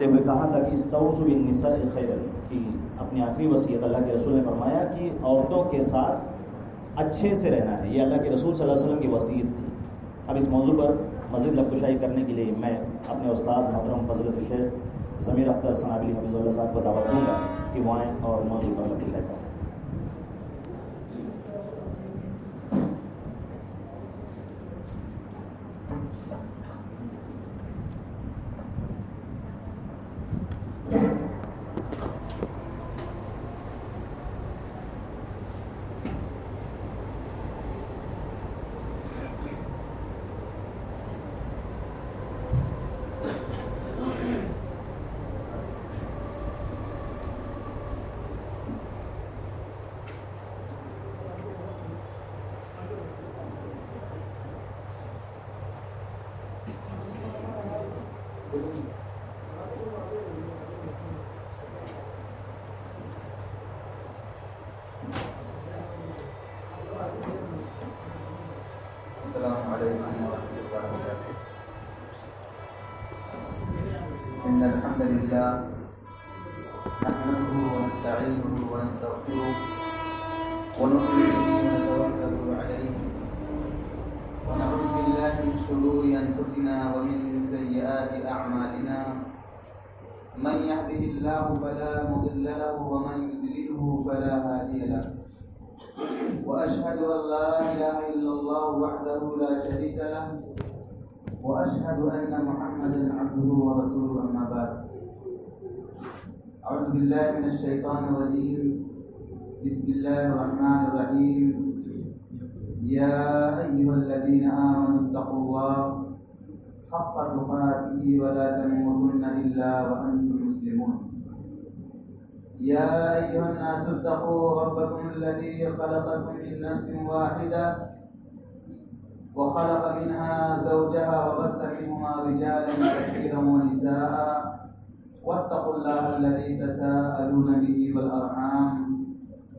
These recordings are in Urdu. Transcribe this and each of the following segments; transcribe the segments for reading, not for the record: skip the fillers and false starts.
کرتے ہوئے کہا تھا کہ استوصوا بالنساء خیرا، کہ اپنی آخری وصیت اللہ کے رسول نے فرمایا کہ عورتوں کے ساتھ اچھے سے رہنا ہے، یہ اللہ کے رسول صلی اللہ علیہ وسلم کی وصیت تھی۔ اب اس موضوع پر مزید لبکشائی کرنے کے لیے میں اپنے استاد محترم فضیلت الشیخ ضمیر اختر سنابلی حفظ اللہ صاحب کو دعوت دوں گا کہ وہ آئیں اور موضوع پر لبکشائی کریں۔ السلام علیکم ورحمۃ اللہ وبرکاتہ۔ ان الحمد للہ نحمده ونستعینه ونستغفره ونؤمن به ونتوکل علیہ ونعوذ باللہ من شرور انفسنا ومن سیئات اعمالنا، من يهده الله فلا مضل له ومن يضلله فلا هادي له، وأشهد أن لا إله إلا الله وحده لا شريك له، وأشهد أن محمدا عبده ورسوله، أما بعد، أعوذ بالله من الشيطان الرجيم، بسم الله الرحمن الرحيم، يا أيها الذين آمنوا اتقوا الله حق تقاته ولا تموتن إلا وأنتم مسلمون، يا أيها الناس اتقوا ربكم الذي خلقكم من نفس واحدة وخلق منها زوجها وبث منهما رجالا كثيرا ونساء، واتقوا الله الذي تساءلون به والأرحام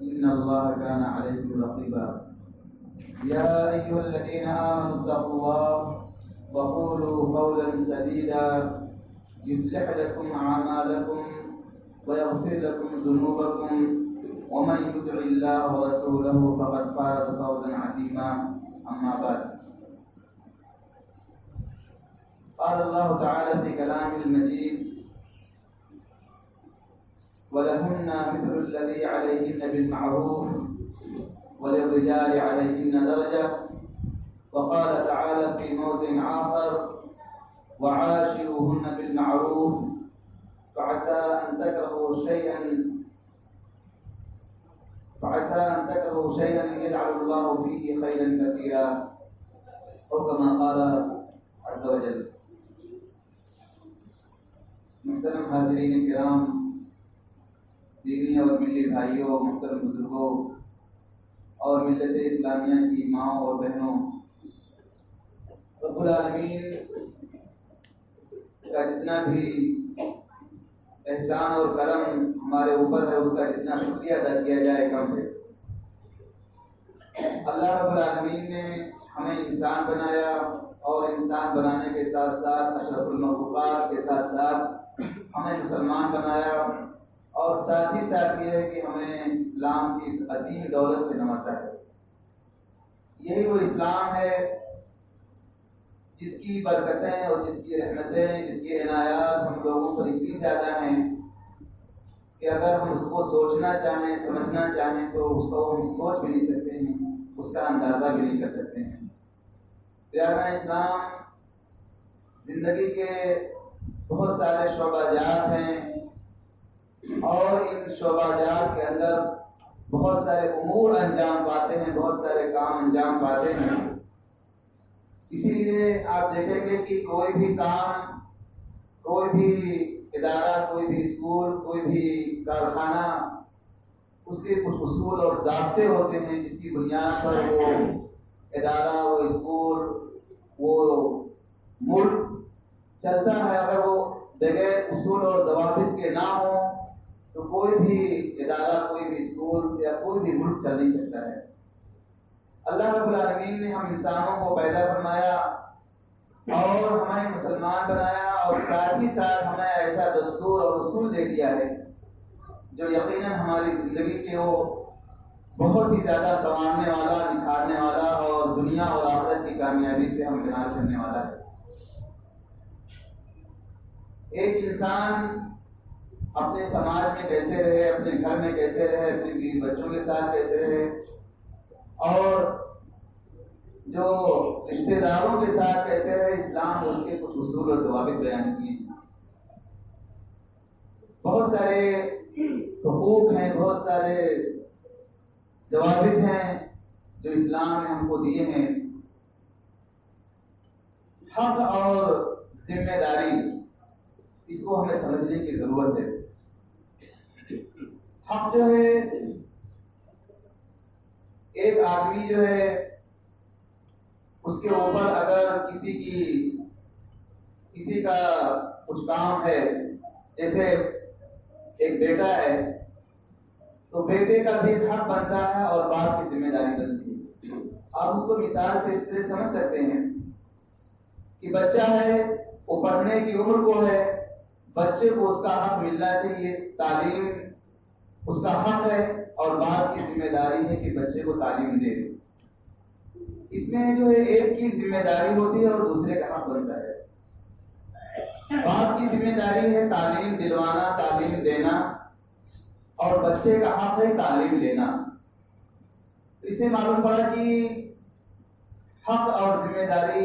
إن الله كان عليكم رقيبا، يا أيها الذين آمنوا اتقوا الله وقولوا قولا سديدا يصلح لكم أعمالكم ويغفر لكم ذنوبكم، ومن يطع الله ورسوله فقد فاز فوزا عظيما، أما بعد، قال الله تعالى في كلامه المجيد: ولهن مثل الذي عليهن بالمعروف وللرجال عليهن درجة، وقال تعالى في موضع آخر: وعاشروهن بالمعروف فعسى أن تكرهوا شيئا يجعل الله فيه خيرا كثيرا، أو كما قال عز وجل۔ محترم حاضرین کرام، دینی اور ملی بھائیوں، محترم بزرگوں اور ملت اسلامیہ کی ماں اور بہنوں، رب العالمین کا جتنا بھی احسان اور کرم ہمارے اوپر ہے، اس کا جتنا شکریہ ادا کیا جائے کم ہے۔ اللہ رب العالمین نے ہمیں انسان بنایا، اور انسان بنانے کے ساتھ ساتھ اشرف المخلوقات کے ساتھ ساتھ ہمیں مسلمان بنایا، اور ساتھ ہی ساتھ یہ ہے کہ ہمیں اسلام کی عظیم دولت سے نوازا ہے۔ یہی وہ اسلام ہے جس کی برکتیں اور جس کی رحمتیں، جس کی عنایات ہم لوگوں پر اتنی زیادہ ہیں کہ اگر ہم اس کو سوچنا چاہیں، سمجھنا چاہیں تو اس کو ہم سوچ بھی نہیں سکتے ہیں، اس کا اندازہ بھی نہیں کر سکتے ہیں۔ پیارا اسلام زندگی کے بہت سارے شعبہ جات ہیں، اور ان شعبہ جات کے اندر بہت سارے امور انجام پاتے ہیں، بہت سارے کام انجام پاتے ہیں۔ اسی لیے آپ دیکھیں گے کہ کوئی بھی کام، کوئی بھی ادارہ، کوئی بھی اسکول، کوئی بھی کارخانہ، اس کے کچھ اصول اور ضابطے ہوتے ہیں جس کی بنیاد پر وہ ادارہ، وہ اسکول، وہ ملک چلتا ہے۔ اگر وہ بغیر اصول اور ضوابط کے نہ ہوں تو کوئی بھی ادارہ، کوئی بھی اسکول یا کوئی بھی ملک چل نہیں سکتا ہے۔ اللہ رب العالمین نے ہم انسانوں کو پیدا فرمایا اور ہمیں مسلمان بنایا، اور ساتھ ہی ساتھ ہمیں ایسا دستور اور اصول دے دیا ہے جو یقیناً ہماری زندگی کے وہ بہت ہی زیادہ سنوارنے والا، نکھارنے والا اور دنیا اور آخرت کی کامیابی سے ہمکنار کرنے والا ہے۔ ایک انسان اپنے سماج میں کیسے رہے، اپنے گھر میں کیسے رہے، اپنے بیوی بچوں کے ساتھ کیسے رہے، اور جو رشتہ داروں کے ساتھ کیسے رہے، اسلام اس کے کچھ اصول اور ضوابط بیان کیے ہیں۔ بہت سارے حقوق ہیں، بہت سارے ضوابط ہیں جو اسلام نے ہم کو دیے ہیں۔ حق اور ذمہ داری، اس کو ہمیں سمجھنے کی ضرورت ہے۔ حق جو ہے، ایک آدمی جو ہے اس کے اوپر اگر کسی کا کچھ کام ہے، جیسے ایک بیٹا ہے تو بیٹے کا بھی حق بنتا ہے اور باپ کی ذمہ داری بنتی ہے۔ آپ اس کو مثال سے اس طرح سمجھ سکتے ہیں کہ بچہ ہے، وہ پڑھنے کی عمر کو ہے، بچے کو اس کا حق ملنا چاہیے، تعلیم اس کا حق ہے، اور باپ کی ذمہ داری ہے کہ بچے کو تعلیم دے۔ اس میں جو ہے ایک کی ذمہ داری ہوتی ہے اور دوسرے کا حق بنتا ہے۔ باپ کی ذمہ داری ہے تعلیم دلوانا، تعلیم دینا، اور بچے کا حق ہے تعلیم لینا۔ اسے معلوم پڑا کہ حق اور ذمہ داری،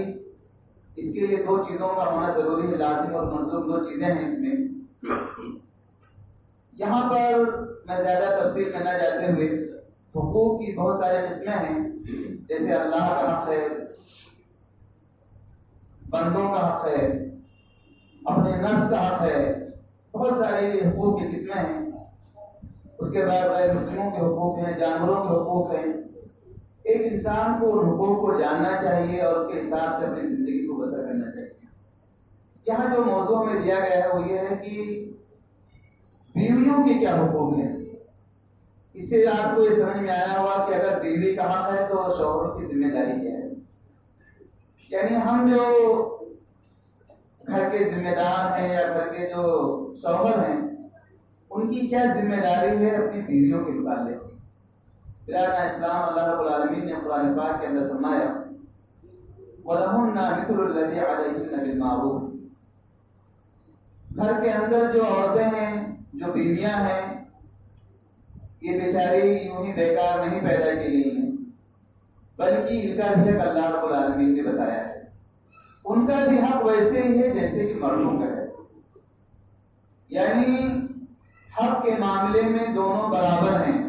اس کے لیے دو چیزوں کا ہونا ضروری ہے، لازم اور ملزوم دو چیزیں ہیں اس میں۔ یہاں پر میں زیادہ تفصیل میں نہ جاتے ہوئے، حقوق کی بہت سارے قسمیں ہیں، جیسے اللہ کا حق ہے، بندوں کا حق ہے، اپنے نفس کا حق ہے، بہت سارے حقوق کی قسمیں ہیں۔ اس کے بعد غیر مسلموں کے حقوق ہیں، جانوروں کے حقوق ہیں۔ ایک انسان کو ان حقوق کو جاننا چاہیے اور اس کے حساب سے اپنی زندگی کو بسر کرنا چاہیے۔ یہاں جو موضوع میں دیا گیا ہے وہ یہ ہے کہ بیویوں کے کیا حقوق ہیں۔ اس سے آپ کو یہ سمجھ میں آیا ہوا کہ اگر بیوی کا حق ہے تو شوہر کی ذمہ داری کیا ہے۔ یعنی ہم جو گھر کے ذمہ دار ہیں یا گھر کے جو شوہر ہیں، ان کی کیا ذمہ داری ہے اپنی بیویوں کے متعلق۔ پیارا اسلام اللہ رب العالمین نے قرآن پاک کے اندر فرمایا وَلَهُنَّ مِثْلُ الَّذِي عَلَيْهِنَّ بِالْمَعْرُوفِ۔ گھر کے اندر جو عورتیں ہیں، جو بیویاں ہیں، یہ بیچاری یوں ہی بیکار نہیں پیدا کی گئی ہیں، بلکہ ان کا بھی حق اللہ رب العالمین نے بتایا ہے۔ ان کا بھی حق ویسے ہی ہے جیسے کہ مردوں کا ہے، یعنی حق کے معاملے میں دونوں برابر ہیں۔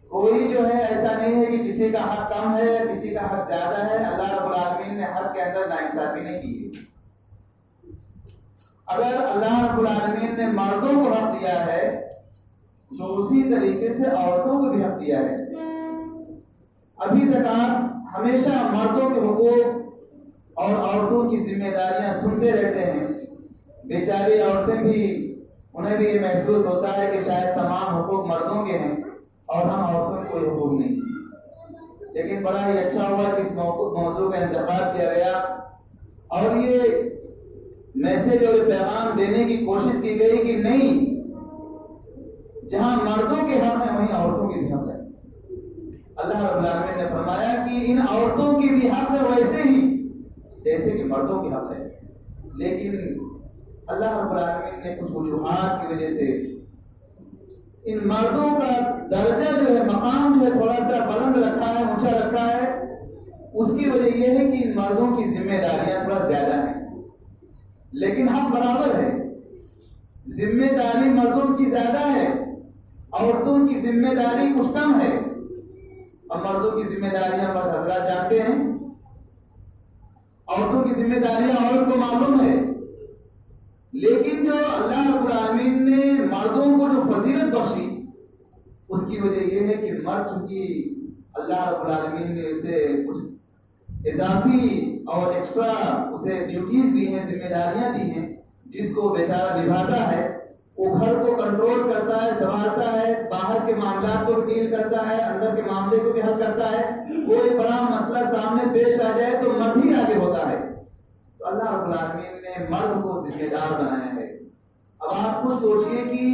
کوئی جو ہے ایسا نہیں ہے کہ کسی کا حق کم ہے یا کسی کا حق زیادہ ہے۔ اللہ رب العالمین نے حق کے اندر ناانصافی نہیں کی ہے۔ اگر اللہ رب العالمین نے مردوں کو حق دیا ہے تو اسی طریقے سے عورتوں کو بھی حق دیا ہے۔ ابھی تک آپ ہمیشہ مردوں کے حقوق اور عورتوں کی ذمہ داریاں سنتے رہتے ہیں۔ بیچاری عورتیں بھی، انہیں بھی یہ محسوس ہوتا ہے کہ شاید تمام حقوق مردوں کے ہیں اور ہم عورتوں کو کوئی حقوق نہیں۔ لیکن بڑا ہی اچھا ہوا کہ اس موضوع کا انتخاب کیا گیا اور یہ میسج اور پیغام دینے کی کوشش کی گئی کہ نہیں، جہاں مردوں کے حق ہیں وہیں عورتوں کے بھی حق ہے۔ اللہ رب العالمین نے فرمایا کہ ان عورتوں کی بھی حق ہے ویسے ہی جیسے کہ مردوں کی حق ہے، لیکن اللہ رب العالمین نے کچھ وجوہات کی وجہ سے ان مردوں کا درجہ جو ہے، مقام جو ہے، تھوڑا سا بلند رکھا ہے، اونچا رکھا ہے۔ اس کی وجہ یہ ہے کہ ان مردوں کی ذمہ داریاں تھوڑا زیادہ ہیں، لیکن حق برابر ہے۔ ذمہ داری مردوں کی زیادہ ہے، عورتوں کی ذمہ داری کچھ کم ہے۔ اور مردوں کی ذمہ داریاں مرد حضرات جانتے ہیں، عورتوں کی ذمہ داریاں عورت کو معلوم ہے، لیکن جو اللہ رب العالمین نے مردوں کو جو فضیلت بخشی، اس کی وجہ یہ ہے کہ مرد چونکہ اللہ رب العالمین نے اسے کچھ اضافی اور ایکسٹرا اسے ڈیوٹیز دی ہیں، ذمہ داریاں دی ہیں، جس کو بیچارہ نبھاتا ہے۔ وہ گھر کو کنٹرول کرتا ہے، سنبھالتا ہے، باہر کے معاملات کو بھی ڈیل کرتا ہے، اندر کے معاملے کو بھی حل کرتا ہے۔ کوئی بڑا مسئلہ سامنے پیش آ جائے تو مرد ہی آگے ہوتا ہے۔ تو اللہ رب رب العالمین نے مرد کو ذمہ دار بنایا ہے۔ اب آپ خود سوچئے کہ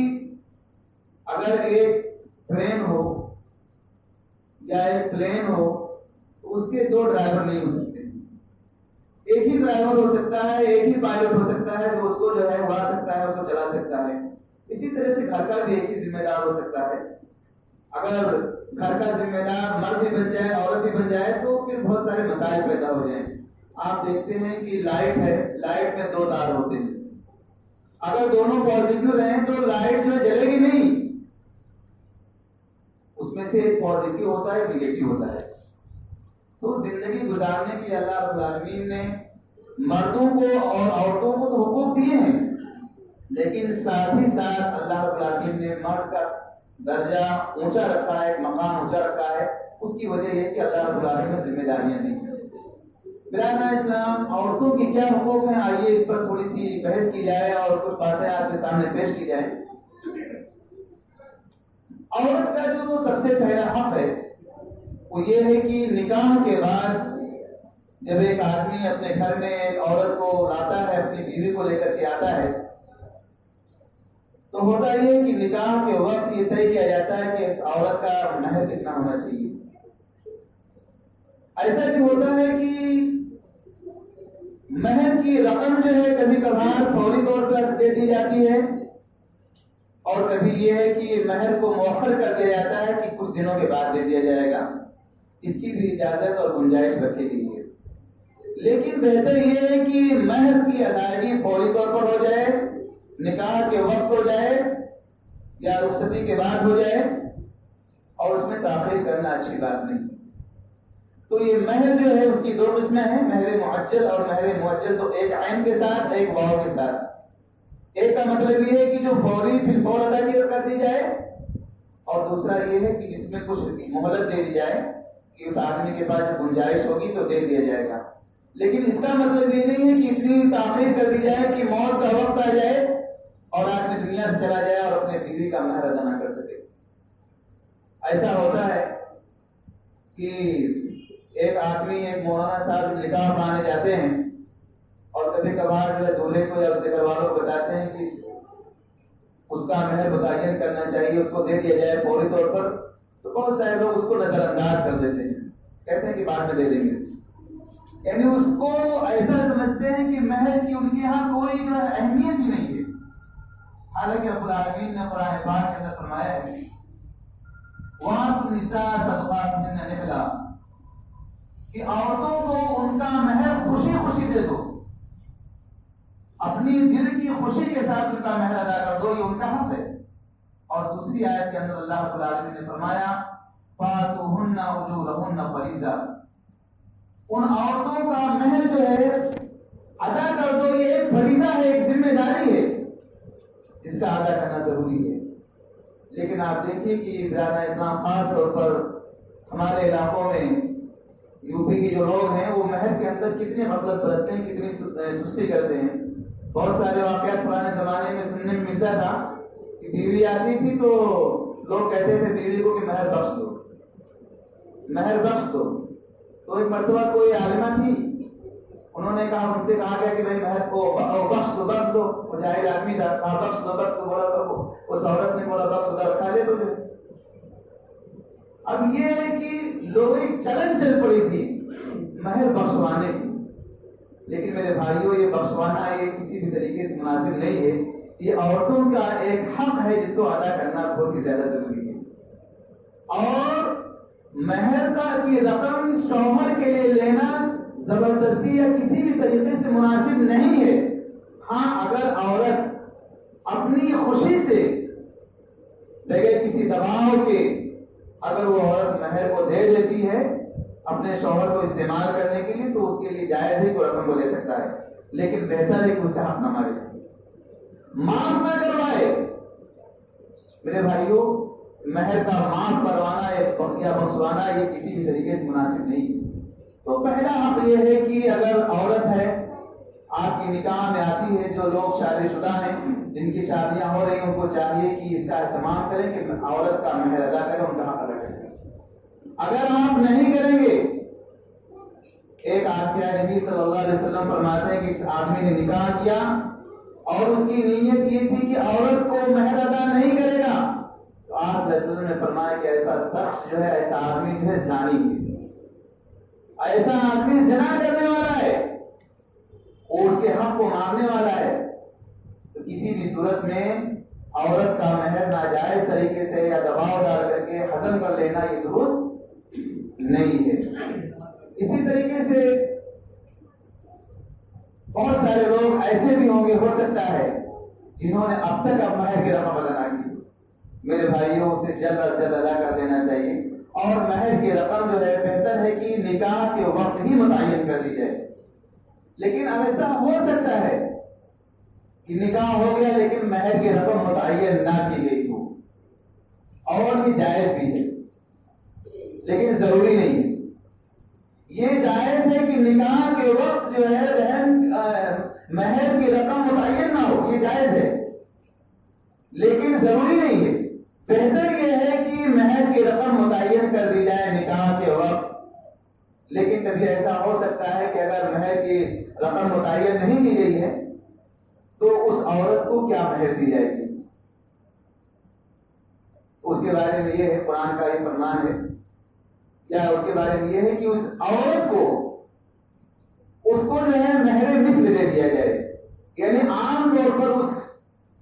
اگر ایک ٹرین ہو یا ایک پلین ہو تو اس کے 2 ڈرائیور نہیں ہو سکتے، ایک ہی ڈرائیور ہو سکتا ہے، ایک ہی پائلٹ ہو سکتا ہے جو اس کو جو ہے اڑا سکتا ہے، اس کو چلا سکتا ہے۔ اسی طرح سے گھر کا بھی ایک ہی ذمہ دار ہو سکتا ہے۔ اگر گھر کا ذمہ دار مرد بھی بن جائے، عورت بھی بن جائے تو پھر بہت سارے مسائل پیدا ہو جائیں۔ آپ دیکھتے ہیں کہ لائٹ ہے، لائٹ میں 2 تار ہوتے ہیں، اگر دونوں پازیٹیو رہیں تو لائٹ جو جلے گی نہیں، اس میں سے ایک پازیٹیو ہوتا ہے، نیگیٹو ہوتا ہے۔ تو زندگی گزارنے کے لیے اللہ رب العالمین نے مردوں کو اور عورتوں کو تو حقوق دیے ہیں، لیکن ساتھ ہی ساتھ اللہ رب العالمین نے مرد کا درجہ اونچا رکھا ہے، مقام اونچا رکھا ہے۔ اس کی وجہ یہ کہ اللہ رب العالمین نے ذمہ داریاں دی۔ برادران اسلام، عورتوں کی کیا حقوق ہیں، آئیے اس پر تھوڑی سی بحث کی جائے اور کچھ باتیں آپ کے سامنے پیش کی جائیں۔ عورت کا جو سب سے پہلا حق ہے وہ یہ ہے کہ نکاح کے بعد جب ایک آدمی اپنے گھر میں ایک عورت کو لاتا ہے، اپنی بیوی کو لے کر کے آتا ہے، تو ہوتا یہ کہ نکاح کے وقت یہ طے کیا جاتا ہے کہ اس عورت کا مہر کتنا ہونا چاہیے۔ ایسا بھی ہوتا ہے کہ مہر کی رقم جو ہے کبھی کبھار فوری طور پر دے دی جاتی ہے، اور کبھی یہ ہے کہ مہر کو مؤخر کر دیا جاتا ہے کہ کچھ دنوں کے بعد دے دیا جائے گا۔ اس کی بھی اجازت اور گنجائش رکھی گئی ہے، لیکن بہتر یہ ہے کہ مہر کی ادائیگی فوری طور پر ہو جائے، نکاح کے وقت ہو جائے یا رخصتی کے بعد ہو جائے، اور اس میں تاخیر کرنا اچھی بات نہیں۔ تو یہ مہر جو ہے اس کی 2 قسمیں ہیں، مہر معجل اور مہر مؤجل۔ تو ایک عین کے ساتھ، ایک واو کے ساتھ۔ ایک کا مطلب یہ ہے کہ جو فوری پھر فور ادا کر دی جائے، اور دوسرا یہ ہے کہ جس میں کچھ مہلت دے دی جائے کہ اس آدمی کے پاس جو گنجائش ہوگی تو دے دیا جائے گا۔ لیکن اس کا مطلب یہ نہیں ہے کہ اتنی تاخیر کر دی جائے کہ موت کا وقت آ جائے اور آدمی دنیا سے چلا جائے اور اپنے بیوی کا مہر ادا نہ کر سکے۔ ایسا ہوتا ہے کہ ایک آدمی، ایک مولانا صاحب نکاح پڑھانے جاتے ہیں اور کبھی کبھار جو ہے دولہے کو یا اس کے گھر والوں کو بتاتے ہیں کہ اس کا مہر متعین کرنا چاہیے، اس کو دے دیا جائے فوری طور پر، تو بہت سارے لوگ اس کو نظر انداز کر دیتے ہیں، کہتے ہیں کہ بعد میں دے دیں گے۔ یعنی اس کو ایسا سمجھتے ہیں کہ مہر کی ان کے یہاں کوئی اہمیت ہی نہیں ہے، حالانکہ رب العالمین نے قرآن پاک کے اندر فرمایا ہے وَآتُوا النِّسَاءَ صَدُقَاتِهِنَّ نِحْلًا، کہ عورتوں کو ان کا مہر خوشی خوشی دے دو، اپنی دل کی خوشی کے ساتھ ان کا مہر ادا کر دو، یہ ان کا حق ہے۔ اور دوسری آیت کے اندر اللہ رب العالمین نے فرمایا فَآتُوهُنَّ أُجُورَهُنَّ فَرِيضَةً، ان عورتوں کا مہر جو ہے ادا کر دو، یہ ایک فریضہ ہے، ایک ذمہ داری ہے، اس کا ادا کرنا ضروری ہے۔ لیکن آپ دیکھیے کہ برادر اسلام، خاص طور پر ہمارے علاقوں میں یو پی کے جو لوگ ہیں وہ مہر کے اندر کتنی غفلت برتتے ہیں، کتنی سستی کرتے ہیں۔ بہت سارے واقعات پرانے زمانے میں سننے میں ملتا تھا کہ بیوی آتی تھی تو لوگ کہتے تھے بیوی کو کہ مہر بخش دو، مہر بخش دو۔ تو ایک مرتبہ کوئی عالمہ تھی، انہوں نے کہا، ان سے کہا گیا کہ بھائی مہر کو بخش دو، بخش دو۔ وہ جاہل آدمی تھا، کہا بخش دو بخش دو، بولا اس عورت نے بولا بخش دو، رکھا لے دو۔ اب یہ ہے کہ لوگوں کی چلن چل پڑی تھی مہر بخشوانے کی، لیکن میرے بھائیوں یہ بخشوانا یہ کسی بھی طریقے سے مناسب نہیں ہے، یہ عورتوں کا ایک حق ہے جس کو ادا کرنا بہت ہی زیادہ ضروری ہے۔ اور مہر کا کی رقم شوہر کے لیے لینا زبردستی یا کسی بھی طریقے سے مناسب نہیں ہے۔ ہاں، اگر عورت اپنی خوشی سے بغیر کسی دباؤ کے اگر وہ عورت مہر کو دے دیتی ہے اپنے شوہر کو استعمال کرنے کے لیے، تو اس کے لیے جائز ہے کہ رقم کو لے سکتا ہے، لیکن بہتر ہے کہ اس کا حق نہ مارے، معاف نہ کروائے۔ میرے بھائیوں، مہر کا معاف کروانا یا بخشوانا یہ کسی بھی طریقے سے مناسب نہیں ہے۔ تو پہلا حق یہ ہے کہ اگر عورت ہے آپ کی نکاح میں آتی ہے، جو لوگ شادی شدہ ہیں جن کی شادیاں ہو رہی ہیں، ان کو چاہیے کہ اس کا اہتمام کریں کہ عورت کا مہر ادا کریں، ان کا حق ادا کریں۔ اگر آپ نہیں کریں گے ایک آدمی نبی صلی اللہ علیہ وسلم فرماتے ہیں کہ اس آدمی نے نکاح کیا اور اس کی نیت یہ تھی کہ عورت کو مہر ادا نہیں کرے گا، تو آپ صلی اللہ علیہ وسلم نے فرمایا کہ ایسا شخص جو ہے، ایسا آدمی جو ہے زانی ہے، ایسا آدمی زنا کرنے والا ہے، وہ اس کے حق کو مانگنے والا ہے۔ تو کسی بھی صورت میں عورت کا مہر ناجائز طریقے سے یا دباؤ ڈال کر کے ہضم کر لینا یہ درست نہیں ہے۔ اسی طریقے سے بہت سارے لوگ ایسے بھی ہوں گے، ہو سکتا ہے، جنہوں نے اب تک مہر کی رقم ادا نہ کی۔ میرے بھائیوں، اسے جلد از جلد ادا کر دینا چاہیے، اور مہر کی رقم جو ہے بہتر ہے کہ نکاح کے وقت ہی متعین کر دی جائے۔ لیکن اب ایسا ہو سکتا ہے کہ نکاح ہو گیا لیکن مہر کی رقم متعین نہ کی گئی ہو، اور یہ جائز بھی ہے لیکن ضروری نہیں ہے۔ یہ جائز ہے کہ نکاح کے وقت جو ہے بہن مہر کی رقم متعین نہ ہو، یہ جائز ہے لیکن ضروری نہیں ہے۔ بہتر یہ ہے کہ مہر کی رقم متعین کر دی جائے نکاح کے وقت، لیکن کبھی ایسا ہو سکتا ہے کہ اگر مہر کی رقم متعین نہیں کی گئی ہے تو اس عورت کو کیا مہر دی جائے گی؟ اس کے بارے میں یہ ہے، قرآن کا یہ فرمان ہے، یا اس کے بارے میں یہ ہے کہ اس عورت کو جو ہے مہر مثل دے دیا جائے، یعنی عام طور پر اس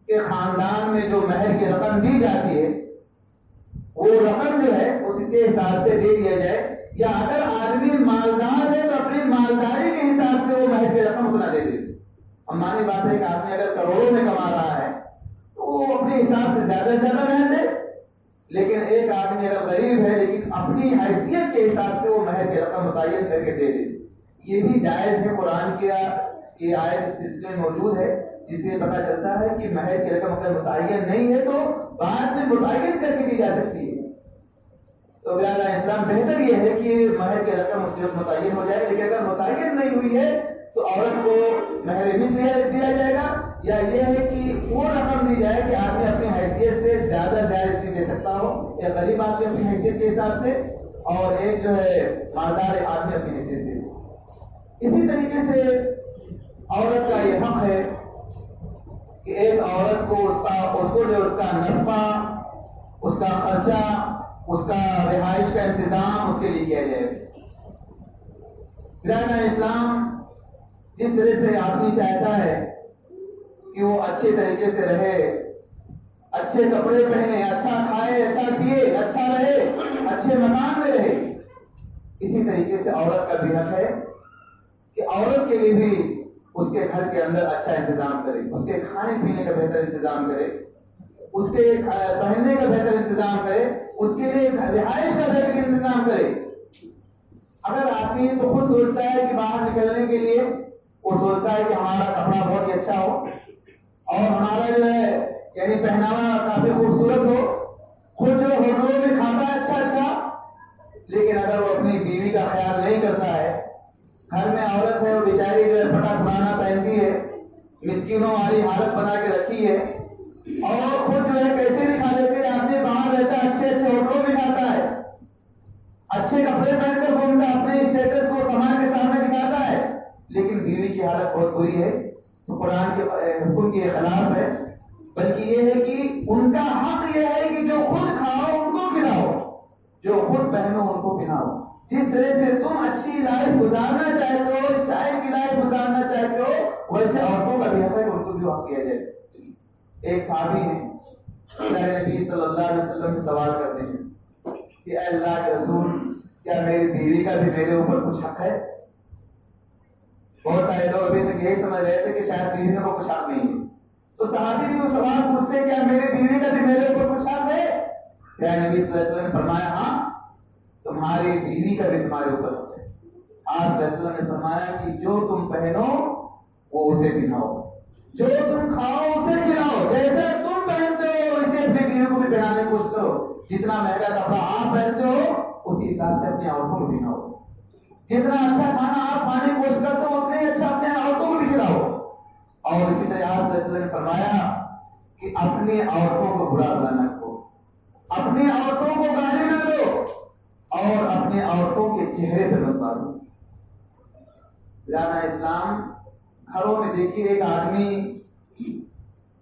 کے خاندان میں جو مہر کی رقم دی جاتی ہے وہ رقم جو ہے اس کے حساب سے دے دیا جائے، یا اگر آدمی مالدار ہے تو اپنی مالداری کے حساب سے وہ مہر کی رقم اتنا دے دے۔ اب مانی بات ہے کہ آدمی اگر کروڑوں میں کما رہا ہے تو وہ اپنے حساب سے زیادہ مہر دے، لیکن ایک آدمی اگر غریب ہے لیکن اپنی حیثیت کے حساب سے وہ مہر کی رقم متعین کر کے دے دے، یہ بھی جائز ہے۔ قرآن کی یہ آیت اس سلسلے میں موجود ہے، جس سے پتہ چلتا ہے کہ مہر کی رقم اگر متعین نہیں ہے تو بعد میں متعین کر کے دی جا سکتی ہے۔ تو لہٰذا اسلام بہتر یہ ہے کہ مہر کی رقم اس وقت متعین ہو جائے، لیکن اگر متعین نہیں ہوئی ہے تو عورت کو مہر مثل دیا جائے گا، یا یہ ہے کہ وہ رقم دی جائے کہ آدمی اپنی حیثیت سے زیادہ اتنی دے سکتا ہو، یا غریب آدمی اپنی حیثیت کے حساب سے اور ایک جو ہے مالدار آدمی اپنی حیثیت سے۔ اسی طریقے سے عورت کا یہ حق ہے کہ ایک عورت کو اس کا نفقہ، اس کا خرچہ، اس کا رہائش کا انتظام اس کے لیے کیا جائے۔ لہٰذا اسلام جس طرح سے آدمی چاہتا ہے کہ وہ اچھے طریقے سے رہے، اچھے کپڑے پہنے، اچھا کھائے، اچھا پیے، اچھا رہے، اچھے مکان میں رہے، اسی طریقے سے عورت کا بھی حق ہے کہ عورت کے لیے بھی اس کے گھر کے اندر اچھا انتظام کرے، اس کے کھانے پینے کا بہتر انتظام کرے، اس کے پہننے کا بہتر انتظام کرے، اس کے لیے رہائش کا بہتر انتظام کرے۔ اگر آدمی تو خود سوچتا ہے کہ باہر نکلنے کے لیے وہ سوچتا ہے کہ ہمارا کپڑا بہت ہی اچھا ہو اور ہمارا جو ہے یعنی پہناوا کافی خوبصورت ہو، خود جو ہوٹلوں میں کھاتا ہے اچھا، لیکن اگر وہ اپنی بیوی کا خیال نہیں کرتا ہے، گھر میں عورت ہے وہ بیچاری جو ہے پھٹا پرانا پہنتی ہے، مسکینوں والی حالت بنا کے رکھی ہے، اور خود جو ہے کیسے دکھا دیتے ہیں، آدمی باہر رہتا ہے، اچھے ہوٹلوں میں کھاتا ہے، اچھے کپڑے پہن کر گھومتا ہے، اپنے اسٹیٹس کو سماج کے سامنے دکھاتا ہے، لیکن بیوی کی حالت بہت بری ہے۔ تو قرآن کے حکم کے خلاف ہے، بلکہ یہ ہے کہ ان کا حق یہ ہے کہ جو خود کھاؤ ان کو کھلاؤ، جو خود پہنو ان کو پہناؤ۔ جس طرح سے تم اچھی لائف گزارنا چاہتے ہو، اسٹائل کی لائف گزارنا چاہتے ہو، ویسے عورتوں کا بھی حق ہے کہ ان کو بھی حق دیا جائے۔ ایک صحابی ہیں، اللہ نبی صلی اللہ علیہ وسلم سے سوال کرتے ہیں کہ اے اللہ کے رسول، کیا میری بیوی کا بھی میرے اوپر کچھ حق ہے؟ بہت سارے لوگ ابھی تک یہی سمجھ رہے تھے کہ شاید بیوی کو کچھ حق نہیں ہے، تو صحابی بھی وہ سوال پوچھتے ہیں کیا میری بیوی کا بھی میرے اوپر کچھ حق ہے؟ یا نبی صلی اللہ علیہ وسلم نے فرمایا ہاں، تمہاری بیوی کا بھی تمہارے اوپر حق ہے۔ آپ صلی اللہ علیہ وسلم نے فرمایا کہ جو تم پہنو وہ اسے پہناؤ، جو تم کھاؤ اسے کھلاؤ، جیسے تم پہنتے ہو اسے اپنی بیوی کو بھی پہنانے کی کوشش کرو۔ جتنا مہنگا کپڑا آپ پہنتے ہو اسی حساب سے اپنی عورتوں کو پہناؤ، جتنا اچھا کھانا آپ کھانے کی کوشش کرتے ہو اتنے اچھا اپنے عورتوں کو بھی کھلاؤ۔ اور اسی طرح آپ صلی اللہ علیہ وسلم نے فرمایا کہ اپنی عورتوں کو برا بھلا نہ کرو، اپنی عورتوں کو گالی نہ دو، اور اپنے عورتوں کے چہرے پہ مت مارو۔ برادران اسلام، گھروں میں دیکھیے ایک آدمی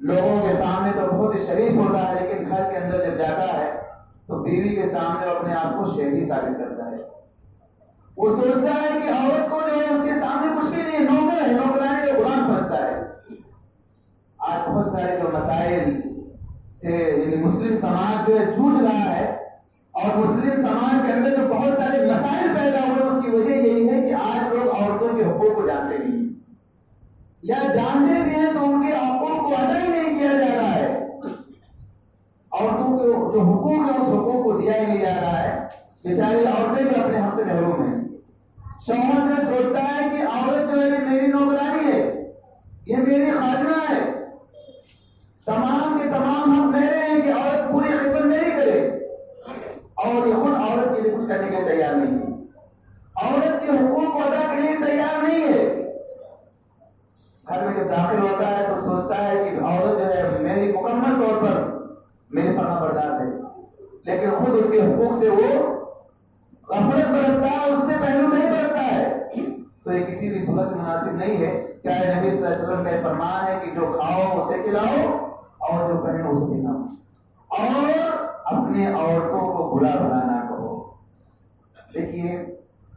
لوگوں کے سامنے تو بہت شریف ہوتا ہے، لیکن گھر کے اندر جب جاتا ہے تو بیوی کے سامنے وہ اپنے آپ کو شہری ثابت کرتا ہے۔ وہ سوچتا ہے کہ عورت کو جو ہے اس کے سامنے کچھ بھی نہیں ہے، نوکر ہے، نوکرانی ہے، غلام سمجھتا ہے۔ آج بہت سارے جو مسائل سے یعنی مسلم سماج جو ہے جوجھ رہا ہے، اور مسلم سماج کے اندر جو بہت سارے مسائل پیدا ہوئے، اس کی وجہ یہی ہے کہ آج لوگ عورتوں کے حقوق کو جانتے نہیں ہیں، یا جانتے بھی ہیں تو ان کے حقوق کو ادا ہی نہیں کیا جا رہا ہے۔ عورتوں کے جو حقوق ہے اس حقوق کو دیا ہی نہیں جا رہا ہے۔ بیچاری عورتیں بھی اپنے حق سے محروم ہیں۔ شوہر جو سوچتا ہے کہ عورت جو ہے یہ میری نوکرانی ہے، یہ میری خادمہ ہے، تمام کے تمام حق میرے ہیں کہ عورت پوری خدمت میری کرے، اور یہ خود عورت کے لیے کچھ کرنے کے لیے تیار نہیں ہے، عورت کے حقوق کو ادا کرنے کے لیے تیار نہیں ہے۔ گھر میں جب داخل ہوتا ہے تو سوچتا ہے کہ عورت جو ہے میری مکمل طور پر میرے فرما بردار ہے، لیکن خود اس کے حقوق سے وہ غفلت برتتا ہے، اس سے پہلو نہیں برتتا ہے، تو یہ کسی بھی صورت مناسب نہیں ہے۔ کیا نبی صلی اللہ علیہ وسلم کا یہ فرمان ہے کہ جو کھاؤ اسے کھلاؤ اور جو پہنو اسے پہناؤ، اور اپنے عورتوں کو برا بھلا نہ کرو۔ دیکھیے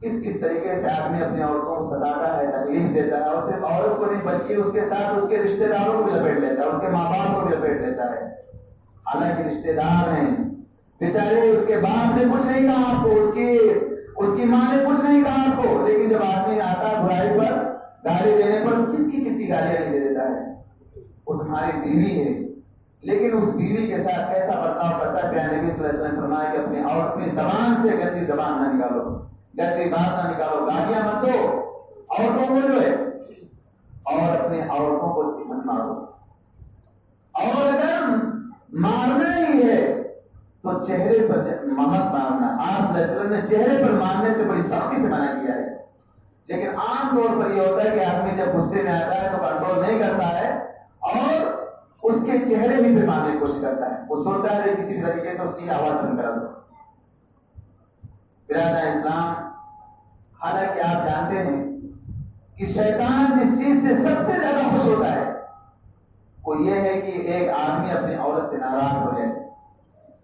کس طریقے سے آدمی اپنی عورتوں کو ستاتا ہے، تکلیف دیتا ہے، اور صرف عورت کو نہیں بلکہ اس کے ساتھ اس کے رشتہ داروں کو بھی لپیٹ لیتا ہے، اس کے ماں باپ کو بھی لپیٹ لیتا ہے۔ حالانکہ رشتہ دار ہیں بیچارے، اس کے باپ نے کچھ نہیں کہا آپ کو، اس کی ماں نے کچھ نہیں کہا آپ کو، لیکن جب آدمی آتا ہے برائی پر گالی دینے پر کس کی گالیاں نہیں دے دیتا ہے؟ وہ تمہاری بیوی ہے، لیکن اس بیوی کے ساتھ کیسا برتاؤ کرتا ہے؟ پیارے نبی صلی اللہ علیہ وسلم نے فرمایا کہ اپنی زبان سے گندی زبان نہ نکالو، گندی بات نہ نکالو، گالیاں مت دو عورتوں کو جو ہے، اور اپنے عورتوں کو مت مارو، اور اگر مارنا ہی ہے تو چہرے پر مت مارنا۔ آپ صلی اللہ علیہ وسلم نے چہرے پر مارنے سے بڑی سختی سے منع کیا ہے، لیکن عام طور پر یہ ہوتا ہے کہ آدمی جب غصے میں آتا ہے تو کنٹرول نہیں کرتا ہے اور اس کے چہرے ہی پہ مارنے کی کوشش کرتا ہے، وہ سوچتا ہے کہ کسی بھی طریقے سے اس کی آواز بند کرا دو۔ برادر اسلام، حالانکہ آپ جانتے ہیں کہ شیطان جس چیز سے سب سے زیادہ خوش ہوتا ہے وہ یہ ہے کہ ایک آدمی اپنی عورت سے ناراض ہو جائے،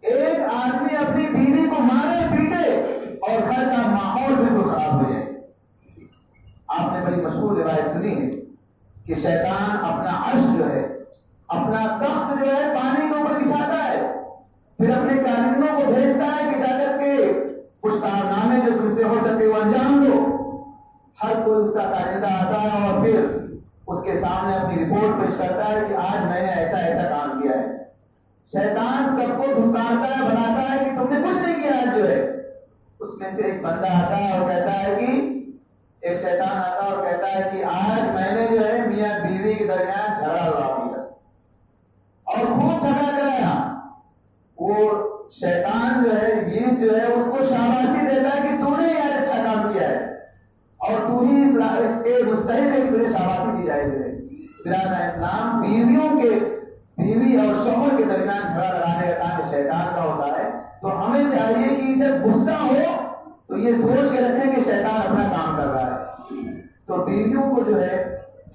ایک آدمی اپنی بیوی کو مارے پیٹے اور گھر کا ماحول بالکل خراب ہو جائے۔ آپ نے بڑی مشہور روایت سنی ہے کہ شیطان اپنا عرش جو ہے، اپنا تخت جو ہے پانی کے اوپر بچھاتا ہے، پھر اپنے کارندوں کو بھیجتا ہے کہ جا کر کے کچھ کارنامے جو تم سے ہو سکتے وہ انجام دو۔ ہر کوئی اس کا کارندہ آتا ہے اور پھر اس کے سامنے اپنی رپورٹ پیش کرتا ہے کہ آج میں نے ایسا ایسا کام کیا ہے۔ شیطان سب کو دھمکاتا ہے، بتاتا ہے کہ تم نے کچھ نہیں کیا ہے جو ہے۔ اس میں سے ایک بندہ آتا ہے اور کہتا ہے کہ ایک شیطان آتا ہے اور کہتا ہے کہ آج میں نے جو ہے میاں بیوی کے درمیان جھگڑا لڑا دیا اور خوب جھگڑا کرایا۔ وہ شیطان جو ہے، ابلیس جو ہے، اس کو شاباشی دیتا ہے کہ تو نے یار اچھا کام کیا ہے اور تو ہی اس کے مستحق ہے کہ تجھے شاباشی دی جائے گی۔ برادر اسلام، بیوی اور شوہر کے درمیان جھگڑا لڑانے کا کام شیطان کا ہوتا ہے، تو ہمیں چاہیے کہ جب غصہ ہو تو یہ سوچ کے رکھیں کہ شیطان اپنا کام کر رہا ہے، تو بیویوں کو جو ہے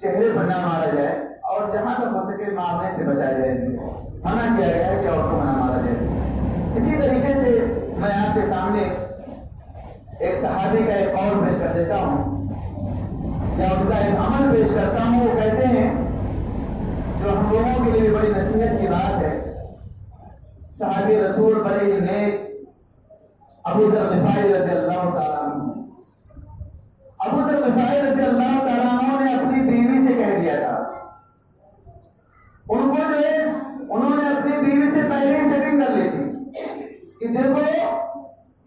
چہرے پر نہ مارا جائے، اور جہاں تک ہو سکے مارنے سے بچایا جائے۔ منع کیا گیا ہے کہ عورتوں کو نہ مارا جائے۔ اسی طریقے سے میں آپ کے سامنے ایک صحابی کا ایک قول پیش کر دیتا ہوں، یا ان کا ایک عمل پیش کرتا ہوں۔ وہ کہتے ہیں، جو ہم لوگوں کے لیے بڑی نصیحت کی بات ہے، صحابی رسول بڑے نیک ابو ذر غفاری رضی اللہ تعالیٰ عنہ، ابو ذر غفاری رضی اللہ تعالیٰ عنہ نے اپنی بیوی سے کہہ دیا تھا، ان کو جو ہے انہوں نے اپنی بیوی سے پہلے ہی سیٹنگ کر لی تھی کہ دیکھو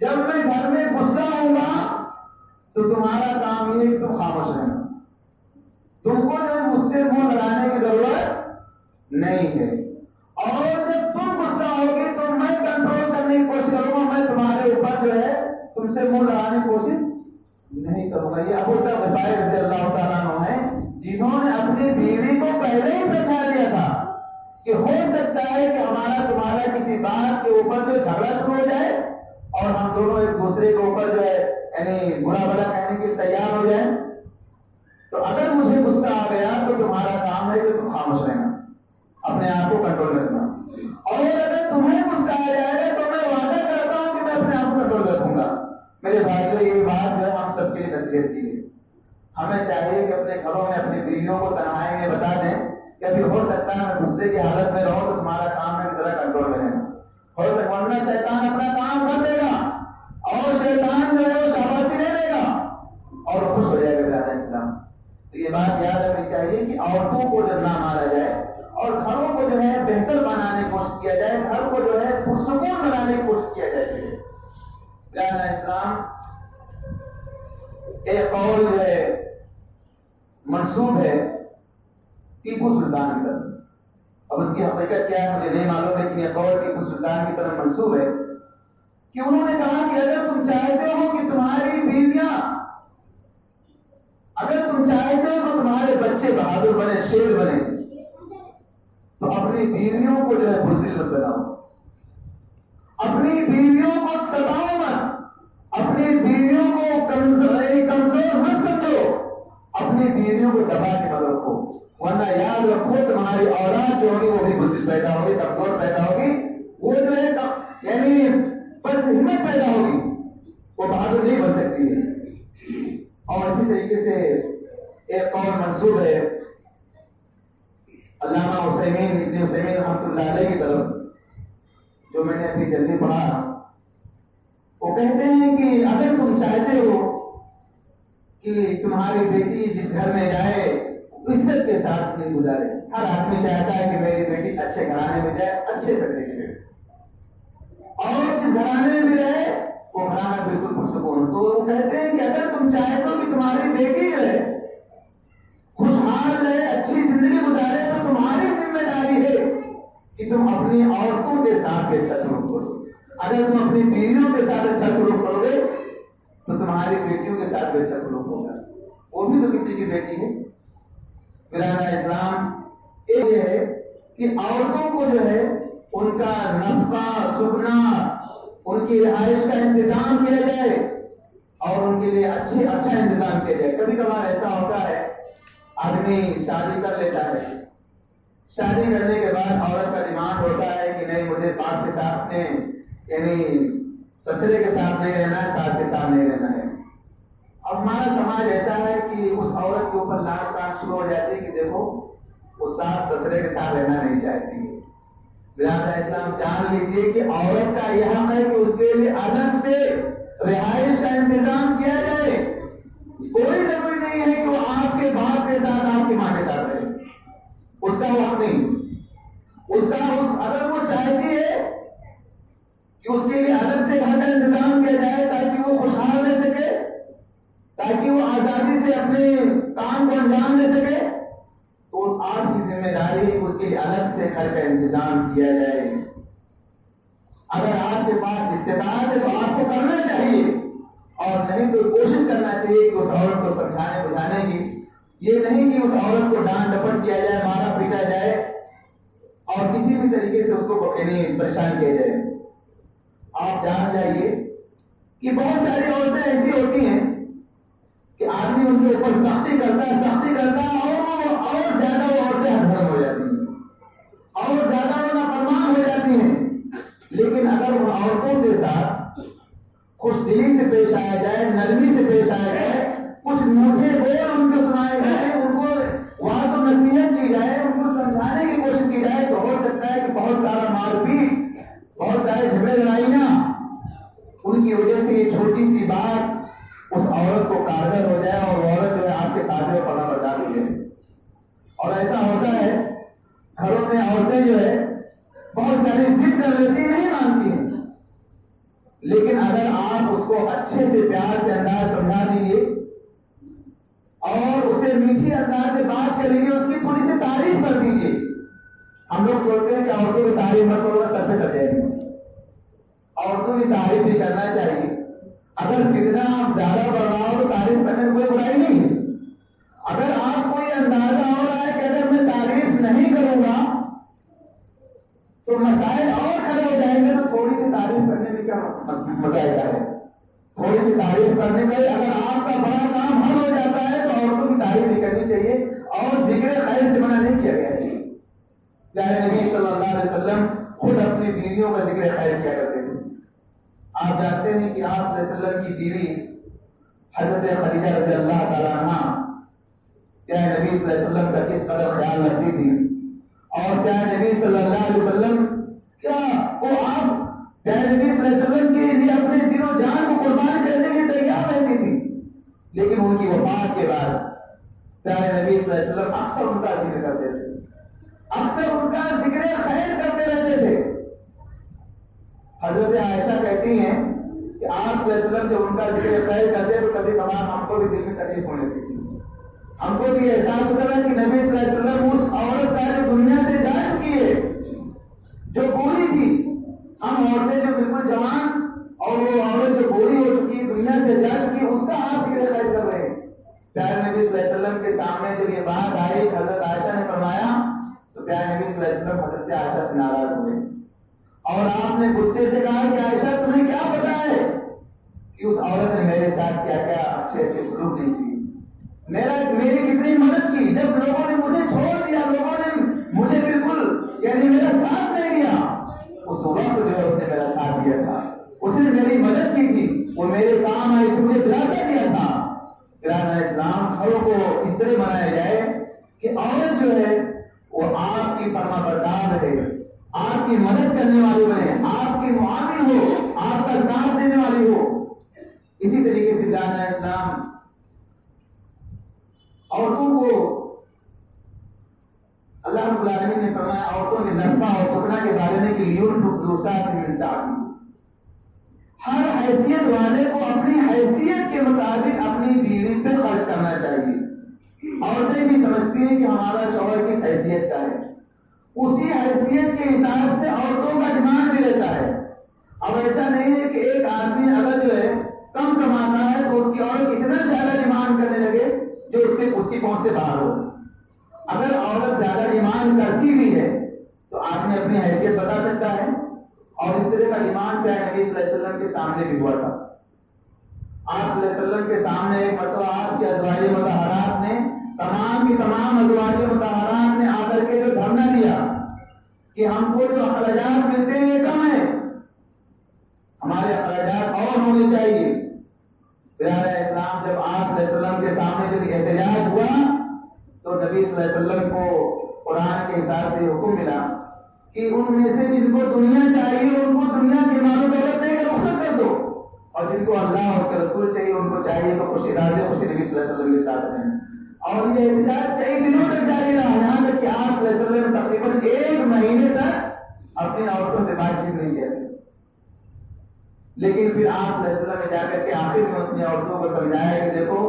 جب میں گھر میں غصہ ہوں گا تو تمہارا کام یہ ہے کہ تم خاموش رہنا، تم کو جو ہے مجھ سے منہ لڑانے کی ضرورت نہیں ہے، اور جب تم غصہ ہوگی تو میں کنٹرول کرنے کی کوشش کروں گا، میں تمہارے اوپر جو ہے تم سے منہ لڑانے کی کوشش نہیں کروں گا۔ یہ ابو ذر غفاری رضی اللہ تعالیٰ عنہ ہیں جنہوں نے اپنی بیوی کو پہلے ہی سمجھا دیا تھا کہ ہو سکتا ہے کہ ہمارا تمہارا کسی بات کے اوپر جو جھگڑا شروع ہو جائے اور ہم دونوں ایک دوسرے کے اوپر جو ہے یعنی برا بھلا کہنے کے تیار ہو جائیں۔ تو اگر مجھے غصہ آ گیا تو تمہارا کام ہے کہ تم خاموش رہنا، اپنے آپ کو کنٹرول رکھنا، اور اگر تمہیں غصہ آ جائے گا تو میں وعدہ کرتا ہوں کہ میں اپنے آپ کو کنٹرول رکھوں گا۔ میرے بھائیوں، یہ بات جو ہے ہم سب کے لیے نصیحت کی ہے۔ ہمیں چاہیے کہ اپنے گھروں میں اپنی بیویوں کو تنہائی میں بتا دیں کہ ابھی ہو سکتا ہے میں غصے کی حالت میں رہوں تو تمہارا کام ہے ذرا کنٹرول میں رہنا، ہو سکتا ہے ورنہ شیطان اپنا کام کر دے گا اور شیطان جو ہے وہ شاباشی لے لے گا اور خوش ہو جائے گا۔ برادر اسلام، تو یہ بات یاد رکھنی چاہیے کہ عورتوں کو جب نہ مارا جائے اور گھروں کو جو ہے بہتر بنانے کی کوشش کیا جائے، گھر کو جو ہے پرسکون بنانے کی کوشش کیا جائے۔ برادر اسلام، ایک قول جو ہے منسوب ہے ٹیپو سلطان کی طرف، اب اس کی حقیقت کیا ہے مجھے نہیں معلوم، لیکن یہ قول ٹیپو سلطان کی طرف منسوب ہے کہ انہوں نے کہا کہ اگر تم چاہتے ہو کہ تمہاری بیویاں، اگر تم چاہتے ہو کہ تمہارے بچے بہادر بنے، شیر بنے، تو اپنی بیویوں کو جو ہے بزدل مت بناؤ، اپنی بیویوں کو ستاؤ مت، اپنی بیویوں کو کمزور مت سمجھو، اپنی بیویوں کو دبا کے مت رکھو، ورنہ یاد رکھو تمہاری اولاد جو ہوگی وہ بھی بزدل پیدا ہوگی، کمزور پیدا ہوگی، وہ جو ہے یعنی بس ہمت پیدا ہوگی، وہ بہادر نہیں بن سکتی ہے۔ اور اسی طریقے سے ایک قول منسوب ہے علامہ ابن عثیمین رحمۃ اللہ علیہ کی طرف، جو میں نے ابھی جلدی پڑھا، وہ کہتے ہیں کہ اگر تم چاہتے ہو کہ تمہاری بیٹی جس گھر میں جائے عزت کے ساتھ نہیں گزارے، ہر آدمی چاہتا ہے کہ میری بیٹی اچھے گھرانے میں جائے، اچھے سے دیکھے، اور جس گھرانے میں بھی رہے وہ گھرانا بالکل پرسکون۔ تو وہ کہتے ہیں کہ اگر تم چاہتے ہو کہ تمہاری بیٹی جو ہے خوشحال رہے، اچھی زندگی گزارے، تو تمہاری ذمہ داری ہے کہ تم اپنی عورتوں کے ساتھ بھی اچھا سلوک کرو۔ اگر تم اپنی بیویوں کے ساتھ اچھا سلوک کرو گے تو تمہاری بیٹیوں کے ساتھ بھی اچھا سلوک ہوگا، وہ بھی تو کسی کی بیٹی ہے۔ برادر اسلام، ایک یہ ہے کہ عورتوں کو جو ہے ان کا نفقہ، سکنا، ان کی رہائش کا انتظام کیا جائے اور ان کے لیے اچھا انتظام کیا جائے۔ کبھی کبھار ایسا ہوتا ہے آدمی شادی کر لیتا ہے، شادی کرنے کے بعد عورت کا ڈیمانڈ ہوتا ہے کہ نہیں مجھے باپ کے ساتھ اپنے یعنی سسرے کے ساتھ نہیں رہنا ہے، ساس کے ساتھ نہیں رہنا ہے۔ اب ہمارا سماج ایسا ہے کہ اس عورت کے اوپر لانت کان شروع ہو جاتی ہے کہ دیکھو وہ ساس سسرے کے ساتھ رہنا نہیں چاہتی ہے۔ برادر اسلام، جان لیجیے کہ عورت کا یہ حق ہے کہ اس کے لیے الگ سے رہائش کا انتظام کیا جائے۔ کوئی ضروری نہیں ہے کہ وہ آپ کے باپ کے ساتھ، آپ کی ماں کے ساتھ رہے، اس کا وہ حق نہیں۔ اگر وہ چاہتی ہے کہ اس کے لیے الگ سے گھر کا انتظام کیا جائے تاکہ وہ خوشحال رہ سکے، تاکہ وہ آزادی سے اپنے کام کو انجام دے سکے، تو آپ کی ذمہ داری ہے کہ اس کے لیے الگ سے گھر کا انتظام کیا جائے۔ اگر آپ کے پاس استطاعت ہے تو آپ کو کرنا چاہیے، اور نہیں تو کوشش کرنا چاہیے کہ اس عورت کو سمجھانے بجھانے کی، یہ نہیں کہ اس عورت کو ڈانٹ ڈپٹ کیا جائے، مارا پیٹا جائے اور کسی بھی طریقے سے اس کو پریشان کیا جائے۔ آپ جان جائیے کہ بہت ساری عورتیں ایسی ہوتی ہیں کہ آدمی ان کے اوپر سختی کرتا ہے اور زیادہ وہ عورتیں ہدھرم ہو جاتی ہیں اور زیادہ وہ نافرمان ہو جاتی ہیں۔ لیکن اگر ان عورتوں کے ساتھ خوش دلی سے پیش آیا جائے، نرمی سے پیش آیا جائے، کچھ میٹھے بول ان کو سنائے جائے، ان کو واعظ و نصیحت کی جائے، ان کو سمجھانے کی کوشش کی جائے، تو ہو سکتا ہے کہ بہت سارا مار پیٹ، بہت سارے جھگڑے لڑائیاں ان کی وجہ سے یہ چھوٹی سی بات اس عورت کو کارگر ہو جائے اور وہ عورت جو ہے آپ کے قابل فرما بردار ہو جائے۔ اور ایسا ہوتا ہے گھروں میں عورتیں جو ہے بہت ساری ضد کر لیتی، نہیں مانتی ہیں، لیکن اگر آپ اس کو اچھے سے پیار سے انداز سمجھا دیجیے اور اسے میٹھی انداز سے بات کر لیجیے، اس کی تھوڑی سی تعریف کر دیجیے۔ ہم لوگ سوچتے ہیں کہ عورتوں کی تعریف مت کرو، سر پہ چڑھ جائے گی۔ عورتوں کی تعریف بھی کرنا چاہیے، اگر فتنہ آپ زیادہ بڑھ رہا ہو تو تعریف کرنے میں کوئی برائی نہیں ہے۔ اگر آپ کو یہ اندازہ ہو رہا ہے کہ اگر میں تعریف نہیں کروں گا تو مسائل اور کھڑے ہو جائیں گے، تو تھوڑی سی تعریف کرنے میں کیا مسائل ہے؟ تھوڑی سی تعریف کرنے میں اگر آپ کا بڑا کام حل ہو جاتا ہے تو عورتوں کی تعریف نہیں اور ذکر خیر سے منع نہیں کیا گیا ہے۔ پیارے نبی صلی اللہ علیہ وسلم خود اپنی بیویوں کا ذکر خیر کیا کرتے تھے۔ آپ جانتے ہیں کہ آپ صلی اللہ علیہ وسلم کی بیوی حضرت خدیجہ رضی اللہ تعالیٰ عنہ پیارے نبی صلی اللہ علیہ وسلم کا کس قدر خیال رکھتی تھی، اور پیارے نبی صلی اللہ علیہ وسلم کیا وہ آپ پیارے نبی صلی اللہ علیہ وسلم کے لیے اپنے دل و جان کو قربان کرنے کے تیار رہتی تھی، لیکن ان کی وفات کے بعد پیارے نبی صلی اللہ علیہ وسلم اکثر ان کا ذکر کرتے تھے، اکثر ان کا ذکر خیر کرتے رہتے تھے۔ حضرت عائشہ کہتی ہیں کہ آپ صلی اللہ علیہ وسلم جب ان کا ذکر خیر کرتے تو کبھی کبھار ہم کو بھی دل میں تکلیف ہونے لگتی تھی، ہم کو بھی احساس ہوتا ہے کہ نبی صلی اللہ علیہ وسلم اس عورت کا جو دنیا سے جا چکی ہے، جو بوڑھی تھی، ہم عورتیں جو بالکل جوان اور وہ عورت جو بوڑھی ہو چکی ہے، دنیا سے جا چکی ہے، اس کا آپ ذکر خیر کر رہے ہیں۔ پیارے نبی صلی اللہ علیہ وسلم کے سامنے جب یہ بات آئی حضرت عائشہ نے فرمایا تو پیارے نبی صلی اللہ علیہ وسلم حضرت عائشہ سے ناراض ہوئے اور آپ نے غصے سے کہا کہ عائشہ تمہیں کیا پتا ہے کہ اس عورت نے میرے ساتھ کیا کیا اچھے سلوک نہیں کیے، میری کتنی مدد کی، جب لوگوں نے مجھے چھوڑ دیا، لوگوں نے مجھے بالکل یعنی میرا ساتھ نہیں دیا، اس وقت جو ہے اس نے میرا ساتھ دیا تھا، اس نے میری مدد کی تھی، وہ میرے کام آئی تھی، مجھے دلاسا دیا تھا۔ پیارا اسلام گھروں کو اس طرح بنایا جائے کہ عورت جو ہے وہ آپ کی فرما بردار رہے، آپ کی مدد کرنے والی بنے، آپ کی معاون ہو، آپ کا ساتھ دینے والی ہو۔ اسی طریقے سے پیارا اسلام عورتوں کو اللہ رب العالمین نے فرمایا عورتوں کے نفقہ اور سکنا کے بارے میں کہ لیونفق ذو سعۃ من سعتہ، ہر حیثیت والے کو اپنی حیثیت کے مطابق اپنی بیوی پہ خرچ کرنا چاہیے۔ عورتیں بھی سمجھتی ہیں کہ ہمارا شوہر کس حیثیت کا ہے، اسی حیثیت کے حساب سے عورتوں کا ڈیمانڈ بھی لیتا ہے۔ اب ایسا نہیں ہے کہ ایک آدمی اگر جو ہے کم کماتا ہے تو اس کی عورت اتنا زیادہ ڈیمانڈ کرنے لگے جو اس کی پہنچ سے باہر ہو۔ اگر عورت زیادہ ڈیمانڈ کرتی بھی ہے تو آدمی اپنی حیثیت بتا سکتا ہے، اور اس طرح کا ڈیمانڈ پیارے نبی صلی اللہ علیہ وسلم کے سامنے بھی ہوا تھا۔ آپ صلی اللہ علیہ وسلم کے سامنے ایک مرتبہ آپ کی ازواج مطہرات نے تمام کی تمام ازواج مطہرات نے آ کر کے جو دھرنا دیا کہ ہم کو جو اخراجات ملتے ہیں یہ کم ہے، ہمارے اخراجات اور ہونے چاہیے۔ پیارے اسلام جب آپ صلی اللہ علیہ وسلم کے سامنے جب احتجاج ہوا تو نبی صلی اللہ علیہ وسلم کو قرآن کے حساب سے حکم ملا کہ ان میں سے جن کو دنیا چاہیے ان کو دنیا کی مال و دولت دے کر رخصت کر دو، اور جن کو اللہ اور اس کے رسول چاہیے ان کو چاہیے تو خوش ارادے خوش نبی صلی اللہ علیہ وسلم کے ساتھ رہیں۔ اور یہ احتجاج کئی دنوں تک جاری رہا، یہاں تک کہ آپ صلی اللہ علیہ وسلم نے تقریباً 1 مہینے تک اپنی عورتوں سے بات چیت نہیں کی، لیکن پھر آپ صلی اللہ علیہ وسلم نے جا کر کے آخر میں اپنی عورتوں کو سمجھایا کہ دیکھو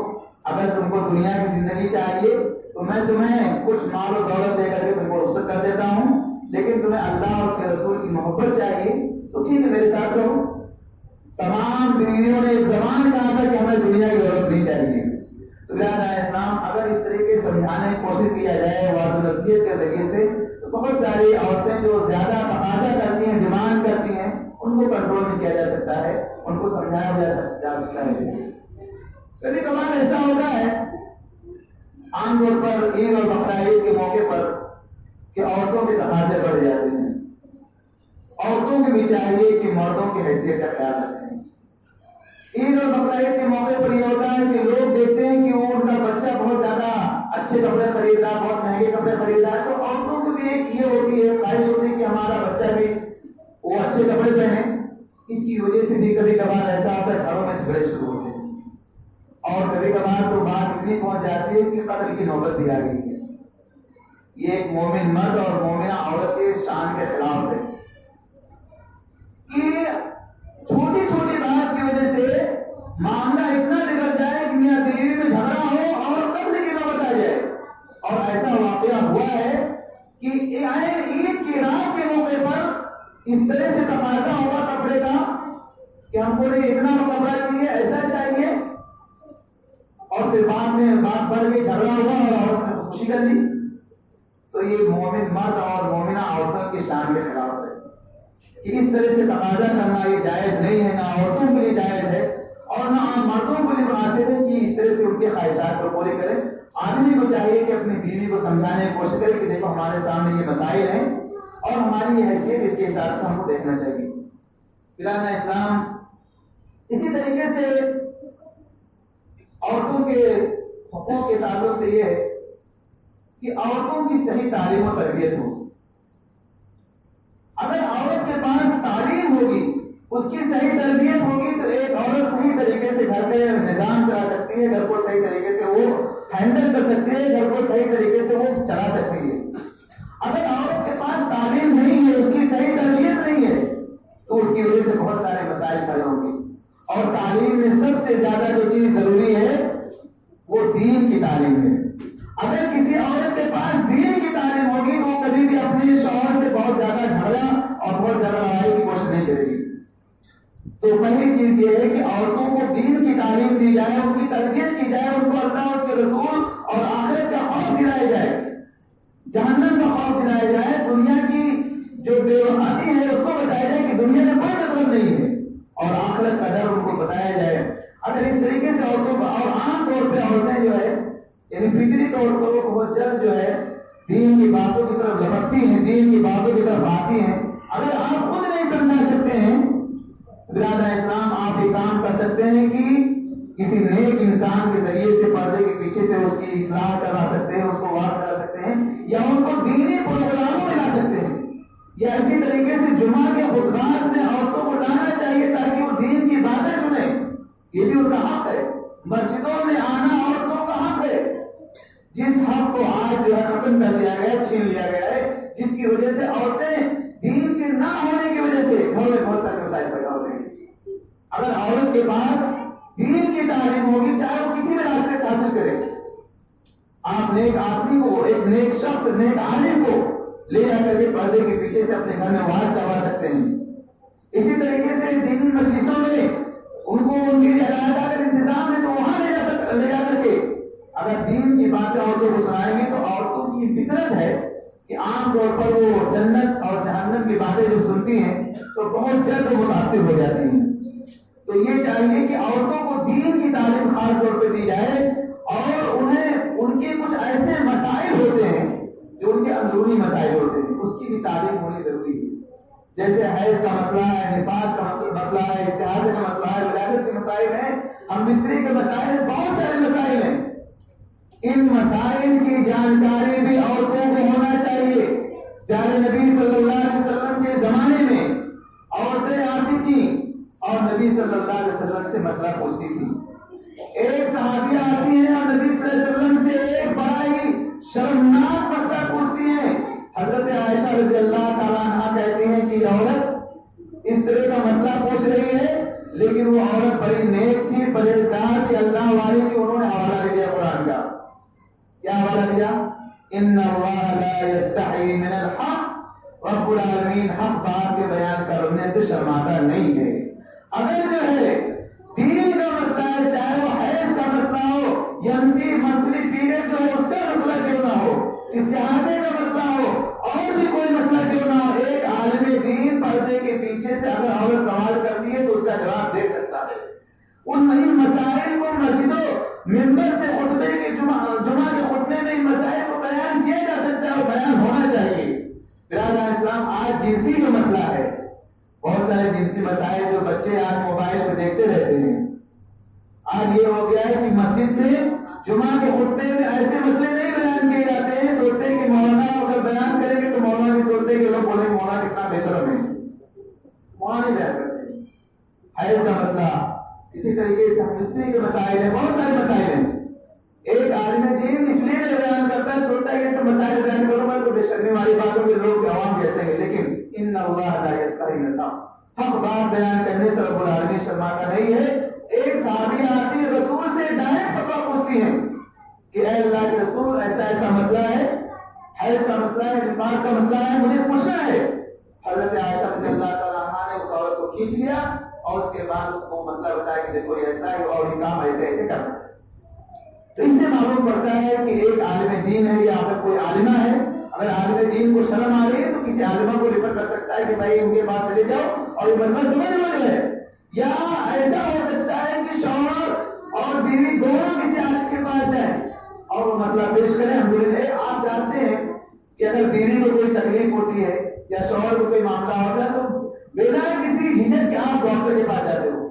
اگر تم کو دنیا کی زندگی چاہیے تو میں تمہیں کچھ مال و دولت دے کر کے تم کو رخصت کر دیتا ہوں، لیکن تمہیں اللہ اور اس کے رسول کی محبت چاہیے تو ٹھیک ہے میرے ساتھ رہو۔ تمام بیویوں نے ایک زبان کہا تھا کہ ہمیں دنیا کی دولت نہیں چاہیے۔ تو لہٰذا اسلام اگر اس طریقے سے سمجھانے کی کوشش کیا جائے واضح نصیحت کے ذریعے سے تو بہت ساری عورتیں جو زیادہ تقاضا کرتی ہیں، ڈیمانڈ کرتی ہیں، ان کو کنٹرول نہیں کیا جا سکتا ہے، ان کو سمجھایا جا سکتا ہے۔ کبھی کبھار ایسا ہوتا ہے عام طور پر عید اور بقرہ عید کے موقع پر کہ عورتوں کے تقاضے بڑھ جاتے ہیں، عورتوں کو بھی چاہیے کہ مردوں کی حیثیت کا خیال رکھیں۔ عید اور بقرہ عید کے موقع پر یہ ہوتا ہے کہ لوگ دیکھتے ہیں کہ وہ ان کا بچہ بہت زیادہ اچھے کپڑے خرید رہا ہے، بہت مہنگے کپڑے خرید رہا ہے، تو عورتوں کو بھی ایک یہ ہوتی ہے خواہش ہوتی ہے کہ ہمارا بچہ بھی وہ اچھے کپڑے پہنے۔ اس کی وجہ سے بھی کبھی کبھار ایسا ہوتا ہے گھروں میں جھگڑے شروع ہوتے ہیں، اور کبھی کبھار تو بات اتنی پہنچ جاتی ہے کہ قتل کی نوبت بھی آ گئی ہے۔ یہ ایک مومن مرد اور مومنہ عورت کے شان کے خلاف ہے کہ چھوٹی چھوٹی بات کی وجہ سے معاملہ اتنا بگڑ جائے کہ میاں بیوی میں جھگڑا ہو اور قتل کی نوبت آ جائے۔ اور ایسا واقعہ ہوا ہے کہ عید کی رات کے موقع پر اس طرح سے تقاضا ہوا کپڑے کا کہ ہم کو اتنا کپڑا چاہیے، ایسا چاہیے، اور پھر بعد میں بات بڑھ گئی، جھگڑا ہوا اور عورت نے خوشی کر لی۔ تو یہ مومن مرد اور مومنہ عورتوں کی شان کے خلاف ہے کہ اس طرح سے تقاضا کرنا یہ جائز نہیں ہے، نہ عورتوں کے لیے جائز ہے اور نہ عام مردوں کو بھی مناسب ہے کہ اس طرح سے ان کے خواہشات کو پورے کریں. آدمی کو چاہیے کہ اپنی بیوی کو سمجھانے کی کوشش کرے کہ دیکھو ہمارے سامنے یہ مسائل ہیں اور ہماری یہ حیثیت اس کے حساب سے ہم کو دیکھنا چاہیے. بلاد اسلام اسی طریقے سے عورتوں کے حقوق کے تعلق سے یہ ہے کہ عورتوں کی صحیح تعلیم و تربیت ہو. اگر عورت کے پاس تعلیم ہوگی, اس کی صحیح تربیت ہوگی, تو ایک عورت صحیح طریقے سے گھر کا نظام چلا سکتی ہے, گھر کو صحیح طریقے سے وہ ہینڈل کر سکتی ہے, گھر کو صحیح طریقے سے وہ چلا سکتی ہے. اگر عورت کے پاس تعلیم نہیں ہے, اس کی صحیح تربیت نہیں ہے, تو اس کی وجہ سے بہت سارے مسائل کھڑے ہوں گے. اور تعلیم میں سب سے زیادہ جو چیز ضروری ہے وہ دین کی تعلیم ہے. اگر کسی عورت کے پاس دین کی تعلیم ہوگی تو وہ کبھی بھی اپنے شوہر سے بہت زیادہ جھگڑا اور بہت زیادہ لڑائی کی کوشش نہیں کرے گی. تو پہلی چیز یہ ہے کہ عورتوں کو دین کی تعلیم دی جائے, ان کی تربیت کی جائے, ان کو اللہ اس کے رسول اور آخرت کا خوف دلایا جائے, جہنم کا خوف دلایا جائے. دنیا کی جو بے وقاتی ہے اس کو بتایا جائے کہ دنیا کا کوئی مطلب نہیں ہے, اور آخرت کا ڈر ان کو بتایا جائے. اگر اس طریقے سے عورتوں کو, اور عام طور پہ عورتیں جو ہے یعنی فطری طور پر وہ بہت جلد جو ہے دین کی باتوں کی طرف لپکتی ہیں, دین کی باتوں کی طرف آتی ہیں. اگر آپ خود نہیں سمجھا سکتے ہیں برادر اسلام, آپ یہ کام کر سکتے ہیں کہ کسی نیک انسان کے ذریعے سے پردے کے پیچھے سے اس کی اصلاح کرا سکتے ہیں, اس کو واضح کرا سکتے ہیں, یا ان کو دینی پروگراموں میں لا سکتے ہیں, یا اسی طریقے سے جمعہ کے خطبات میں عورتوں کو لانا چاہیے تاکہ وہ دین کی باتیں سنیں. یہ بھی ان کا حق ہے. مسجدوں میں آنا عورتوں کا حق ہے. جس حق کو آج جو ہے ختم کر دیا گیا, چھین لیا گیا ہے, جس کی وجہ سے عورتیں دین کے نہ ہونے کی وجہ سے گھروں میں بہت سارے مسائل پیدا ہو رہے ہیں. اگر عورت کے پاس دین کی تعلیم ہوگی, چاہے وہ کسی بھی راستے سے حاصل کرے, آپ نیک آدمی کو, ایک نیک شخص, نیک عالم کو لے جا کر کے پردے کے پیچھے سے اپنے گھر میں واعظ کروا سکتے ہیں. اسی طریقے سے دینی مجلسوں میں ان کو ان کے لیے علاحدہ اگر انتظام ہے تو وہاں لے جا کر کے اگر دین کی باتیں عورتوں کو سنائیں گے, تو عورتوں کی فطرت ہے کہ عام طور پر وہ جنت اور جہنم کی باتیں جو سنتی ہیں تو بہت جلد متاثر ہو جاتی ہیں. تو یہ چاہیے کہ عورتوں کو دین کی تعلیم خاص طور پہ دی جائے, اور انہیں ان کے کچھ ایسے مسائل ہوتے ہیں جو ان کے اندرونی مسائل ہوتے ہیں, اس کی بھی تعلیم ہونی ضروری ہے. جیسے حیض کا مسئلہ ہے, نفاس کا مسئلہ ہے, استحاضے کا مسئلہ ہے, ولادت کے مسائل ہیں, ہم بستری کے مسائل ہیں, بہت سارے مسائل ہیں. ان مسائل کی جانکاری بھی عورتوں کو ہونا چاہیے. پیارے نبی صلی اللہ علیہ وسلم کے زمانے میں عورتیں آتی تھیں اور نبی صلی اللہ علیہ وسلم سے مسئلہ پوچھتی تھی. ایک صحابیہ آتی ہیں اور نبی صلی اللہ علیہ وسلم سے ایک بڑا ہی شرمناک مسئلہ پوچھتی ہیں. حضرت عائشہ رضی اللہ تعالیٰ عنہا کہتی ہیں کہ یہ عورت اس طرح کا مسئلہ پوچھ رہی ہے, لیکن وہ عورت بڑی نیک تھی, پرہیزگار تھی, اللہ والی تھی. انہوں نے حوالہ دے دیا قرآن کا. کیا حوالہ دیا؟ ان اللہ لا یستحی من الحق, رب العالمین حق بات کے بیان کرنے سے شرماتا نہیں ہے. اگر جو ہے دین کا مسئلہ ہے, چاہے وہ حیض کا مسئلہ ہو, یمسی منتھلی پیریڈ جو ہے اس کا مسئلہ کیوں نہ ہو, استحاضے کا مسئلہ ہو, اور بھی کوئی مسئلہ کیوں نہ ہو, ایک عالم دین پردے کے پیچھے سے اگر عورت سوال کرتی ہے تو اس کا جواب دے سکتا ہے. ان مسائل کو مسجدوں, ممبر سے خطبے کے جمعہ کے خطبے میں ان مسائل کو بیان کیا جا سکتا ہے, اور بیان ہونا چاہیے. برادر اسلام, آج جنسی کا مسئلہ ہے, بہت سارے جنسی مسائل جو بچے آج موبائل پہ دیکھتے رہتے ہیں. آج یہ ہو گیا ہے کہ مسجد میں جمعہ کے خطبے میں ایسے مسئلے نہیں بیان کیے جاتے ہیں. سوچتے ہیں کہ مولانا اگر بیان کریں گے تو مولانا بھی سوچتے ہیں کہ لوگ بولیں مولانا کتنا بے شرم ہے, مولانا نہیں بیان کرتے. حیض کا مسئلہ, اسی طریقے سے مستری کے مسائل ہیں, بہت سارے مسائل ہیں. ایک عالم دین اس لیے بیان کرتا ہے, سوچتا ہے کہ یہ سب مسائل بیان کروں گا تو بے شرمی والی باتوں کے لوگ عوام کہتے ہیں, لیکن ان اللہ لا یستحی من الحق, حق بات بیان کرنے سے رب العالمین شرماتا نہیں ہے. ایک صحابی آتی ہے, رسول سے ڈائریکٹ فتویٰ پوچھتی ہیں کہ اے اللہ کے رسول, ایسا ایسا مسئلہ ہے, حیض کا مسئلہ ہے, نفاس کا مسئلہ ہے, مجھے پوچھنا ہے. حضرت عائشہ رضی اللہ تعالیٰ عنہا نے اس عورت کو کھینچ لیا اور اس کے بعد اس کو مسئلہ بتایا کہ دیکھو یہ ایسا ہے اور یہ کام ایسے ایسے کرنا ہے. تو اس سے معلوم پڑتا ہے کہ ایک عالم دین ہے یا اگر کوئی عالمہ ہے, اگر عالم دین کو شرم آ رہی ہے تو کسی عالمہ کو ریفر کر سکتا ہے کہ بھائی ان کے پاس چلے جاؤ اور یہ مسئلہ سمجھ لو جو ہے. یا ایسا ہو سکتا ہے کہ شوہر اور بیوی دونوں کسی عالم کے پاس جائیں اور وہ مسئلہ پیش کریں. الحمدللہ آپ جانتے ہیں کہ اگر بیوی کو کوئی تکلیف ہوتی ہے یا شوہر کو کوئی معاملہ ہوتا ہے تو بنا کسی جھجک کے آپ ڈاکٹر کے پاس جاتے ہو,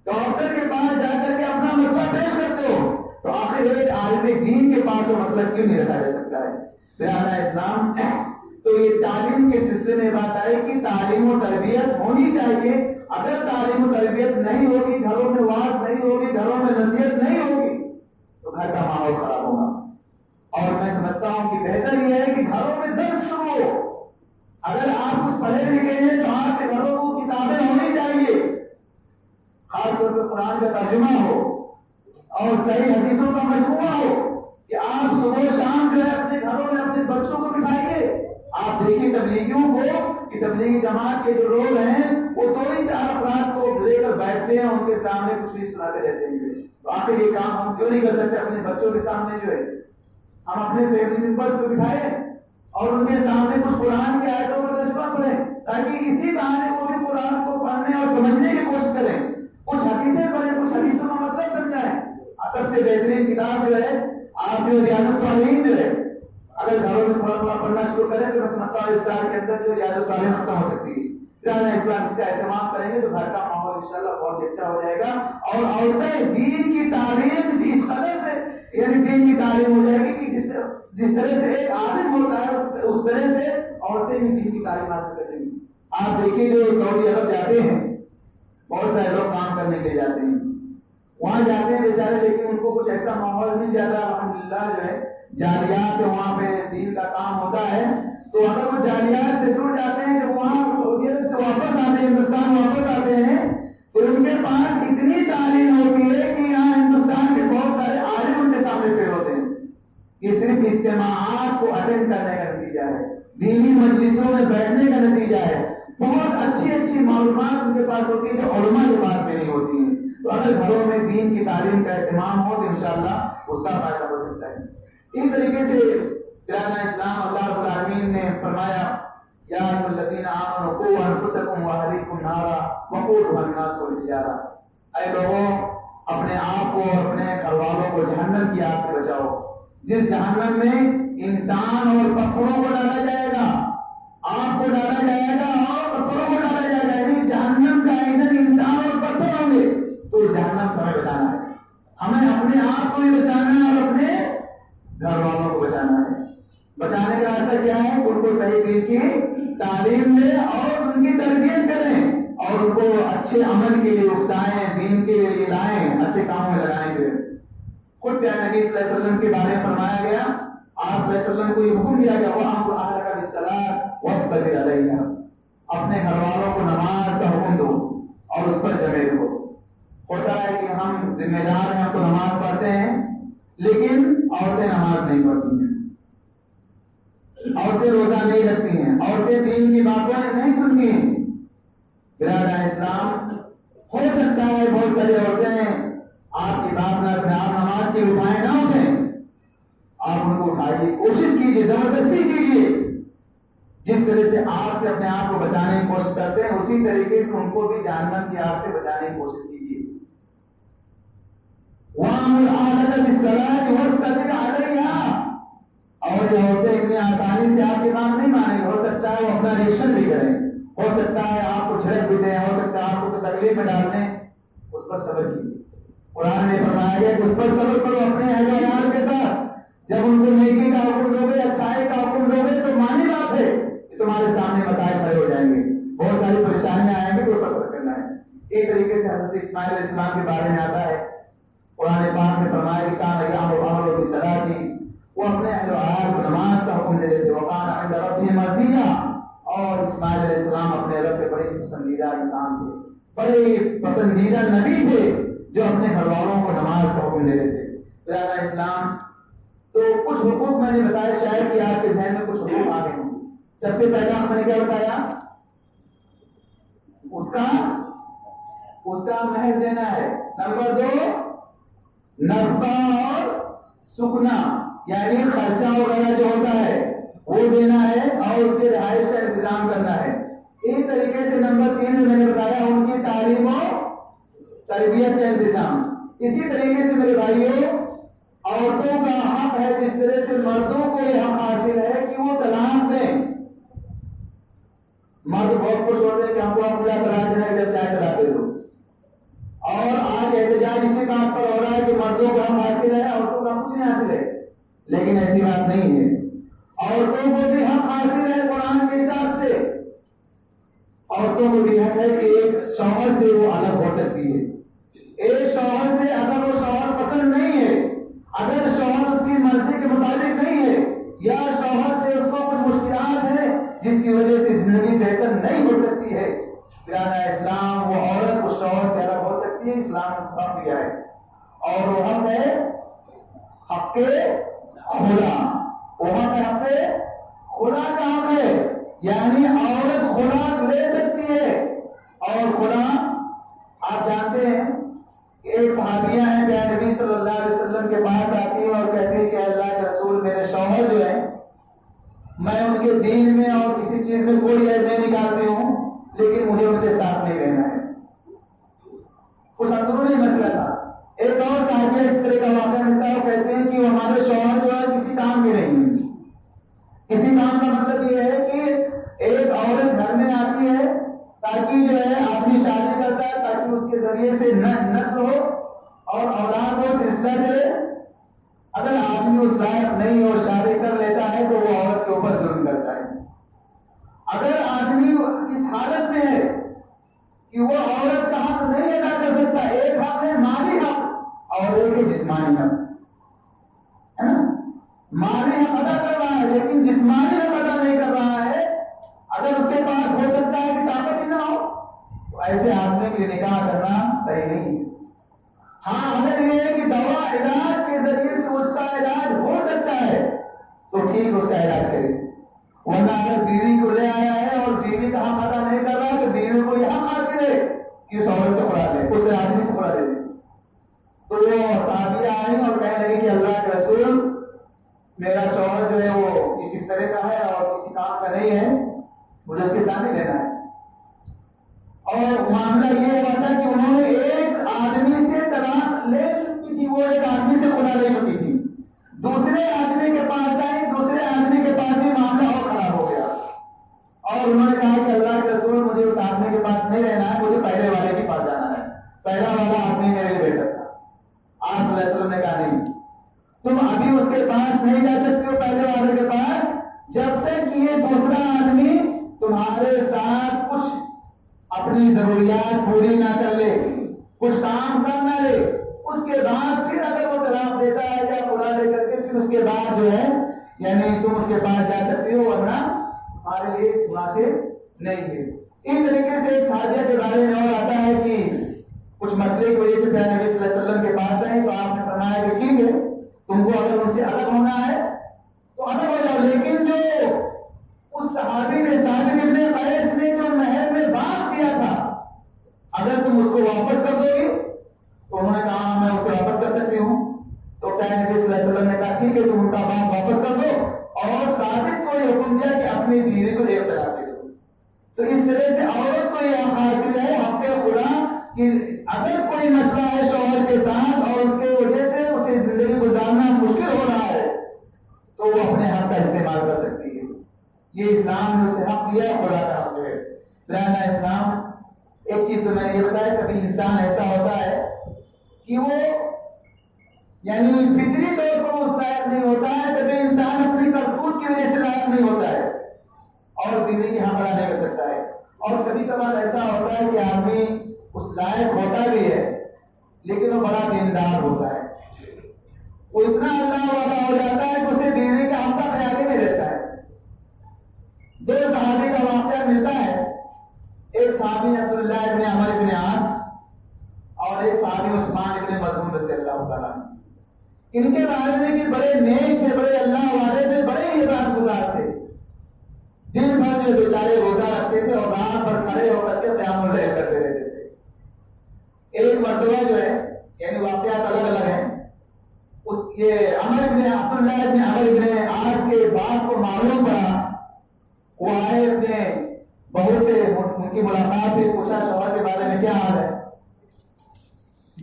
ڈاکٹر کے پاس جا کر کے اپنا مسئلہ پیش کرتے ہو. تو آخر ایک عالم دین کے پاس وہ مسئلہ کیوں نہیں رکھا جا سکتا ہے؟ برادر اسلام, تو یہ تعلیم کے سلسلے میں بات آئی کہ تعلیم و تربیت ہونی چاہیے. اگر تعلیم و تربیت نہیں ہوگی, گھروں میں واعظ نہیں ہوگی, گھروں میں نصیحت نہیں ہوگی تو گھر کا ماحول خراب ہوگا. اور میں سمجھتا ہوں کہ بہتر یہ ہے کہ گھروں میں درس شروع ہو. اگر آپ کچھ پڑھے لکھے ہیں تو آپ کے گھروں کو کتابیں ہونی چاہیے, خاص طور پہ قرآن کا ترجمہ ہو اور صحیح حدیثوں کا مجموعہ ہو کہ آپ صبح شام جو ہے اپنے گھروں میں اپنے بچوں کو بٹھائیے. آپ دیکھیے تبلیغیوں کو کہ تبلیغی جماعت کے جو لوگ ہیں وہ 2-4 افراد کو لے کر بیٹھتے ہیں, ان کے سامنے کچھ بھی سناتے رہتے ہیں. تو آخر یہ کام ہم کیوں نہیں کر سکتے اپنے بچوں کے سامنے جو ہے ہم اپنے فیملی ممبرس کو بٹھائیں اور ان کے سامنے کچھ قرآن کی آیتوں کا ترجمہ پڑھیں تاکہ اسی بہانے وہ بھی قرآن کو پڑھنے اور سمجھنے کی کوشش کریں, کچھ حدیثیں پڑھیں, کچھ حدیثوں کا مطلب سمجھائیں. سب سے بہترین کتاب جو ہے آپ جو ریاض الصالحین جو ہے اگر گھروں میں تھوڑا تھوڑا پڑھنا شروع کریں تو بس مطلب اس سال کے اندر جو ریاض الصالحین ختم ہو سکتی ہے. پرانا اسلام اس کا اہتمام کریں گے تو گھر کا ماحول انشاءاللہ بہت اچھا ہو جائے گا. اور عورتیں دین کی تعلیم سے اس قدر سے یعنی دین کی تعلیم ہو جائے گی کہ جس طرح سے ایک عالم ہوتا ہے اس طرح سے عورتیں بھی دین کی تعلیم حاصل کر لیں گی. آپ دیکھیے جو سعودی عرب جاتے ہیں بہت سارے لوگ کام کرنے کے لیے جاتے ہیں, وہاں جاتے ہیں بیچارے, لیکن ان کو کچھ ایسا ماحول مل جاتا ہے الحمدللہ جو ہے جالیات وہاں پہ دین کا کام ہوتا ہے. تو اگر وہ جالیات سے جڑ جاتے ہیں جب وہاں سعودی عرب سے واپس آتے ہیں ہندوستان واپس آتے ہیں تو ان کے پاس اتنی تعلیم ہوتی ہے کہ یہاں ہندوستان کے بہت سارے عالم ان کے سامنے فیل ہوتے ہیں. یہ صرف اجتماعات کو اٹینڈ کرنے کا نتیجہ ہے, دینی مجلسوں میں بیٹھنے کا نتیجہ ہے. بہت اچھی معلومات ان کے پاس ہوتی ہے جو علماء کے پاس میں نہیں ہوتی ہیں. تو اگر گھروں میں دین کی تعلیم کا اہتمام ہو تو انشاءاللہ اس کا فائدہ ہو سکتا ہے. اس طریقے سے پیارا اسلام اللہ رب العالمین نے فرمایا یا ایھا الذین آمنوا قوا انفسکم واہلیکم نارا وقودھا الناس والحجارہ, اے لوگوں اپنے آپ کو اور اپنے گھر والوں کو جہنم کی آگ سے بچاؤ جس جہنم میں انسان اور پتھروں کو ڈالا جائے گا, آگ کو ڈالا جائے گا اور پتھروں کو ڈالا جائے گا. یعنی جہنم کا ایندھن انسان اور پتھر ہوں گے. تو اس جہنم سے ہمیں بچانا ہے, ہمیں اپنے آپ کو بھی بچانا ہے اور اپنے گھر والوں کو بچانا ہے. بچانے کا راستہ کیا ہے؟ ان کو صحیح دین کی تعلیم دیں اور ان کی تربیت کریں اور ان کو اچھے عمل کے لیے اکسائیں, دین کے لیے لائیں, اچھے کاموں میں لگائیں گے. خود پیارے نبی صلی اللہ علیہ وسلم کے بارے میں فرمایا گیا, آپ صلی اللہ علیہ وسلم کو یہ حکم دیا گیا وَأَمُرْ أَهْلَكَ بِالصَّلَاةِ وَاصْطَبِرْ عَلَيْهَا, اپنے گھر والوں کو نماز کا حکم دو اور اس پر جمے رہو. ہوتا ہے کہ ہم ذمہ دار ہیں, ہم تو نماز پڑھتے ہیں لیکن عورتیں نماز نہیں پڑھتی ہیں, عورتیں روزہ نہیں رکھتی ہیں, عورتیں دین کی باتوں نہیں سنتی ہیں. برادر اسلام, ہو سکتا ہے بہت ساری عورتیں آپ کی بات نہ سنیں, آپ نماز کی اٹھائیں نہ اٹھیں, آپ ان کو اٹھائیے, کوشش کیجیے, زبردستی کیجیے. جس طرح سے آگ سے اپنے آپ کو بچانے کی کوشش کرتے ہیں اسی طریقے سے ان کو بھی جہنم کی آگ سے بچانے کی کوشش کیجیے. وَأَمُرْ أَهْلَكَ بِالصَّلَاةِ وَاصْطَبِرْ عَلَيْهَا, اور یہ عورتیں اتنی آسانی سے آپ کے کام نہیں مانیں گے. ہو سکتا ہے وہ اپنا ریئیکشن بھی کریں, ہو سکتا ہے آپ کو جھڑک بھی دیں, ہو سکتا ہے آپ کو کچھ تکلیف میں ڈال دیں, اس پر صبر کیجیے. قرآن نے فرمایا گیا کہ اس پر صبر کرو اپنے اہل و عیال کے ساتھ. جب ان کو نیکی کا حکم دو گے, اچھائی کا حکم دو گے تو مانی بات ہے کہ تمہارے سامنے مسائل کھڑے ہو جائیں گے, بہت ساری پریشانیاں آئیں گی تو اس پر صبر کرنا ہے. ایک طریقے سے حضرت اسماعیل علیہ السلام کے بارے میں آتا ہے, قرآن پاک نے فرمایا کہ کان یامر اہلہ بالصلاۃ, وہ اپنے اہل و عیال کو نماز کا حکم دیتے تھے. وکان عند ربہ مرضیہ, اور اسماعیل علیہ السلام اپنے رب کے بڑے پسندیدہ انسان تھے, بڑے پسندیدہ نبی تھے جو اپنے گھر والوں کو نماز کا حکم دیتے تھے. برادر اسلام, تو کچھ حقوق میں نے بتایا, شاید کہ آپ کے ذہن میں کچھ حقوق آ گئے ہوں. سب سے پہلا ہم نے کیا بتایا, اس کا مہر دینا ہے. نمبر 2 نفقہ اور سکنا یعنی خرچہ وغیرہ جو ہوتا ہے وہ دینا ہے اور اس کے رہائش کا انتظام کرنا ہے. ایک طریقے سے نمبر 3 میں نے بتایا ان کی تعلیم و تربیت کا انتظام. اسی طریقے سے میرے بھائیوں عورتوں کا حق ہے جس طرح سے مردوں کو یہ حق حاصل ہے کہ وہ طلاق دیں. مرد بہت خوش ہوتے ہیں کہ ہم کو آپ مجھے طلاق دینا جب چاہے طلاق دے دو. اور آج احتجاج اسی بات پر ہو رہا ہے کہ مردوں کا حق حاصل ہے عورتوں کا کچھ نہیں حاصل ہے. لیکن ایسی بات نہیں ہے. عورتوں کو بھی حق حاصل ہے قرآن کے حساب سے. عورتوں کو بھی حق ہے کہ ایک شوہر سے وہ الگ ہو سکتی ہے. ایک شوہر سے اگر وہ شوہر پسند نہیں ہے, اگر شوہر اس کی مرضی کے مطابق نہیں ہے, یا شوہر سے اس کو کچھ مشکلات ہے جس کی وجہ سے زندگی بہتر نہیں ہو سکتی ہے, پیارا اسلام وہ عورت اس شوہر سے الگ ہو سکتی ہے. اسلام نے اس کو حق دیا ہے اور وہ حق ہے حق خلا. وہ حق ہے حق خلا کا حق ہے, یعنی عورت خلا لے سکتی ہے. اور خلا آپ جانتے ہیں کہ ایک صحابیہ ہیں پیارے نبی صلی اللہ علیہ وسلم کے پاس آتی ہیں اور کہتے ہیں کہ اللہ کے رسول میرے شوہر جو ہیں میں ان کے دین میں اور کسی چیز میں کوئی عیب نہیں نکالتی ہوں, لیکن مجھے ان کے ساتھ نہیں رہنا ہے. کچھ اندرونی مسئلہ تھا. ایک اور صحابیہ اس طرح کا واقعہ ملتا ہے, وہ کہتے ہیں کہ وہ ہمارے شوہر جو ہے کسی کام کے نہیں ہیں. کسی کام کا مطلب یہ ہے کہ ایک عورت گھر میں آتی ہے تاکہ جو ہے آدمی شادی کرتا ہے تاکہ اس کے ذریعے سے نسل ہو اور اولاد ہو, سلسلہ چلے. اگر آدمی اس لائق نہیں ہو شادی کر لیتا ہے تو وہ عورت کے اوپر ظلم کرتا ہے. اگر آدمی اس حالت میں ہے کہ وہ عورت کا حق نہیں ادا کر سکتا, ایک حق ہے مالی حق اور ایک ہے جسمانی حق, ہے نا. مالی حق ادا کر رہا ہے لیکن جسمانی حق ادا نہیں کر رہا ہے. اگر اس کے پاس ہو سکتا ہے کہ طاقت ہی نہ ہو تو ایسے آدمی کے لیے نکاح کرنا صحیح نہیں ہے. ہاں اگر یہ ہے کہ دوا علاج کے ذریعے سے اس کا علاج ہو سکتا ہے تو ٹھیک اس کا علاج کرے. ورنہ اگر بیوی کو لے آیا ہے اور بیوی کا حق ادا نہیں کر رہا تو بیوی کو یہ حق حاصل ہے کہ اس عورت سے خلا لے, اس آدمی سے خلا لے. تو وہ صحابیہ آئی اور کہنے لگی کہ اللہ کے رسول میرا شوہر جو ہے وہ اس طرح کا ہے اور کسی کام کا نہیں ہے, مجھے اس کے سامنے لینا ہے. اور معاملہ یہ ہوا تھا کہ انہوں نے ایک آدمی سے طلاق لے چکی تھی, وہ ایک آدمی سے خلا لے چکی تھی. دوسرے آدمی کے پاس آئی, دوسرے آدمی کے پاس ہی معاملہ اور خراب ہو گیا اور انہوں نے کہا کہ اللہ کے رسول مجھے اس آدمی کے پاس نہیں رہنا ہے, مجھے پہلے والے کے پاس جانا ہے. پہلا والا آدمی میرے لیے بہتر تھا. آپ صلی اللہ علیہ وسلم نے کہا نہیں, تم ابھی اس کے پاس نہیں جا سکتے ہو پہلے والے کے پاس جب تک یہ دوسرا آدمی تمہارے ساتھ کچھ اپنی ضروریات پوری نہ کر لے, کچھ کام کر نہ لے. اس کے بعد پھر اگر وہ طلاق دیتا ہے یا خلا لے کر کے پھر اس کے بعد جو ہے یعنی تم اس کے پاس جا سکتے ہو, ورنہ ہمارے لیے مناسب نہیں ہے. اس طریقے سے ایک صحابیہ کے بارے میں اور آتا ہے کہ کچھ مسئلے کی وجہ سے پیارے نبی صلی اللہ علیہ وسلم کے پاس آئے تو آپ نے فرمایا کہ ٹھیک ہے تم کو اگر ان سے الگ ہونا ہے تو الگ ہو جاؤ, لیکن جو اس صحابی نے ثابت ابن قیس نے جو محل میں باغ دیا تھا اگر تم اس کو واپس کر دو گے تو انہوں نے کہا میں اسے واپس کر سکتی ہوں. تو پیارے نبی صلی اللہ علیہ وسلم نے کہا ٹھیک ہے تم ان کا باغ واپس کر دو اور ثابت کو یہ حکم دیا کہ اپنی بیوی کو ایک طلاق دے دو. تو اس طرح سے عورت کو یہ حاصل ہے حق خلا کہ اگر کوئی مسئلہ ہے شوہر کے ساتھ اور اس کے وجہ سے اسے زندگی گزارنا مشکل ہو رہا ہے تو وہ اپنے حق کا استعمال کر سکتی ہے. یہ اسلام نے اسے حق دیا, خلا کا حق جو ہے. پرانا اسلام ایک چیز تو میں نے یہ بتایا, کبھی انسان ایسا ہوتا ہے کہ وہ یعنی فطری طور پر اس لائق نہیں ہوتا ہے, کبھی انسان اپنی کرتوت کی وجہ سے لائق نہیں ہوتا ہے اور بیوی کے حق ادا نہیں کر سکتا ہے. اور کبھی کبھار ایسا ہوتا ہے کہ آدمی اس لائق ہوتا بھی ہے لیکن وہ بڑا دیندار ہوتا ہے, وہ اتنا اللہ والا ہو جاتا ہے کہ اسے بیوی کا حق کا خیال ہی نہیں رہتا ہے. دو صحابی کا واقعہ ملتا ہے, ایک صحابی عبداللہ ابن عمر ابن عاص اور ایک صحابی عثمان ابن مظعون رضی اللہ تعالیٰ. ان کے بارے میں کہ بڑے نیک تھے, بڑے اللہ والے تھے, بڑے عبادت گزار تھے. دن بھر جو بیچارے روزہ رکھتے تھے اور رات بھر کھڑے ہو کر کے قیام اللیل کرتے رہتے تھے. ایک مرتبہ جو ہے یعنی واقعات الگ الگ ہیں, اس یہ عبداللہ ابن عمر ابن عاص کے باپ کو معلوم پڑا, وہ آئے اپنے بہو سے ان کی ملاقات ہوئی, پوچھا شوہر کے بارے میں کیا حال ہے.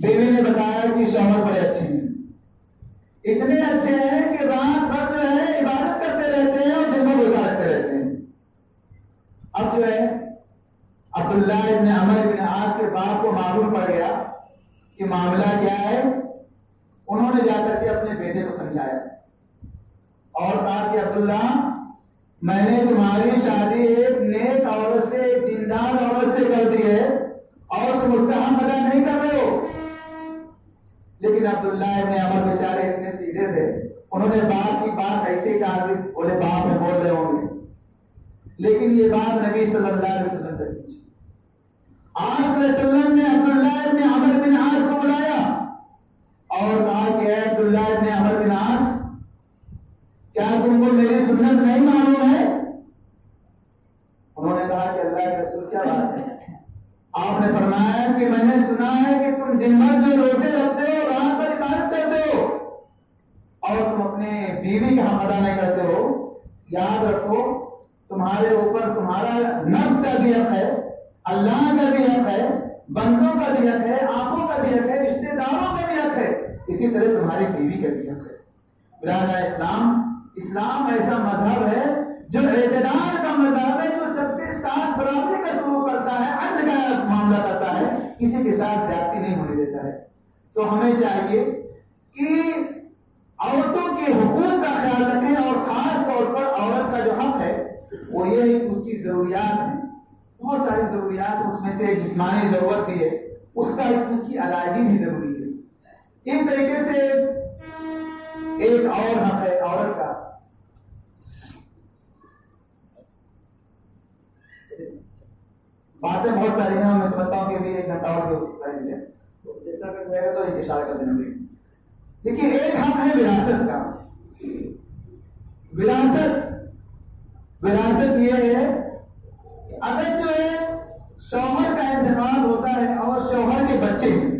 بیوی نے بتایا کہ شوہر بڑے اچھے ہیں، اتنے اچھے ہیں کہ رات بھر جو ہے عبادت کرتے رہتے ہیں اور دن میں روزہ رکھتے رہتے ہیں۔ اب جو ہے عبداللہ ابن عمر بن عاص کے باپ کو معلوم پڑ گیا کہ معاملہ کیا ہے۔ انہوں نے جا کر کے اپنے بیٹے کو سمجھایا اور کہا کہ عبداللہ، میں نے تمہاری شادی ایک نیک عورت سے، ایک دیندار عورت سے کر دی ہے اور تم اس کا حق ادا نہیں کر رہے ہو۔ لیکن عبداللہ ابن عمر بیچارے اتنے سیدھے تھے، انہوں نے باپ کی بات ایسے کہا، بولے باپ میں بول رہے ہوں گے، لیکن یہ بات نبی صلی اللہ علیہ وسلم تک پہنچی۔ آپ صلی اللہ علیہ وسلم نے عبداللہ ابن عمر بن عاص کو بلایا اور کہا کہ اے عبداللہ ابن عمر بن عاص، کیا تم کو میری سنت نہیں معلوم ہے؟ انہوں نے کہا کہ اللہ کے رسول کیا بات ہے؟ آپ نے فرمایا کہ میں نے سنا ہے کہ تم دن بھر جو روزے رکھتے ہو، رات بھر عبادت کرتے ہو اور تم اپنے بیوی کا حق ادا نہیں کرتے ہو۔ یاد رکھو، تمہارے اوپر تمہارا نفس کا بھی حق ہے، اللہ کا بھی حق ہے، بندوں کا بھی حق ہے، آنکھوں کا بھی حق ہے، رشتے داروں کا بھی حق ہے، اسی طرح تمہاری بیوی کا بھی حق ہے۔ برادر اسلام ایسا مذہب ہے جو اعتدال کا مذہب ہے، جو سب کے ساتھ برابری کا سلوک کرتا ہے، عدل کا معاملہ کرتا ہے، کسی کے ساتھ زیادتی نہیں ہونے دیتا ہے۔ تو ہمیں چاہیے کہ عورتوں کے حقوق کا خیال رکھیں اور خاص طور پر عورت کا جو حق ہے وہ یہ ہے کہ اس کی ضروریات ہیں، بہت ساری ضروریات، اس میں سے ایک جسمانی ضرورت بھی ہے، اس کی ادائیگی بھی ضروری ہے۔ اس طریقے سے ایک اور حق ہے عورت کا، باتیں بہت ساری ہیں، میں سمجھتا ہوں کہ بھی 1 گھنٹہ اور بھی ہو سکتا ہے مجھے، تو جیسا کہ جائے گا تو اشارہ کر دینا بھی۔ لیکن ایک حق ہے وراثت کا۔ وراثت یہ ہے کہ اگر جو ہے شوہر کا انتقال ہوتا ہے اور شوہر کے بچے ہیں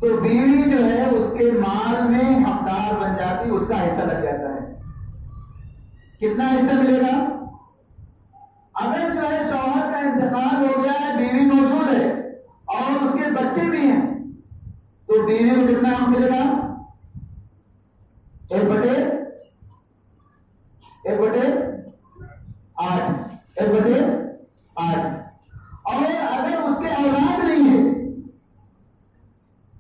تو بیوی جو ہے اس کے مال میں حقدار بن جاتی، اس کا حصہ لگ جاتا ہے۔ کتنا حصہ ملے گا؟ اگر جو ہے شوہر کا انتقال ہو گیا ہے، بیوی موجود ہے اور اس کے بچے بھی ہیں تو بیوی کو کتنا حق ملے گا؟ 1/8 اور اگر اس کے اولاد نہیں ہے،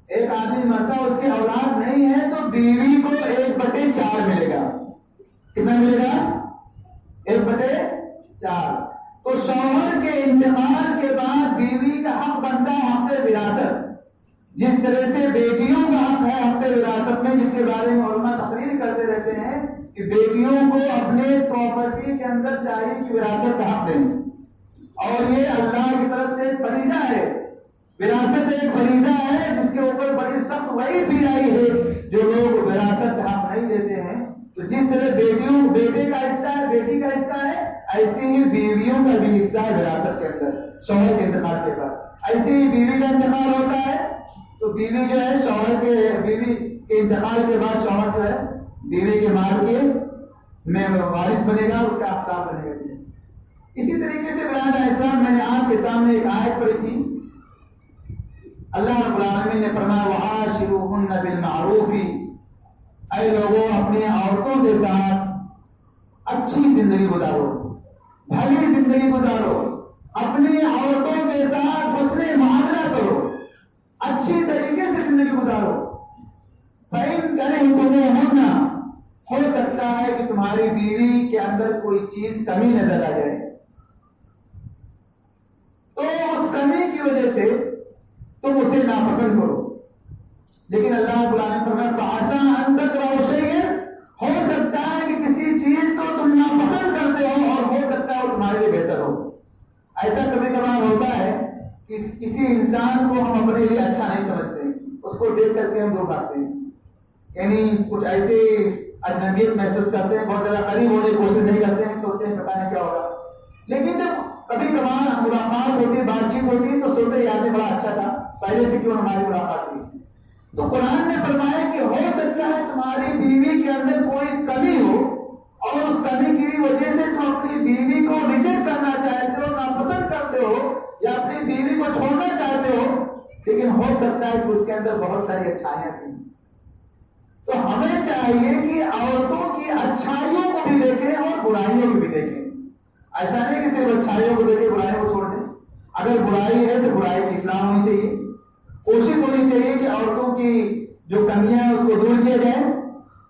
ایک آدمی مرتا اس کے اولاد نہیں ہے تو بیوی کو 1/4 ملے گا۔ کتنا ملے گا؟ 1/4۔ تو شوہر کے انتقال کے بعد بیوی کا حق بنتا ہے حق وراثت، جس طرح سے بیٹیوں کا حق ہے حق وراثت میں، جس کے بارے میں علماء تقریر کرتے رہتے ہیں کہ بیٹیوں کو اپنے پراپرٹی کے اندر چاہیے کہ وراثت کا حق دیں، اور یہ اللہ کی طرف سے فریضہ ہے۔ وراثت ایک فریضہ ہے جس کے اوپر بڑی سخت وعید بھی آئی ہے، جو لوگ وراثت کا حق نہیں دیتے ہیں۔ تو جس طرح بیٹے کا حصہ ہے، بیٹی کا حصہ ہے، ایسے ہی بیویوں کا بھی حصہ ہے وراثت کے اندر شوہر کے انتقال کے بعد۔ ایسے ہی بیوی کا انتقال ہوتا ہے تو بیوی جو ہے بیوی کے انتقال کے بعد شوہر جو ہے بیوی کے مال کے میں وارث بنے گا، اس کا حقدار بنے گا۔ اسی طریقے سے برادر اسلام، میں نے آپ کے سامنے ایک آیت پڑھی تھی، اللہ رب العالمین نے فرمایا وَعَاشِرُوهُنَّ بِالْمَعْرُوفِ، اے لوگوں اپنی عورتوں کے ساتھ اچھی زندگی گزارو، بھلی زندگی گزارو، اپنی عورتوں کے ساتھ حسن معاملہ کرو، اچھی طریقے سے زندگی گزارو۔ فَإِن كَرِهْتُمُوهُنَّ، ہو سکتا ہے کہ تمہاری بیوی کے اندر کوئی چیز کمی نظر آ جائے تو اس کمی کی وجہ سے تم اسے ناپسند کرو، لیکن اللہ رب العالمین نے فرمایا فَعَسَىٰ أَن تَكْرَهُوا شَيْئًا، ہو سکتا ہے کہ کسی چیز کو تم ناپسند کرتے ہو اور ہو سکتا ہے وہ تمہارے لیے بہتر ہو۔ ایسا کبھی کبھار ہوتا ہے کہ کسی انسان کو ہم اپنے لیے اچھا نہیں سمجھتے، اس کو دیکھ کر کے ہم دور بھاگتے ہیں، یعنی کچھ ایسے اجنبیت محسوس کرتے ہیں، بہت زیادہ قریب ہونے کی کوشش نہیں کرتے ہیں، سوچتے ہیں پتہ نہیں کیا ہوگا۔ لیکن جب کبھی کبھار ملاقات ہوتی ہے، بات چیت ہوتی ہے تو سوچتے یاد ہے بڑا اچھا تھا، پہلے سے کیوں ہماری ملاقات ہوئی۔ تو قرآن نے فرمایا کہ ہو سکتا ہے تمہاری بیوی کے اندر کوئی کمی ہو اور اس کمی کی وجہ سے تم اپنی بیوی کو ریجیکٹ کرنا چاہتے ہو، ناپسند کرتے ہو یا اپنی بیوی کو چھوڑنا چاہتے ہو، لیکن ہو سکتا ہے کہ اس کے اندر بہت ساری اچھائیاں بھی. تو ہمیں چاہیے کہ عورتوں کی اچھائیوں کو بھی دیکھیں اور برائیوں کو بھی دیکھیں. ایسا نہیں کہ صرف اچھائیوں کو دیکھیں برائیوں کو چھوڑ دیں. اگر برائی ہے تو برائی کی اصلاح ہونی چاہیے. کوشش ہونی چاہیے کہ عورتوں کی جو کمیاں ہیں اس کو دور کیا جائے,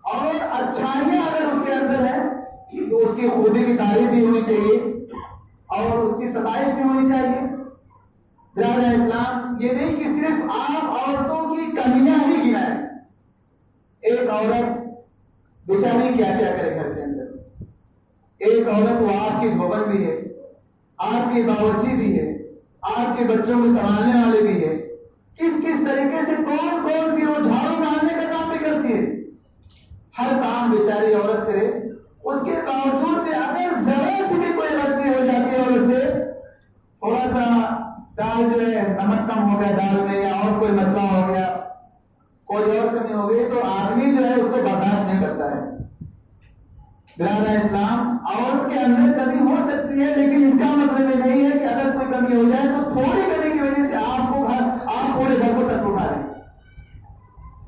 اور اچھائیاں اگر اس کے اندر ہے تو اس کی خوبی کی تعریف بھی ہونی چاہیے اور اس کی ستائش بھی ہونی چاہیے. برادر اسلام, یہ نہیں کہ صرف آپ عورتوں کی کمیاں ہی گنائیں. ایک عورت بیچاری کیا کیا کرے گھر کے اندر. ایک عورت وہ آپ کی دھوبن بھی ہے, آپ کی باورچی بھی ہے, آپ کے بچوں کو سنبھالنے والے بھی ہے. کس کس طریقے سے کون کون سی وہ جھاڑو مارنے کا کام بھی کرتی ہے. ہر کام بیچاری عورت کرے, اس کے باوجود بھی اگر ذرا سی بھی کوئی غلطی ہو جاتی ہے اور اسے تھوڑا سا دال جو ہے نمک کم ہو گیا دال میں, یا اور کوئی مسئلہ ہو گیا, کوئی اور کمی ہو گئی, تو آدمی جو ہے اس کو برداشت نہیں کرتا ہے. برادر اسلام, عورت کے اندر کمی ہو سکتی ہے, لیکن اس کا مطلب یہ نہیں ہے کہ اگر کوئی کمی ہو جائے تو تھوڑی کمی کی وجہ سے آپ پورے گھر کو سر اٹھا لیں,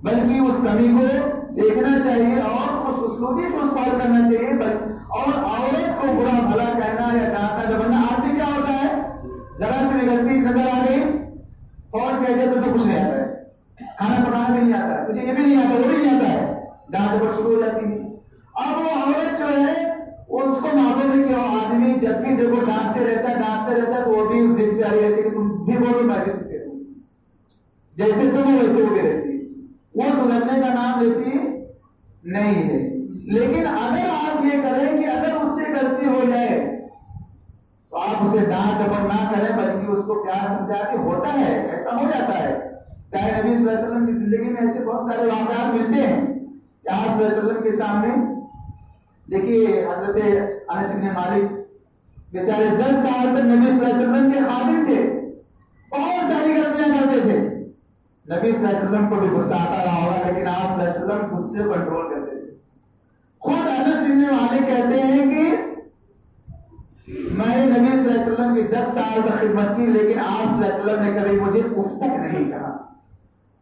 بلکہ اس کمی کو دیکھنا چاہیے اور خوش اسلوبی سے اس کو حل کرنا چاہیے. اور عورت کو برا بھلا کہنا یا ڈانٹنا جو بننا, آدمی کیا ہوتا ہے, ذرا سے بھی غلطی نظر آ گئی اور کہہ دے تو کچھ نہیں آتا ہے, کھانا پکانا بھی نہیں آتا ہے, مجھے یہ بھی نہیں آتا, وہ بھی نہیں آتا ہے, ڈانٹ پر شروع ہو جاتی ہے. اب وہ عورت جو ہے وہ اس کو معلوم ہے کہ وہ آدمی جب بھی جب وہ ڈانٹتے رہتا ہے تو وہ بھی اس ضد پہ آ رہی رہتی ہے کہ تم بھی بولو میں بھی سنتے رہوں, جیسے تم ہو ویسے وہ بھی رہتی ہے. وہ سدھرنے کا نام لیتی نہیں ہے. لیکن اگر آپ یہ کریں کہ اگر اس سے غلطی ہو جائے تو آپ اسے ڈانٹ ڈپٹ نہ کریں, بلکہ اس کو پیار سمجھا کے, ہوتا ہے ایسا ہو جاتا ہے. پیارے نبی صلی اللہ علیہ وسلم کی زندگی میں ایسے بہت سارے واقعات ملتے ہیں کہ آپ صلی اللہ علیہ وسلم کے سامنے دیکھیے حضرت انس بن مالک بیچارے 10 سال تک نبی صلی اللہ علیہ وسلم کے خادم تھے, بہت ساری غلطیاں کرتے تھے. نبی صلی اللہ علیہ وسلم کو بھی غصہ آتا رہا ہوگا, لیکن آپ صلی اللہ علیہ وسلم غصے کو کنٹرول کرتے تھے. خود انس بن مالک کہتے ہیں کہ میں نے نبی صلی اللہ علیہ وسلم کی 10 سال تک خدمت کی, لیکن آپ صلی اللہ علیہ وسلم نے کبھی مجھے اف تک نہیں کہا.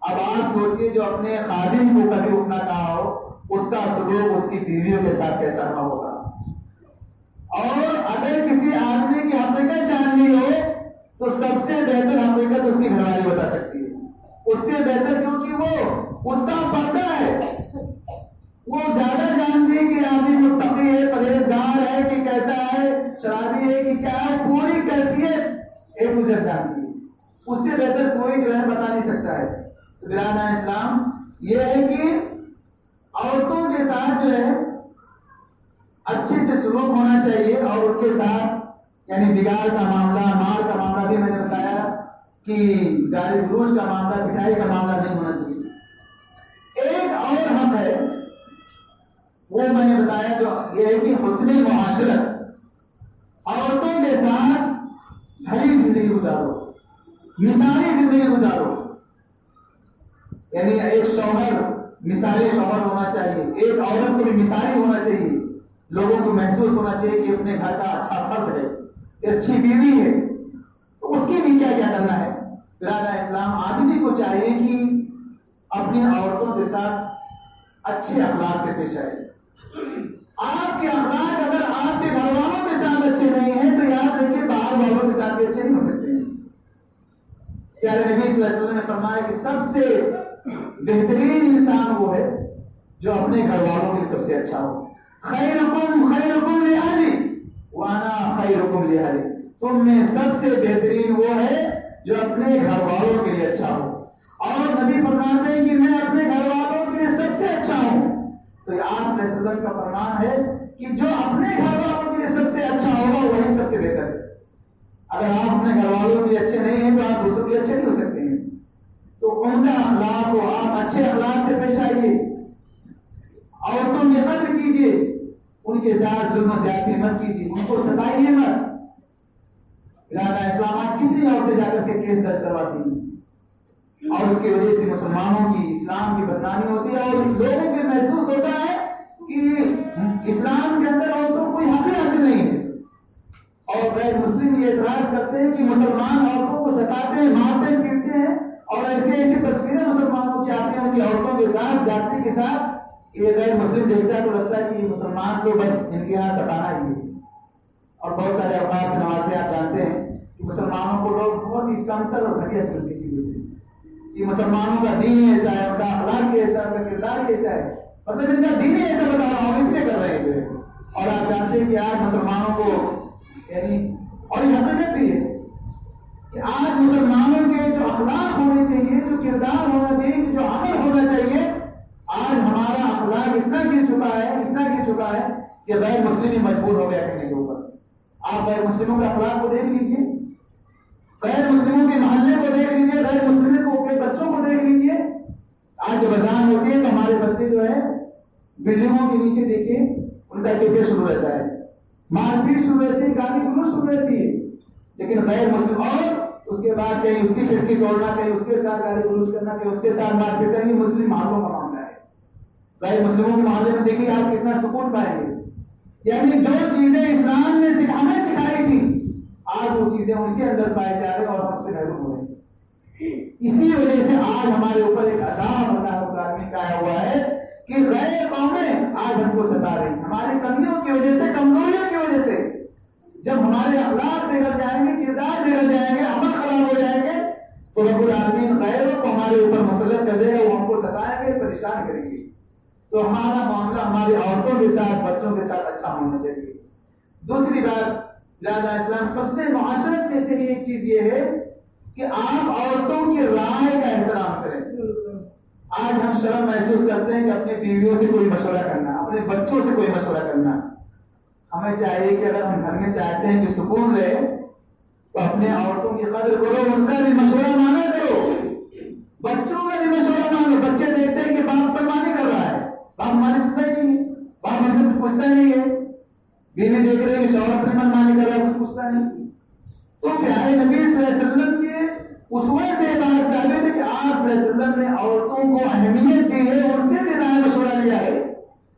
اب آپ سوچئے جو اپنے خادم کو کبھی اف نہ کہا ہو, اس کا سلوک اس کی بیویوں کے ساتھ کیسا رہا ہوگا. اور اگر کسی آدمی کی حقیقت جاننی ہو تو سب سے بہتر حقیقت اس کی گھر والی بتا سکتی ہے. اس سے بہتر, کیونکہ وہ اس کا پردہ ہے, وہ زیادہ جانتی ہے کہ آدمی متقی ہے, پرہیزگار ہے کہ کیسا ہے, شرابی ہے کہ کیا ہے, پوری کیفیت ایک دوسرے جانتی ہے. اس سے بہتر کوئی جو ہے بتا نہیں سکتا ہے. برادر اسلام, یہ ہے کہ عورتوں کے ساتھ جو ہے اچھے سے سلوک ہونا چاہیے, اور ان کے ساتھ یعنی بگاڑ کا معاملہ, مار کا معاملہ بھی میں نے بتایا کہ گالی گلوچ کا معاملہ, پٹائی کا معاملہ نہیں ہونا چاہیے. ایک اور حق ہے وہ میں نے بتایا جو یہ ہے کہ حسن معاشرت, عورتوں کے ساتھ بھلی زندگی گزارو, مثالی زندگی گزارو. یعنی ایک شوہر مثالی شوہر ہونا چاہیے, ایک عورت کو بھی مثالی ہونا چاہیے. لوگوں کو محسوس ہونا چاہیے کہ اپنے گھر کا اچھا فرد ہے, اچھی بیوی ہے, تو اس کی بھی کیا کیا کرنا ہے. برادر اسلام, آدمی کو چاہیے کہ اپنی عورتوں کے ساتھ اچھے اخلاق سے پیش آئے. آپ کے اخلاق اگر آپ کے گھر والوں کے ساتھ اچھے نہیں ہیں تو یاد رکھیے باہر والوں کے ساتھ بھی اچھے نہیں ہو سکتے ہیں. پیارے نبی صلی اللہ علیہ وسلم نے فرمایا کہ سب سے بہترین انسان وہ ہے جو اپنے گھر والوں کے لیے سب سے اچھا ہو. خیرکم خیرکم لأہلی وانا خیرکم لأہلی, تم میں سب سے بہترین وہ ہے جو اپنے گھر والوں کے لیے اچھا ہو. اور نبی فرماتے ہیں کہ میں اپنے گھر والوں کے لیے سب سے اچھا ہوں. تو یہ آپ صلی اللہ علیہ وسلم کا فرمان ہے کہ جو اپنے گھر والوں کے لیے سب سے اچھا ہوگا وہی سب سے بہتر ہے. اگر آپ اپنے گھر والوں کے لیے اچھے نہیں ہیں تو آپ دوسروں کے لیے اچھے نہیں ہو سکتے ہیں. تو عمدہ اخلاق کو آپ اچھے اخلاق سے پیش آئیے, عورتوں کی قدر کیجیے, ان کے ساتھ ظلم و زیادتی مت کیجیے, ان کو ستائیے مت. برادر اسلام, آج کتنی عورتیں جا کر کے کیس درج کرواتی ہیں اور اس کی وجہ سے مسلمانوں کی, اسلام کی بدنامی ہوتی ہے, اور لوگوں کو محسوس ہوتا ہے کہ اسلام کے اندر عورتوں کو کوئی حق حاصل نہیں ہے. اور غیر مسلم یہ اعتراض کرتے ہیں کہ مسلمان عورتوں کو ستاتے ہیں, مارتے ہیں, پیٹتے ہیں, اور تعلیم کے ساتھ یہ غیر مسلم دیکھتا ہے تو لگتا ہے کہ مسلمان تو بس ان کے یہاں سٹانا ہی ہے. اور بہت سارے اوقات سے نمازیں آپ جانتے ہیں کہ مسلمانوں کو لوگ بہت ہی کمتر اور گھٹیا سمجھتے اسی وجہ سے کہ مسلمانوں کا دین ہی ایسا ہے, ان کا اخلاق ہی ایسا ہے, ان کا کردار ہی ایسا ہے, مطلب ان کا دین ہی ایسا بتا رہا ہوں اس لیے کر رہے ہیں. اور آپ جانتے ہیں کہ آج مسلمانوں کو یعنی اور یہ حقیقت بھی ہے کہ آج مسلمانوں کے جو اخلاق ہونے چاہیے, جو کردار ہونا چاہیے, جو عمل ہونا چاہیے, آج ہمارا اخلاق اتنا گر چکا ہے کہ غیر مسلم ہی مجبور ہو گیا کہنے کے اوپر. آپ غیر مسلموں کے اخلاق کو دیکھ لیجیے, غیر مسلموں کے محلے کو دیکھ لیجیے, غیر مسلموں کے بچوں کو دیکھ لیجیے. آج جب اذان ہوتی ہے تو ہمارے بچے جو ہے بلڈنگوں کے نیچے دیکھیے ان کا کرکٹ شروع رہتا ہے, مار پیٹ شروع رہتی ہے, گالی گلوچ شروع رہتی ہے. لیکن غیر مسلم اور اس کے بعد کہیں اس کی کھڑکی توڑنا, کہیں اس کے ساتھ گالی گلوچ کرنا, کہیں اس کے ساتھ مار پیٹ کرنا, یہ مسلم محلوں کا معاملہ ہے. غیر مسلموں کے محلے میں دیکھیے آپ کتنا سکون پائیں گے. یعنی جو چیزیں اسلام نے ہمیں سکھائی تھی آج وہ چیزیں ان کے اندر پائے جا رہے ہیں اور ہم سے محروم ہو رہے ہیں. اسی وجہ سے آج ہمارے اوپر ایک عذاب اللہ رب العالمین کا آیا ہوا ہے کہ غیر قومیں آج ہم کو ستا رہی ہیں ہماری کمیوں کی وجہ سے, کمزوریوں کی وجہ سے. جب ہمارے اخلاق بگڑ جائیں گے, کردار بگڑ جائیں گے, عمل خراب ہو جائیں گے تو رب العالمین غیروں کو ہمارے اوپر مسلط کر دے گا, وہ ہم کو ستائیں گے, پریشان کریں گے. تو ہمارا معاملہ ہماری عورتوں کے ساتھ, بچوں کے ساتھ اچھا ہونا چاہیے. دوسری بات لہذا اسلام حسن معاشرت میں سے ایک چیز یہ ہے کہ آپ عورتوں کی رائے کا احترام کریں. آج ہم شرم محسوس کرتے ہیں کہ اپنی بیویوں سے کوئی مشورہ کرنا, اپنے بچوں سے کوئی مشورہ کرنا. ہمیں چاہیے کہ اگر ہم گھر میں چاہتے ہیں کہ سکون رہے تو اپنے عورتوں کی قدر کرو, ان کا بھی مشورہ مانا کرو, بچوں کا بھی مشورہ مانو. بچے دیکھتے ہیں کہ باپ پروانی کر رہا ہے, باپ ہماری سنتا ہی نہیں ہے, باپ ہم سے پوچھتا نہیں ہے. بیوی دیکھ رہے ہیں کہ شوہر اپنی منمانی کر رہا ہے, پوچھتا نہیں. تو پیارے نبی صلی اللہ علیہ وسلم کے اسوے سے بات ثابت ہے کہ آپ صلی اللہ علیہ وسلم نے عورتوں کو اہمیت دی ہے, ان سے بھی رائے مشورہ لیا ہے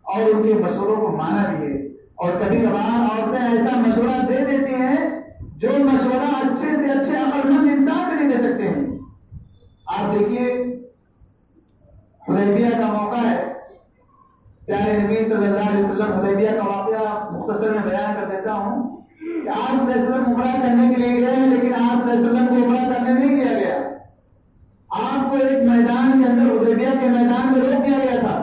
اور ان کے مشوروں کو مانا بھی ہے. اور کبھی کبھار عورتیں ایسا مشورہ دے دیتی ہیں جو مشورہ اچھے سے اچھے عقل مند انسان بھی نہیں دے سکتے ہیں. آپ دیکھیے حدیبیہ کا موقع ہے, پیارے نبی صلی اللہ علیہ وسلم, حدیبیہ کا واقعہ مختصر میں بیان کر دیتا ہوں کہ آپ صلی اللہ علیہ وسلم عمرہ کرنے کے لیے گئے, لیکن آپ صلی اللہ علیہ وسلم کو عمرہ کرنے نہیں دیا گیا. آپ کو ایک میدان کے اندر, حدیبیہ کے میدان میں روک دیا گیا تھا.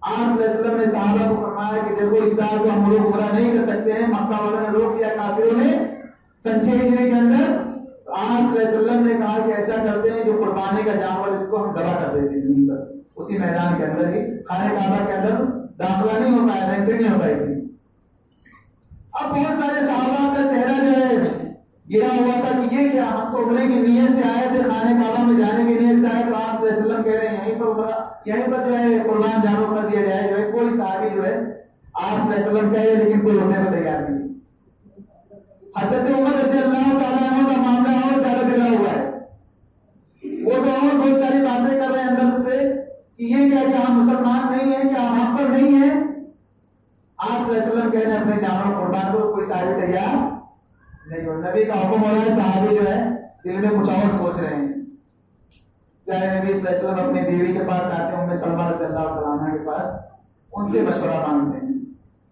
آپ صلی اللہ علیہ وسلم نے صحابہ کو فرمایا کہ دیکھو اس سال کو ہم لوگ عمرہ نہیں کر سکتے ہیں, مکہ والوں نے روک دیا کافروں نے سن 6 ہجری کے اندر. تو آپ صلی اللہ علیہ وسلم نے کہا کہ ایسا کرتے ہیں جو قربانی کا جانور اس کو ہم ذبح کر دیتے ہیں یہیں پر, اسی میدان کے اندر ہی. خانہ کعبہ کے اندر داخلہ نہیں ہو پایا, انٹری نہیں ہو پائی تھی. اب بہت سارے صحابہ کا چہرہ جو ہے گرا ہوا تھا کہ یہ کیا, ہم تو عمرے کی نیت سے آئے تھے, خانہ کعبہ میں جانے کی نیت سے آئے. تو آپ صلی اللہ علیہ وسلم کہہ رہے ہیں یہیں پر جو ہے قربان جانور کر دیا جائے. جو ہے کوئی صحابی جو ہے آپ صلی اللہ علیہ وسلم کہہ رہے ہیں لیکن کوئی ہونے کو تیار نہیں. حضرت عمر رضی اللہ تعالیٰ عنہ کا معاملہ اور زیادہ بگڑا ہوا ہے. وہ تو اور بہت ساری باتیں کر رہے ہیں اندر سے کہ یہ کیا کہ ہم مسلمان نہیں ہیں, کیا ہم آپ پر نہیں ہیں. آپ صلی اللہ علیہ وسلم کہہ رہے ہیں اپنے جانور قربان کو, کوئی صحابی تیار نہیں ہو. نبی کا حکم ہو رہا ہے, صحابی جو ہے دل میں کچھ اور سوچ رہے ہیں. پیارے نبی صلی اللہ علیہ وسلم اپنی بیوی کے پاس آتے ہیں, ام سلمہ رضی اللہ تعالیٰ عنہ کے پاس, ان سے مشورہ مانگتے ہیں.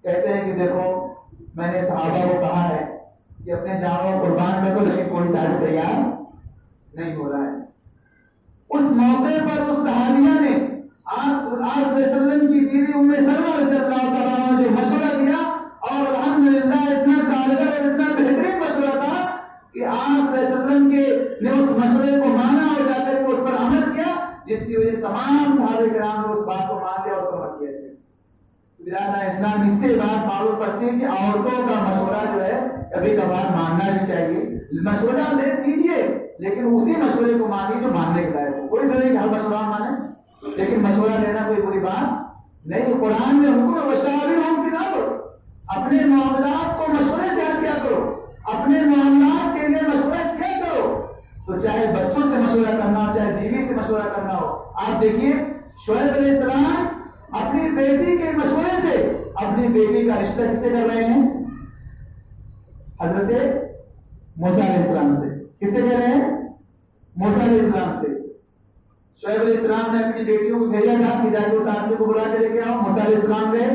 کہتے ہیں کہ دیکھو میں نے صحابہ کو کہا ہے کہ اپنے جانور قربان کر دو, لیکن کوئی صحابی تیار نہیں ہو رہا ہے. اس موقع پر اس صحابیہ نے آپ صلی اللہ علیہ وسلم کی بیوی ام سلمہ رضی اللہ تعالیٰ عنہ نے مشورہ دیا, اور الحمدللہ اتنا کارگر اور اتنا بہترین مشورہ تھا کہ آپ صلی اللہ علیہ وسلم کے نے اس مشورے کو مانا اور جا کر کے اس پر عمل کیا, جس کی وجہ سے تمام صحابہ کرام نے اس بات کو مان لیا اور اس پر عمل کیا. برادر اسلام اس سے بات معلوم پڑتی ہے کہ عورتوں کا مشورہ جو ہے کبھی کبھار ماننا بھی چاہیے. مشورہ لے دیجیے لیکن اسی مشورے کو مانیے جو ماننے کے لائق ہو. کوئی ضروری نہیں کہ ہر مشورہ مانے, لیکن مشورہ لینا کوئی بری بات نہیں. قرآن میں حکم ہے وشاورہم فی الامر, اپنے معاملات کو مشورے سے حل کیا کرو, اپنے معاملات کے لیے مشورہ کیا کرو. تو چاہے بچوں سے مشورہ کرنا ہو, چاہے بیوی سے مشورہ کرنا ہو. آپ دیکھیے شعیب علیہ السلام اپنی بیٹی کے مشورے سے اپنی بیٹی کا رشتہ کس سے کر رہے ہیں؟ حضرت موسیٰ علیہ السلام سے. کس سے کہہ رہے ہیں؟ موسیٰ علیہ السلام سے. شعیب علیہ السلام نے اپنی بیٹیوں کو بھیجا تھا کہ جا کے اس آدمی کو بلا کے لے کے آؤ. موسیٰ علیہ السلام گئے.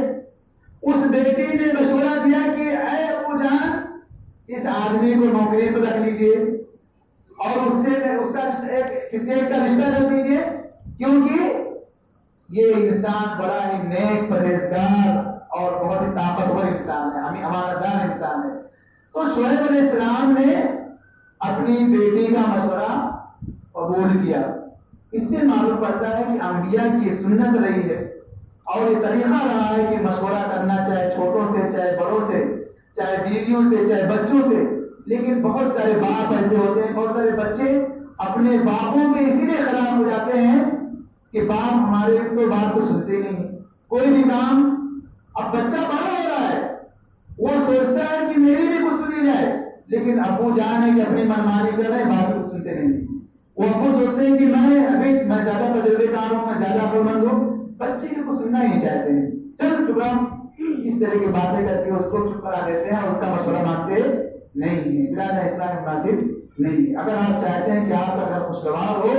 اس بیٹی نے مشورہ دیا کہ اے ابو جان اس آدمی کو نوکری پہ رکھ لیجیے اور اس کا کسی ایک کا رشتہ کر دیجیے کیونکہ یہ انسان بڑا ہی نیک پرہیزگار اور بہت ہی طاقتور انسان ہے, امانتدار انسان ہے. تو شعیب علیہ السلام نے اپنی بیٹی کا مشورہ قبول کیا. اس سے معلوم پڑتا ہے کہ انبیاء کی سنت رہی ہے اور یہ طریقہ رہا ہے کہ مشورہ کرنا چاہے چھوٹوں سے چاہے بڑوں سے, چاہے بیویوں سے چاہے بچوں سے. لیکن بہت سارے باپ ایسے ہوتے ہیں, بہت سارے بچے اپنے باپوں کے اسی لیے خلاف ہو جاتے ہیں کہ باپ ہمارے تو بات کو سنتے نہیں. کوئی بھی کام, اب بچہ بڑا ہو رہا ہے, وہ سوچتا ہے کہ میری بھی کچھ سنی جائے, لیکن ابو جان ہے کہ اپنی منمانی کر رہے ہیں, باپ کو سنتے نہیں. وہ ابو سوچتے ہیں کہ میں زیادہ تجربے کار ہوں, میں زیادہ عقل مند ہوں, بچے کو سننا ہی نہیں چاہتے ہیں. چل چپ رہا, اس طرح کی باتیں کر کے اس کو چپ کرا دیتے ہیں اور اس کا مشورہ مانتے نہیں ہیں. برادر اسلام مناسب نہیں ہے. اگر آپ چاہتے ہیں کہ آپ کا گھر خوشگوار ہو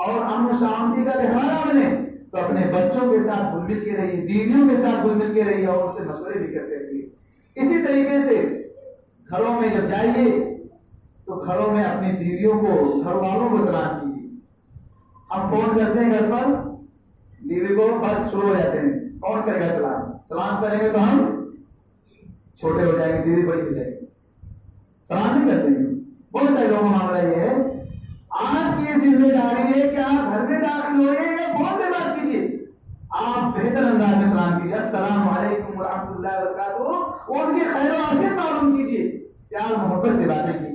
اور امن و شانتی کا رہنما بنے تو اپنے بچوں کے ساتھ گل مل کے رہیے, بیویوں کے ساتھ گل مل کے رہیے اور اس سے مشورے بھی کرتے رہیے. اسی طریقے سے گھروں میں جب جائیے تو گھروں میں اپنی بیویوں کو, گھر والوں کو سلام کیجیے. ہم فون کرتے ہیں گھر پر, بیوی کو بس شروع ہو جاتے ہیں, کون کرے گا سلام کریں گے تو ہم چھوٹے ہو جائیں گے, بیوی بڑی ہو جائے گی, سلام نہیں کرتے ہیں. بہت سارے لوگوں کا معاملہ یہ ہے. آپ کی ذمہ داری ہے کہ آپ گھر میں داخل ہوئے یا فون پہ بات کیجیے, آپ بہتر انداز میں سلام کیجیے, السلام علیکم ورحمۃ اللہ وبرکاتہ, اور ان کی خیر و عافیت معلوم کیجیے, پیار محبت سے باتیں کیجیے.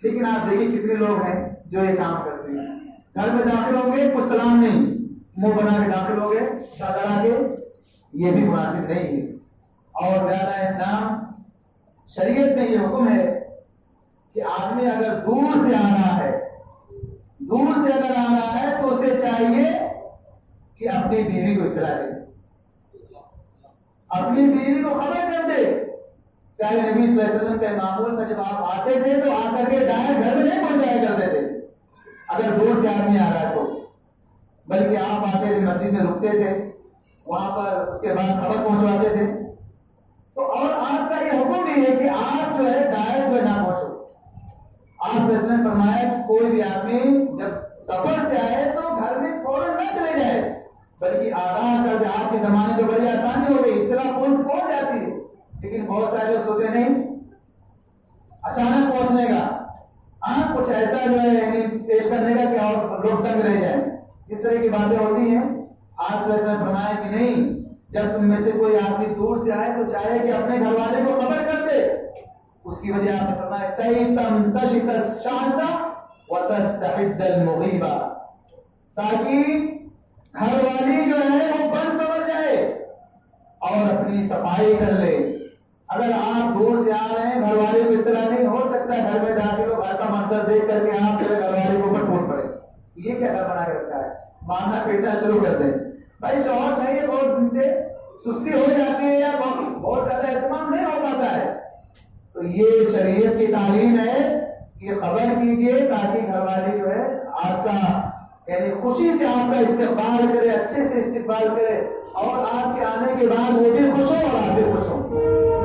لیکن آپ دیکھیے کتنے لوگ ہیں جو یہ کام کرتے ہیں, گھر میں داخل ہوں گے کچھ سلام نہیں, منہ بنا کے داخل ہو گئے چادر آ کے, یہ بھی مناسب نہیں ہے. اور زیادہ اسلام شریعت میں یہ حکم ہے کہ آدمی اگر دور سے آ رہا ہے تو اسے چاہیے کہ اپنی بیوی کو اطلاع دے, اپنی بیوی کو خبر کر دے. پیارے نبی صلی اللہ علیہ وسلم کا معمول تھا, جب آپ آتے تھے تو آ کر کے ڈائریکٹ گھر میں نہیں پہنچایا کرتے تھے اگر دور سے آدمی آ رہا ہے تو, بلکہ آپ آتے تھے مسجد میں رکتے تھے, وہاں پر اس کے بعد خبر پہنچواتے تھے. تو اور آپ کا یہ حکم بھی ہے کہ آپ جو ہے ڈائریکٹ میں نہ پہنچو. آپ نے فرمایا کہ کوئی بھی آدمی جب سفر سے آئے تو گھر میں فوراً نہ چلے جائے, بلکہ آگاہ کر دے. آپ کے زمانے میں بڑی آسانی ہو گئی, اطلاع فون سے پہنچ جاتی ہے, لیکن بہت سارے لوگ سوتے نہیں, اچانک پہنچنے کا, کچھ ایسا جو ہے یعنی پیش کرنے کا کہ اور لوگ تنگ رہ جائیں, اس طرح کی باتیں ہوتی ہیں. آج سے فرمایا کہ نہیں, جب تم میں سے کوئی آدمی دور سے آئے تو چاہے کہ اپنے گھر والے کو خبر کر دے. اس کی وجہ آپ نے فرمایا کئی تمتشط الشعث وتستعد المغیبہ, تاکہ گھر والی جو ہے وہ بن سمجھ جائے اور اپنی صفائی کر لے. اگر آپ دور سے آ رہے ہیں, گھر والے کو اطلاع نہیں, ہو سکتا ہے گھر میں داخل ہو, گھر کا منظر دیکھ کر کے آپ گھر والے کو اوپر ٹوٹ پڑے, یہ کیا گھر بنا کے رکھا ہے, مارنا پیٹنا شروع کر دیں. بھائی شوہر نہیں ہے, بہت دن سے سستی ہو جاتی ہے یا بہت زیادہ اہتمام نہیں ہو پاتا ہے, تو یہ شریعت کی تعلیم ہے کہ خبر کیجئے تاکہ گھر والے جو ہے آپ کا یعنی خوشی سے آپ کا استقبال کرے, اچھے سے استقبال کرے, اور آپ کے آنے کے بعد وہ بھی خوش ہو اور آپ بھی خوش ہو.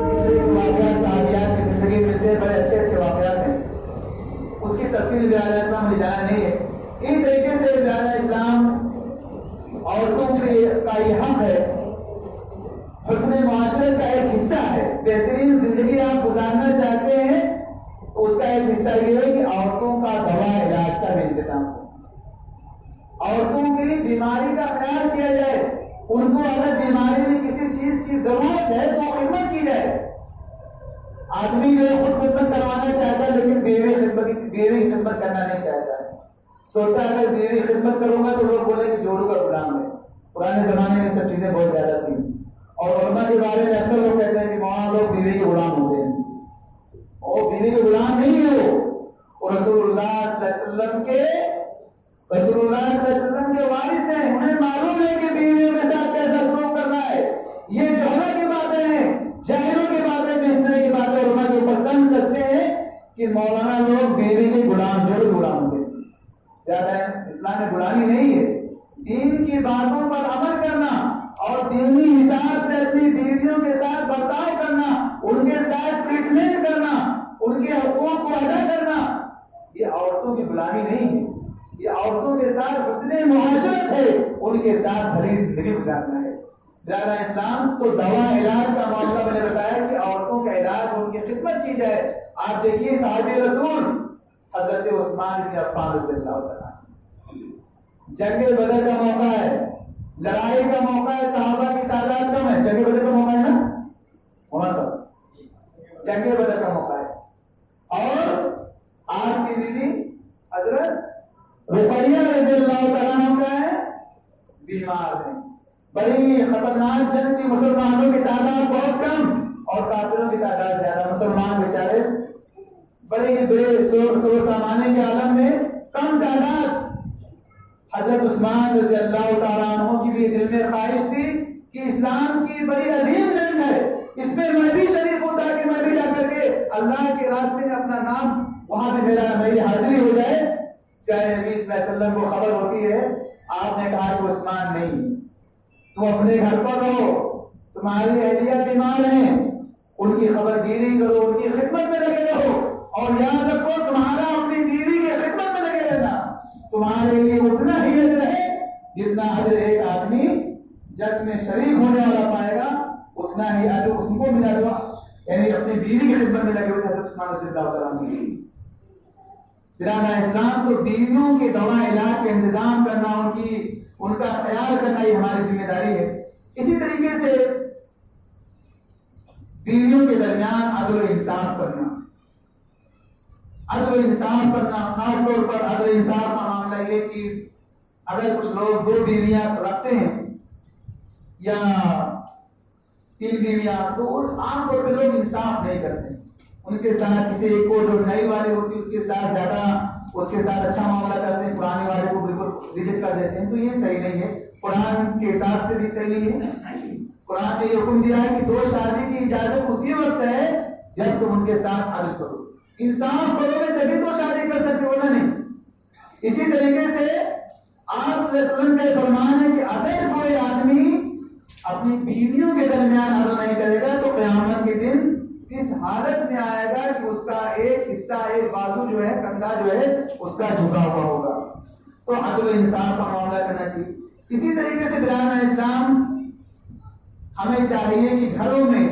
اس طرح کے واقعات صحابیات کی زندگی میں ملتے ہیں, بڑے اچھے اچھے واقعات ہیں. اس کی تفصیل بیان اسلام نے جانا نہیں ہے. ان طریقے سے بیان اسلام عورتوں کا یہ حق ہے, حسن معاشرت کا ایک حصہ ہے. بہترین زندگی آپ گزارنا چاہتے ہیں تو اس کا ایک حصہ یہ ہے کہ عورتوں کا دوا علاج کا بھی انتظام ہو, عورتوں کی بیماری کا خیال کیا جائے, ان کو اگر بیماری میں کسی چیز کی ضرورت ہے تو خدمت کی جائے. آدمی جو ہے خود خدمت کروانا چاہتا ہے لیکن بیوی خدمت کرنا نہیں چاہتا ہے. سوچتا ہے اگر بیوی خدمت کروں گا تو لوگ بولیں کہ جوڑوں کا غلام ہے. پرانے زمانے میں سب چیزیں بہت زیادہ تھیں, اور علماء کے بارے میں اکثر لوگ کہتے ہیں کہ وہاں لوگ بیوی کے غلام ہوتے ہیں, اور بیوی کے غلام نہیں ہے, وہ رسول اللہ صلی اللہ علیہ وسلم کے وارث ہیں. انہیں معلوم ہے کہ بیویوں کے ساتھ کیسا سلوک کرنا ہے. یہ جوہروں کی باتیں ہیں, جاہلوں کی باتیں ہیں, اس طرح کی باتیں علماء کے اوپر طنز کستے ہیں کہ مولانا لوگ بیوی کے غلام, جو غلام ہوتے ہیں. زیادہ اسلام میں غلامی نہیں ہے, دین کی باتوں پر عمل کرنا اور دینی حساب سے اپنی بیویوں کے ساتھ برتاؤ کرنا، ان کے ساتھ ٹریٹمنٹ کرنا، ان کے حقوق کو ادا کرنا، یہ عورتوں کی غلامی نہیں ہے، یہ عورتوں کے ساتھ حسن معاشرت ہے، ان کے ساتھ بھلی زندگی گزارنا ہے۔ برادر اسلام، تو دوا علاج کا معاملہ میں نے بتایا کہ عورتوں کا علاج، ان کی خدمت کی جائے۔ آپ دیکھیے صحابی رسول حضرت عثمان بن عفان رضی اللہ تعالیٰ، جنگ بدر کا موقع ہے، لڑائی کا موقع ہے، صحابہ کی تعداد کم ہے، جنگ بدر کا موقع ہے نا ہونا صاحب، جنگ بدر کا موقع ہے، اور آپ کی بیوی حضرت رقیہ رضی اللہ تعالیٰ عنہ کا ہے، بیمار ہیں، بڑی خطرناک جنگ تھی، مسلمانوں کی تعداد بہت کم اور کافروں کی تعداد زیادہ، مسلمان بیچارے بڑے ہی بے سو سامانے کے عالم میں کم تعداد۔ حضرت عثمان رضی اللہ تعالیٰ عنہ کی بھی دل میں خواہش تھی کہ اسلام کی بڑی عظیم جنگ ہے، اس میں میں بھی شریک ہوں تاکہ میں بھی جا کر کے اللہ کے راستے میں اپنا نام وہاں پہ میری حاضری ہو جائے۔ پیارے نبی صلی اللہ علیہ وسلم کو خبر ہوتی ہے، آپ نے کہا کہ عثمان نہیں، تم اپنے گھر پر رہو، تمہاری اہلیہ بیمار ہیں، ان کی خبر گیری کرو، ان کی خدمت میں لگے رہو، اور یاد رکھو تمہارا اپنی بیوی کی خدمت میں لگے رہنا تمہارے لیے اتنا ہی اجر ہے جتنا اجر ایک آدمی جنگ میں شریک ہونے والا پائے گا، اتنا ہی اجر اس کو ملا گا، یعنی اپنی بیوی کی خدمت میں لگے ہوئے حضرت عثمان رضی اللہ تعالیٰ عنہ۔ برادر اسلام، تو بیویوں کے دوا علاج کا انتظام کرنا، ان کا خیال کرنا، یہ ہماری ذمہ داری ہے۔ اسی طریقے سے بیویوں کے درمیان عدل و انصاف کرنا، عدل و انصاف کرنا، خاص طور پر عدل و انصاف کا معاملہ یہ کہ اگر کچھ لوگ 2 بیویاں رکھتے ہیں یا 3 بیویاں، تو عام طور پہ لوگ انصاف نہیں کرتے، ان کے ساتھ کسی ایک کو جو نئی والی ہوتی ہے اس کے ساتھ زیادہ، اس کے ساتھ اچھا معاملہ کرتے ہیں، پرانے والے کو بالکل ریجیکٹ کر دیتے ہیں، تو یہ صحیح نہیں ہے، قرآن کے حساب سے بھی صحیح نہیں ہے۔ قرآن نے یہ حکم دیا ہے کہ 2 شادی کی اجازت اسی وقت ہے جب تم ان کے ساتھ عدل کرو، انصاف کرو گے تبھی تو شادی کر سکتے ہو نا، نہیں۔ اسی طریقے سے آپ صلی اللہ علیہ وسلم کا فرمان ہے کہ اگر کوئی آدمی اپنی بیویوں کے درمیان عدل نہیں کرے گا تو قیامت کے دن اس حالت میں آئے گا کہ اس کا ایک حصہ، ایک بازو جو ہے، کندھا جو ہے، اس کا جھکا ہوا ہوگا۔ تو عدل و انصاف کا معاملہ کرنا چاہیے۔ اسی طریقے سے برادر اسلام، ہمیں چاہیے کہ گھروں میں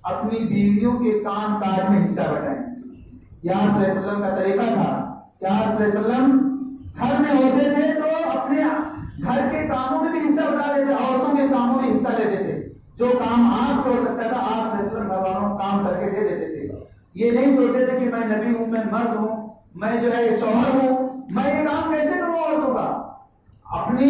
اپنی بیویوں کے کام کاج میں حصہ بٹائیں۔ یا صلی اللہ علیہ وسلم کا طریقہ تھا کہ آپ صلی اللہ علیہ وسلم گھر میں ہوتے تھے تو اپنے گھر کے کاموں میں بھی حصہ اٹھا لیتے، عورتوں کے کاموں میں حصہ لیتے تھے، جو کام آپ سے ہو سکتا تھا آپ صلی اللہ علیہ وسلم گھر والوں کو کام کر کے دے دیتے تھے۔ یہ نہیں سوچتے تھے کہ میں نبی ہوں، میں مرد ہوں، میں جو ہے شوہر ہوں، میں یہ کام کیسے کروں عورتوں کا؟ اپنے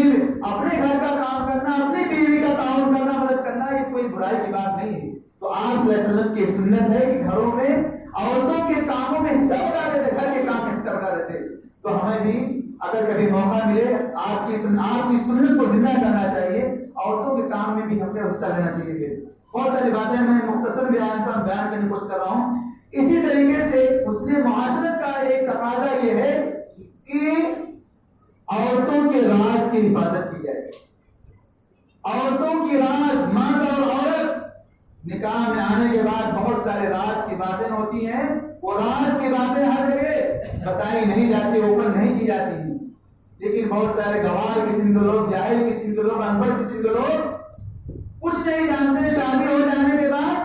گھر کا کام کرنا، اپنی بیوی کا تعاون کرنا، مدد کرنا، یہ کوئی برائی کی بات نہیں ہے۔ تو آپ صلی اللہ علیہ وسلم کی سنت ہے کہ گھروں میں عورتوں کے کاموں میں حصہ بٹا دیتے، گھر کے کام میں حصہ بٹا دیتے۔ تو ہمیں بھی اگر کبھی موقع ملے آپ کی سنت کو زندہ کرنا چاہیے، عورتوں کے کام میں بھی ہم کو حصہ لینا چاہیے۔ بہت ساری باتیں میں مختصر بیان کرنے کی کوشش کر رہا ہوں۔ اسی طریقے سے حسن معاشرت کا ایک تقاضا یہ ہے کہ عورتوں کے راز کی حفاظت کی جائے۔ عورتوں کی راز، مرد اور عورت نکاح میں آنے کے بعد بہت سارے راز کی باتیں ہوتی ہیں، وہ راز کی باتیں ہر جگہ بتائی نہیں جاتی، اوپن نہیں کی جاتی ہیں، لیکن بہت سارے گوار قسم کے لوگ، جاہل قسم کے لوگ، ان پڑھ قسم کے لوگ کچھ نہیں جانتے۔ شادی ہو جانے کے بعد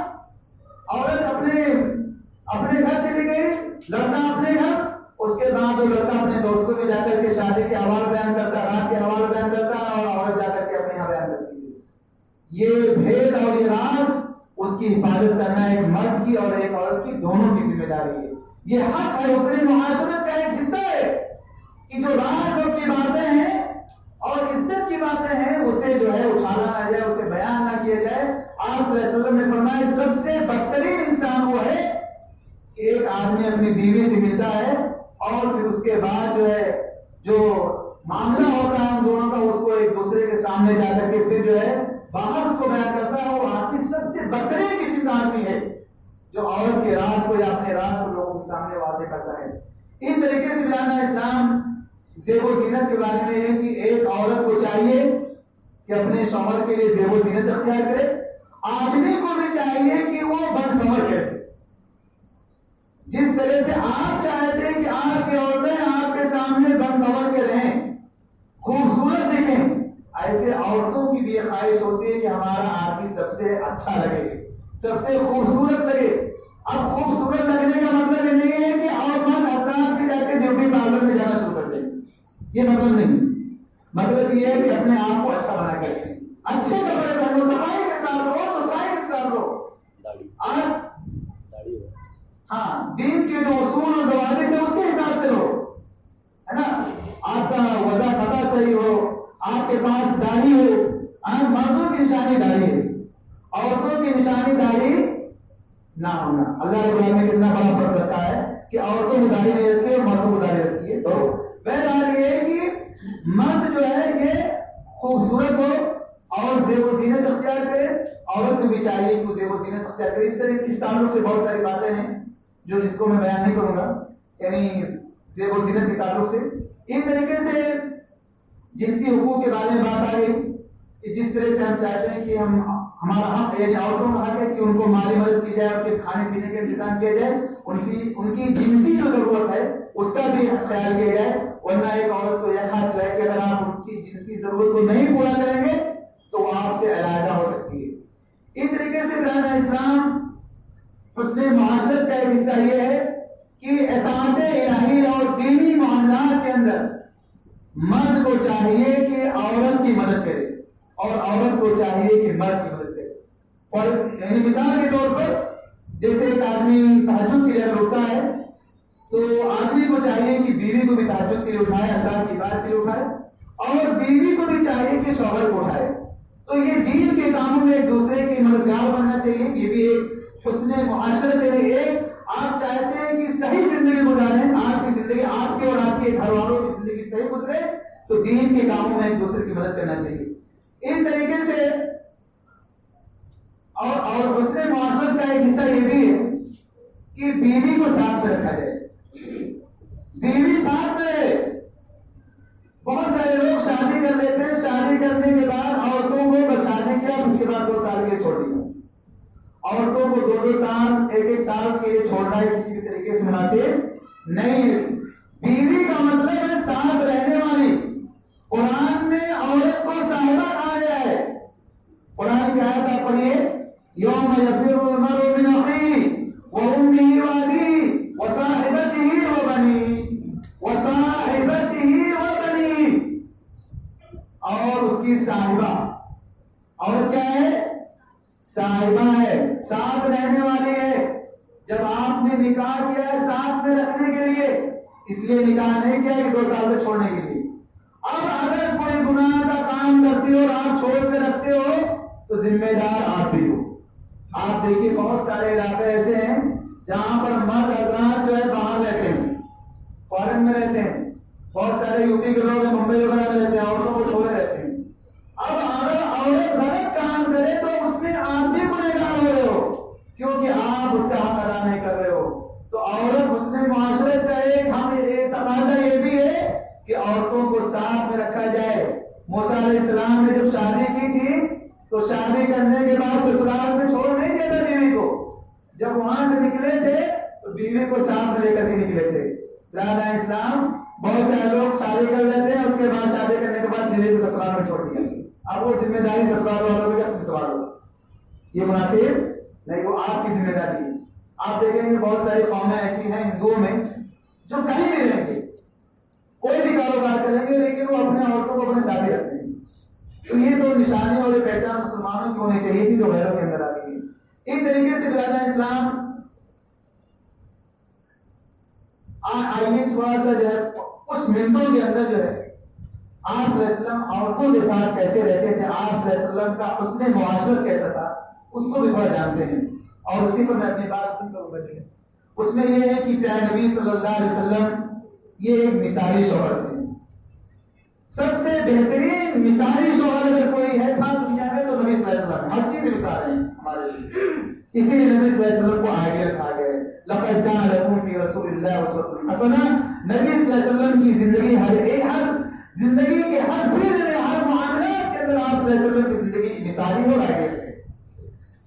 عورت اپنے گھر چلی گئی، لڑکا اپنے گھر، اس کے بعد وہ لڑکا اپنے دوستوں میں جا کر کے شادی کے احوال بیان کرتا ہے، رات کے احوال بیان کرتا ہے، اور عورت جا کر کے اپنے یہاں بیان کرتی ہے۔ یہ بھید اور یہ راز، اس کی حفاظت کرنا ایک مرد کی اور ایک عورت کی دونوں کی ذمہ داری ہے۔ یہ حق ہے، حسن معاشرت کا ایک حصہ ہے کہ جو راز اور کی باتیں ہیں اور عزت کی باتیں ہیں اسے جو ہے اچھالا نہ جائے، اسے بیان نہ کیا جائے۔ آپ صلی اللہ علیہ وسلم نے فرمایا سب سے بدترین انسان وہ ہے کہ ایک آدمی اپنی بیوی سے ملتا ہے اور پھر اس کے بعد جو ہے جو معاملہ ہوتا ہے ان دونوں کا، اس کو ایک دوسرے کے سامنے جا کر کے پھر جو ہے باہر اس کو بیان کرتا ہے۔ وہ آدمی سب سے بدترین قسم کا آدمی ہے جو عورت کے راز کو یا اپنے راز کو لوگوں کے سامنے واضح کرتا ہے۔ اس طریقے سے بیان اسلام زیب و زینت کے بارے میں یہ کہ ایک عورت کو چاہیے کہ اپنے شوہر کے لیے زیب و زینت اختیار کرے، آدمی کو بھی چاہیے کہ وہ بن سنور کرے۔ جس طرح سے آپ چاہتے ہیں کہ آپ کی عورتیں آپ کے سامنے بن سنور کے رہیں، خوبصورت دکھیں، ایسے عورتوں کی بھی یہ خواہش ہوتی ہے کہ ہمارا آدمی سب سے اچھا لگے، سب سے خوبصورت لگے۔ اب خوبصورت لگنے کا مطلب یہ نہیں ہے کہ اور مرد حضرات بھی جاتے بیوٹی پارلر میں جانا شروع کر دیں، یہ مطلب نہیں۔ مطلب یہ ہے کہ اپنے آپ کو اچھا بنا کے رکھیں، اچھے کپڑے پہنو، صفائی کے ساتھ رہو، ستھرائی کے ساتھ رہو، اور ہاں دین کے جو اصول اور ضوابط ہیں اس کے حساب سے رہو، ہے نا۔ آپ کا وضع پتہ صحیح ہو، آپ کے پاس داڑھی ہو۔ مردوں کی نشانی داڑھی ہے، عورتوں کی نشانی داڑھی نہ ہونا۔ اللہ رب العالمین نے کتنا بڑا فرق رکھا ہے کہ عورتوں کو داڑھی نہیں رکھتی ہے اور مردوں کو داڑھی رکھتی ہے۔ تو بہرحال یہ ہے کہ مرد جو ہے یہ خوبصورت ہو اور زیب و زینت اختیار کرے، عورت کو بھی چاہیے کہ وہ زیب و زینت اختیار کرے۔ اس طرح اس تعلق سے بہت ساری باتیں ہیں جو جس کو میں بیان نہیں کروں گا، یعنی زیب و زینت کے تعلق سے۔ اس طریقے سے جنسی حقوق کے بارے میں بات آ گئی کہ جس طرح سے ہم چاہتے ہیں کہ ہمارا حق یعنی عورتوں کا حق ہے کہ ان کو مالی مدد کی جائے، ان کے کھانے پینے کا انتظام کیا جائے، ان کی جنسی جو ضرورت ہے اس کا بھی خیال کیا جائے، ورنہ ایک عورت کو یہ خاص ہے کہ اگر آپ اس کی جنسی ضرورت کو نہیں پورا کریں گے تو وہ آپ سے علیحدہ ہو سکتی ہے۔ اس طریقے سے برادر اسلام حسن معاشرت کا ایک حصہ یہ ہے کہ اطاعت الہی اور دینی معاملات کے اندر مرد کو چاہیے کہ عورت کی مدد کرے اور عورت کو چاہیے کہ مرد کی مدد کرے۔ اور یعنی مثال کے طور پر جیسے ایک آدمی تہجد کے لیے اگر اٹھتا ہے تو آدمی کو چاہیے کہ بیوی کو بھی تہجد کے لیے اٹھائے، اللہ کی عبادت کے لیے اٹھائے، اور بیوی کو بھی چاہیے کہ شوہر کو اٹھائے۔ تو یہ دین کے کاموں میں ایک دوسرے کی مددگار بننا چاہیے۔ یہ بھی ایک حسن معاشرت ہے۔ ایک آپ چاہتے ہیں کہ صحیح زندگی گزاریں، آپ کی زندگی، آپ کے اور آپ کے گھر والوں کی زندگی صحیح گزرے، تو دین کے کاموں میں ایک دوسرے کی مدد کرنا چاہیے۔ اس طریقے سے اور حسن معاشرت کا ایک حصہ یہ بھی ہے کہ بیوی کو ساتھ میں رکھا جائے، بیوی ساتھ میں رہے۔ بہت سارے لوگ شادی کر لیتے ہیں، شادی کرنے کے بعد عورتوں کو بس شادی کیا اس کے بعد 2 سال کے لیے چھوڑ دیا۔ عورتوں کو 2 سال 1 سال کے لیے چھوڑنا کسی بھی طریقے سے مناسب نہیں ہے۔ بیوی کا مطلب ہے ساتھ رہنے والی۔ قرآن میں عورت کو صاحبہ کہا گیا ہے۔ قرآن کی آیت آپ پڑھیے، یوم یفر المرء من اخیہ وامہ وابیہ وصاحبتہ وبنیہ وصاحبتہ وبنیہ، اور اس کی صاحبہ، اور کیا ہے؟ صاحبہ ہے، ساتھ رہنے والی ہے۔ جب آپ نے نکاح کیا ہے ساتھ میں رکھنے کے لیے، اس لیے نکاح نہیں کیا کہ 2 سال میں چھوڑنے کے لیے۔ اب اگر کوئی گناہ کا کام کرتے ہو اور آپ چھوڑ کے رکھتے ہو تو ذمہ دار آپ بھی ہو۔ آپ دیکھیے بہت سارے علاقے ایسے ہیں جہاں پر مرد حضرات جو ہے باہر رہتے ہیں، فارن میں رہتے ہیں، بہت سارے یو پی کے لوگ ہیں، ممبئی وغیرہ میں رہتے ہیں، عورتوں کو چھوڑے رہتے ہیں۔ اب اگر عورت غلط کام کرے تو اس میں آپ بھی گنہگار ہو رہے ہو، کیونکہ آپ اس کا حق ادا نہیں کر رہے ہو۔ تو عورت حسن معاشرت کا ایک تقاضا یہ بھی ہے کہ عورتوں کو ساتھ میں رکھا جائے۔ موسیٰ علیہ السلام نے جب شادی کی تھی تو شادی کرنے کے بعد سسرال میں چھوڑ نہیں دیا تھا بیوی کو، جب وہاں سے نکلے تھے تو بیوی کو ساتھ میں لے کر کے نکلے تھے۔ برادر اسلام بہت سارے لوگ شادی کر لیتے ہیں، اس کے بعد شادی کرنے کے بعد بیوی کو سسرال میں چھوڑ دیا، اب وہ ذمہ داری سسرال والوں کی اپنی سوال ہو، یہ مناسب نہیں، وہ آپ کی ذمہ داری ہے۔ آپ دیکھیں گے بہت ساری قومیں ایسی ہیں ہندوؤں میں جو کہیں بھی رہیں گے، کوئی بھی کاروبار کریں گے، لیکن وہ اپنے عورتوں کو اپنے ساتھ ہی رکھتے ہیں۔ تو یہ تو نشانی اور یہ پہچان مسلمانوں کی ہونی چاہیے تھی جو غیروں کے اندر آ گئی ہے۔ ایک طریقے سے برادر اسلام آئیے تھوڑا سا جو ہے کچھ منٹوں کے اندر جو ہے آپ صلی اللہ علیہ وسلم عورتوں کے ساتھ کیسے رہتے تھے، آپ صلی اللہ علیہ وسلم کا حسن معاشرت کیسا تھا، اس کو بھی تھوڑا جانتے ہیں، اور اسی پر میں اپنی بات ختم کروں گا۔ اس میں یہ ہے کہ پیارے نبی صلی اللہ علیہ وسلم یہ ایک مثالی شوہر تھے، سب سے بہترین مثالی شوہر اگر کوئی ہے تھا دنیا میں تو نبی صلی اللہ علیہ وسلم، ہر چیز مثال ہے ہمارے لیے، اسی لیے نبی صلی اللہ علیہ وسلم کو آئیڈیل کہا گیا ہے۔ لقد كان لكم في رسول الله اسوة حسنہ. نبی صلی اللہ علیہ وسلم کی زندگی ہر زندگی کے ہر فیلڈ میں ہر معاملات کے اندر آپ صلی اللہ علیہ وسلم کی زندگی مثالی ہو رہی ہے.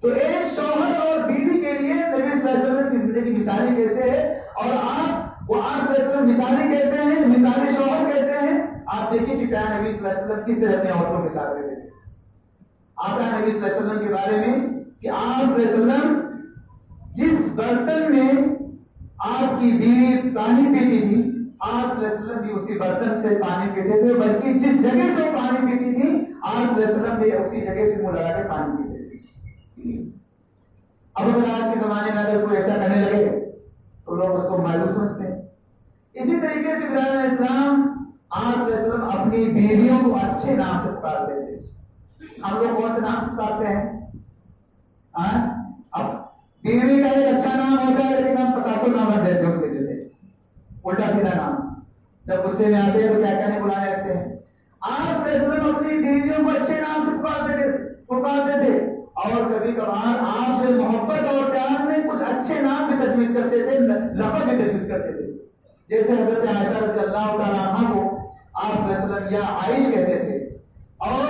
تو ایک شوہر اور بیوی کے لیے نبی صلی اللہ علیہ وسلم کی زندگی مثالی کیسے ہے اور آپ صلی اللہ علیہ وسلم مثالی کیسے ہیں, مثالی شوہر کیسے ہیں. آپ دیکھیں کہ پیارے نبی صلی اللہ علیہ وسلم کس طرح اپنی عورتوں کے ساتھ رہتے تھے. آتا ہے نبی صلی اللہ علیہ وسلم کے بارے میں کہ آپ صلی اللہ علیہ وسلم جس برتن میں آپ کی بیوی پانی پیتی تھی آپ صلی اللہ علیہ وسلم بھی اسی برتن سے پانی پیتے تھے, بلکہ جس جگہ سے وہ پانی پیتی تھی آپ صلی اللہ علیہ وسلم بھی اسی جگہ سے منہ لگا کے پانی پیتے تھے. اب اگر آج کے زمانے میں اگر کوئی ایسا کرنے لگے تو لوگ اس کو مایوس سمجھتے ہیں. اسی طریقے سے برادر اسلام آپ صلی اللہ علیہ وسلم اپنی بیویوں کو اچھے نام سے پکارتے تھے. ہم لوگ کون سے نام سے پکارتے ہیں؟ اب بیوی کا ایک اچھا نام ہوتا ہے لیکن ہم 50 نام رکھ دیتے ہیں اس کے لیے, الٹا سیدھا نام. جب غصے میں آتے ہیں تو کیا کہنے بلانے لگتے ہیں. آپ صلی اللہ علیہ وسلم اپنی بیویوں کو اچھے نام سے پکارتے تھے اور کبھی کبھار آپ سے محبت اور پیار میں کچھ اچھے نام بھی تجویز کرتے تھے, لقب بھی تجویز کرتے تھے. جیسے حضرت عائشہ رضی اللہ تعالیٰ عنہ کو آپ صلی اللہ علیہ وسلم یا عائش کہتے تھے اور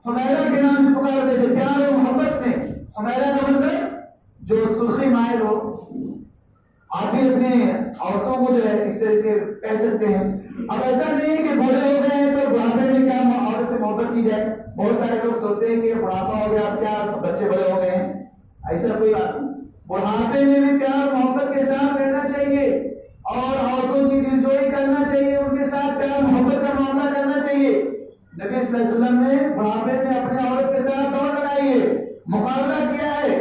حمیرہ کے نام سے پکارتے تھے پیار اور محبت میں. حمیرہ کا مطلب جو سرخی مائل ہو. آپ بھی اپنے عورتوں کو جو ہے اس طرح سے کہہ سکتے ہیں. اب ایسا نہیں ہے کہ بوڑھے ہو گئے ہیں تو بڑھاپے میں کیا عورت سے محبت کی جائے. بہت سارے لوگ سوچتے ہیں کہ بڑھاپا ہو گیا اب کیا بچے بڑے ہو گئے ہیں. ایسا کوئی بات نہیں. بڑھاپے میں بھی پیار محبت کے ساتھ رہنا چاہیے اور عورتوں کی دلجوئی کرنا چاہیے, ان کے ساتھ پیار محبت کا معاملہ کرنا چاہیے. نبی صلی اللہ علیہ وسلم نے بڑھاپے میں اپنے عورت کے ساتھ دوڑ لگائی ہے, مقابلہ کیا ہے.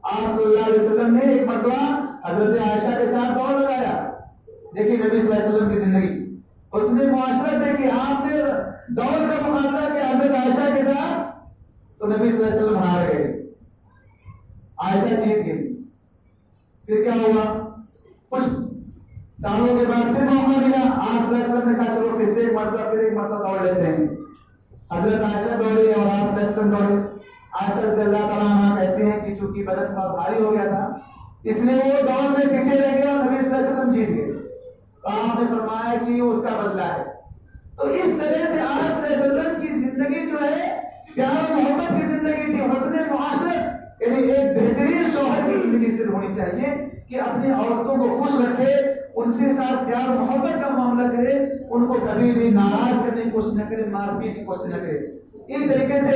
آپ صلی اللہ علیہ وسلم نے ایک مرتبہ حضرت عائشہ کے ساتھ دوڑ لگایا. دیکھیے نبی صلی اللہ علیہ وسلم کی زندگی, اس نے معاشرت دیکھی. آپ نے دوڑ کا مقابلہ کیا حضرت عائشہ کے ساتھ تو نبی صلی اللہ علیہ وسلم ہار گئے, عائشہ جیت گئی. پھر کیا ہوا, کچھ سالوں کے بعد پھر موقع ملا. آپ صلی اللہ علیہ وسلم نے کہا چلو پھر سے ایک مرتبہ دوڑ لیتے ہیں. حضرت عائشہ دوڑی اور آپ صلی اللہ علیہ وسلم دوڑے. عائشہ رضی اللہ تعالیٰ عنہ کہتے ہیں کہ چونکہ بدن بہت بھاری ہو گیا تھا اس لیے وہ دوڑ میں پیچھے رہ گیا اور نبی صلی اللہ علیہ وسلم جیت گئے. تو آپ نے فرمایا کہ یہ اس کا بدلہ ہے. تو اس طرح سے آپ صلی اللہ علیہ وسلم کی زندگی جو ہے پیار و محبت کی زندگی تھی, حسن معاشرت, یعنی ایک بہترین شوہر کی زندگی سے ہونی چاہیے کہ اپنی عورتوں کو خوش رکھے, ان کے ساتھ پیار و محبت کا معاملہ کرے, ان کو کبھی بھی ناراض کرنے کی کوشش نہ کرے, مار پیٹ کی کوشش نہ کرے. اس طریقے سے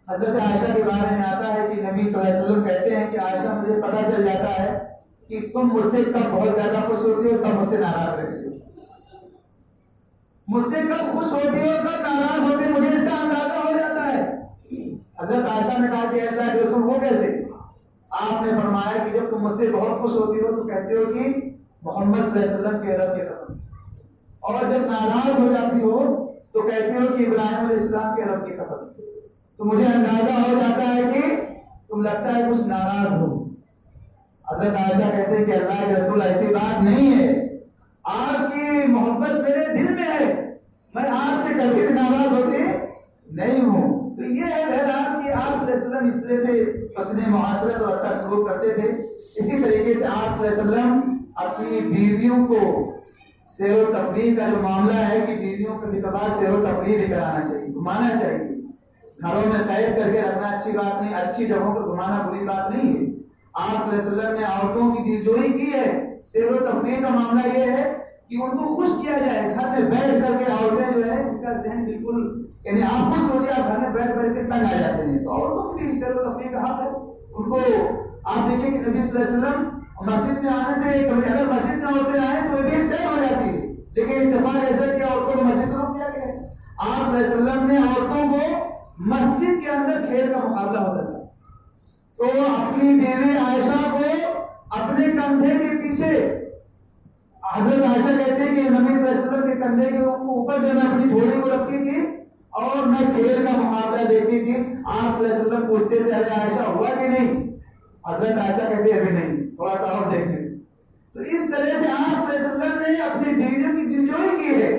حضرت عائشہ کے بارے میں آتا ہے کہ نبی صلی اللہ علیہ وسلم کہتے ہیں کہ عائشہ مجھے پتہ چل جاتا ہے کہ تم مجھ سے کب بہت زیادہ خوش ہوتی ہو کب مجھ سے ناراض رہتی ہو. مجھ سے کب خوش ہوتی ہو کب ناراض ہوتی ہو مجھے اس کا اندازہ ہو جاتا ہے. حضرت عائشہ نے کہا کہ اللہ کے رسول وہ کیسے؟ آپ نے فرمایا کہ جب تم مجھ سے بہت خوش ہوتی ہو تو کہتے ہو کہ محمد صلی اللہ علیہ وسلم کے رب کی قسم, اور جب ناراض ہو جاتی ہو تو کہتے ہو کہ ابراہیم علیہ السلام کے رب کی قسم. تو مجھے اندازہ ہو جاتا ہے کہ تم لگتا ہے کچھ ناراض ہو. حضرت عائشہ کہتے ہیں کہ اللہ کے رسول ایسی بات نہیں ہے, آپ کی محبت میرے دل میں ہے, میں آپ سے کبھی بھی ناراض ہوتی نہیں ہوں. تو یہ ہے بہرحال کہ آپ صلی اللہ علیہ وسلم اس طرح سے حسن معاشرت اور اچھا سلوک کرتے تھے. اسی طریقے سے آپ صلی اللہ علیہ وسلم اپنی بیویوں کو سیر و تفریح کا جو معاملہ ہے کہ بیویوں کو بھی کبھار سیر و تفریح بھی کرانا چاہیے, گھمانا چاہیے. گھروں میں قید کر کے رکھنا اچھی بات نہیں, اچھی جگہوں پر گھمانا بری بات نہیں ہے. آپ صلی اللہ علیہ وسلم نے عورتوں کی دلجوئی کی ہے. سیر و تفریح کا معاملہ یہ ہے کہ ان کو خوش کیا جائے. گھر میں بیٹھ کر کے عورتیں جو ہے ان کا ذہن بالکل, یعنی آپ خود سوچیں آپ گھر میں بیٹھ کے تنگ آ جاتے ہیں, تو عورتوں کو بھی سیر و تفریح کا حق ہے. ان کو آپ دیکھیں کہ نبی صلی اللہ علیہ وسلم مسجد میں آنے سے اگر مسجد میں عورتیں آئیں تو یہ بھی صحیح ہو جاتی ہے, لیکن اتفاق ایسا کہ عورتوں کو مسجد سے روک دیا گیا. آپ صلی اللہ علیہ وسلم نے عورتوں کو مسجد کے اندر کھیل کا مقابلہ ہوتا تھا تو اپنی بیوی عائشہ کو اپنے کندھے کے پیچھے, حضرت عائشہ کہتے ہیں کہ نبی صلی اللہ علیہ وسلم کے کندھے کے اوپر جو میں اپنی جھولی کو رکھتی تھی اور میں کھیل کا مقابلہ دیکھتی تھی. آپ صلی اللہ علیہ وسلم پوچھتے تھے ارے عائشہ ہوا کہ نہیں؟ حضرت عائشہ کہتے ہیں ابھی نہیں, تھوڑا سا اور دیکھ لیں. تو اس طرح سے آپ صلی اللہ علیہ وسلم نے اپنی بیویوں کی دلجوئی کی ہے.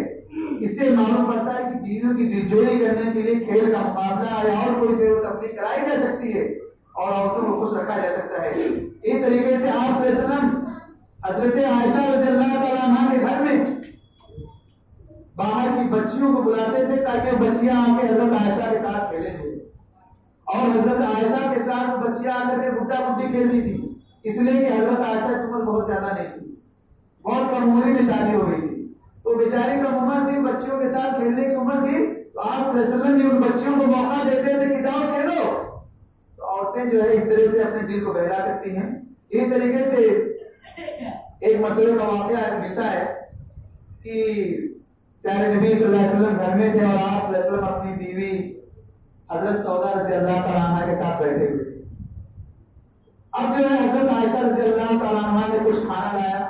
اس سے معلوم پڑتا ہے کہ بیویوں کی دلجوئی کرنے کے لیے کھیل کا مقابلہ یا اور کوئی سیر و تفریح کرائی جا سکتی ہے. اور عورتوں کو خوش رکھا جا سکتا ہے. اس طریقے سے آپ صلی اللہ علیہ وسلم حضرت عائشہ رضی اللہ تعالیٰ عنہا کے گھر میں باہر کی بچیوں کو بلاتے تھے تاکہ بچیاں آ کے حضرت عائشہ کے ساتھ کھیلیں تھے. اور حضرت عائشہ کے ساتھ وہ بچیاں آ کر کے گڈا گڈی کھیلتی تھی، اس لیے کہ حضرت عائشہ کی عمر بہت زیادہ نہیں تھی، بہت کم عمری میں شادی ہو گئی تھی، تو بیچاری کم عمر تھی، بچیوں کے ساتھ کھیلنے کی عمر تھی. تو آپ صلی اللہ علیہ وسلم بھی ان بچیوں کو موقع دیتے تھے کہ جاؤ کھیلو. تو عورتیں جو ہے اس طرح سے اپنے دل کو بہلا سکتی ہیں. اس طریقے سے ایک مرتبہ کا واقعہ ملتا ہے کہ پیارے نبی صلی اللہ علیہ وسلم گھر میں تھے اور آپ صلی اللہ علیہ وسلم اپنی بیوی حضرت سودا رضی اللہ تعالیٰ عنہ کے ساتھ بیٹھے ہوئے تھے. اب جو ہے حضرت عائشہ رضی اللہ تعالیٰ عنہ نے کچھ کھانا لایا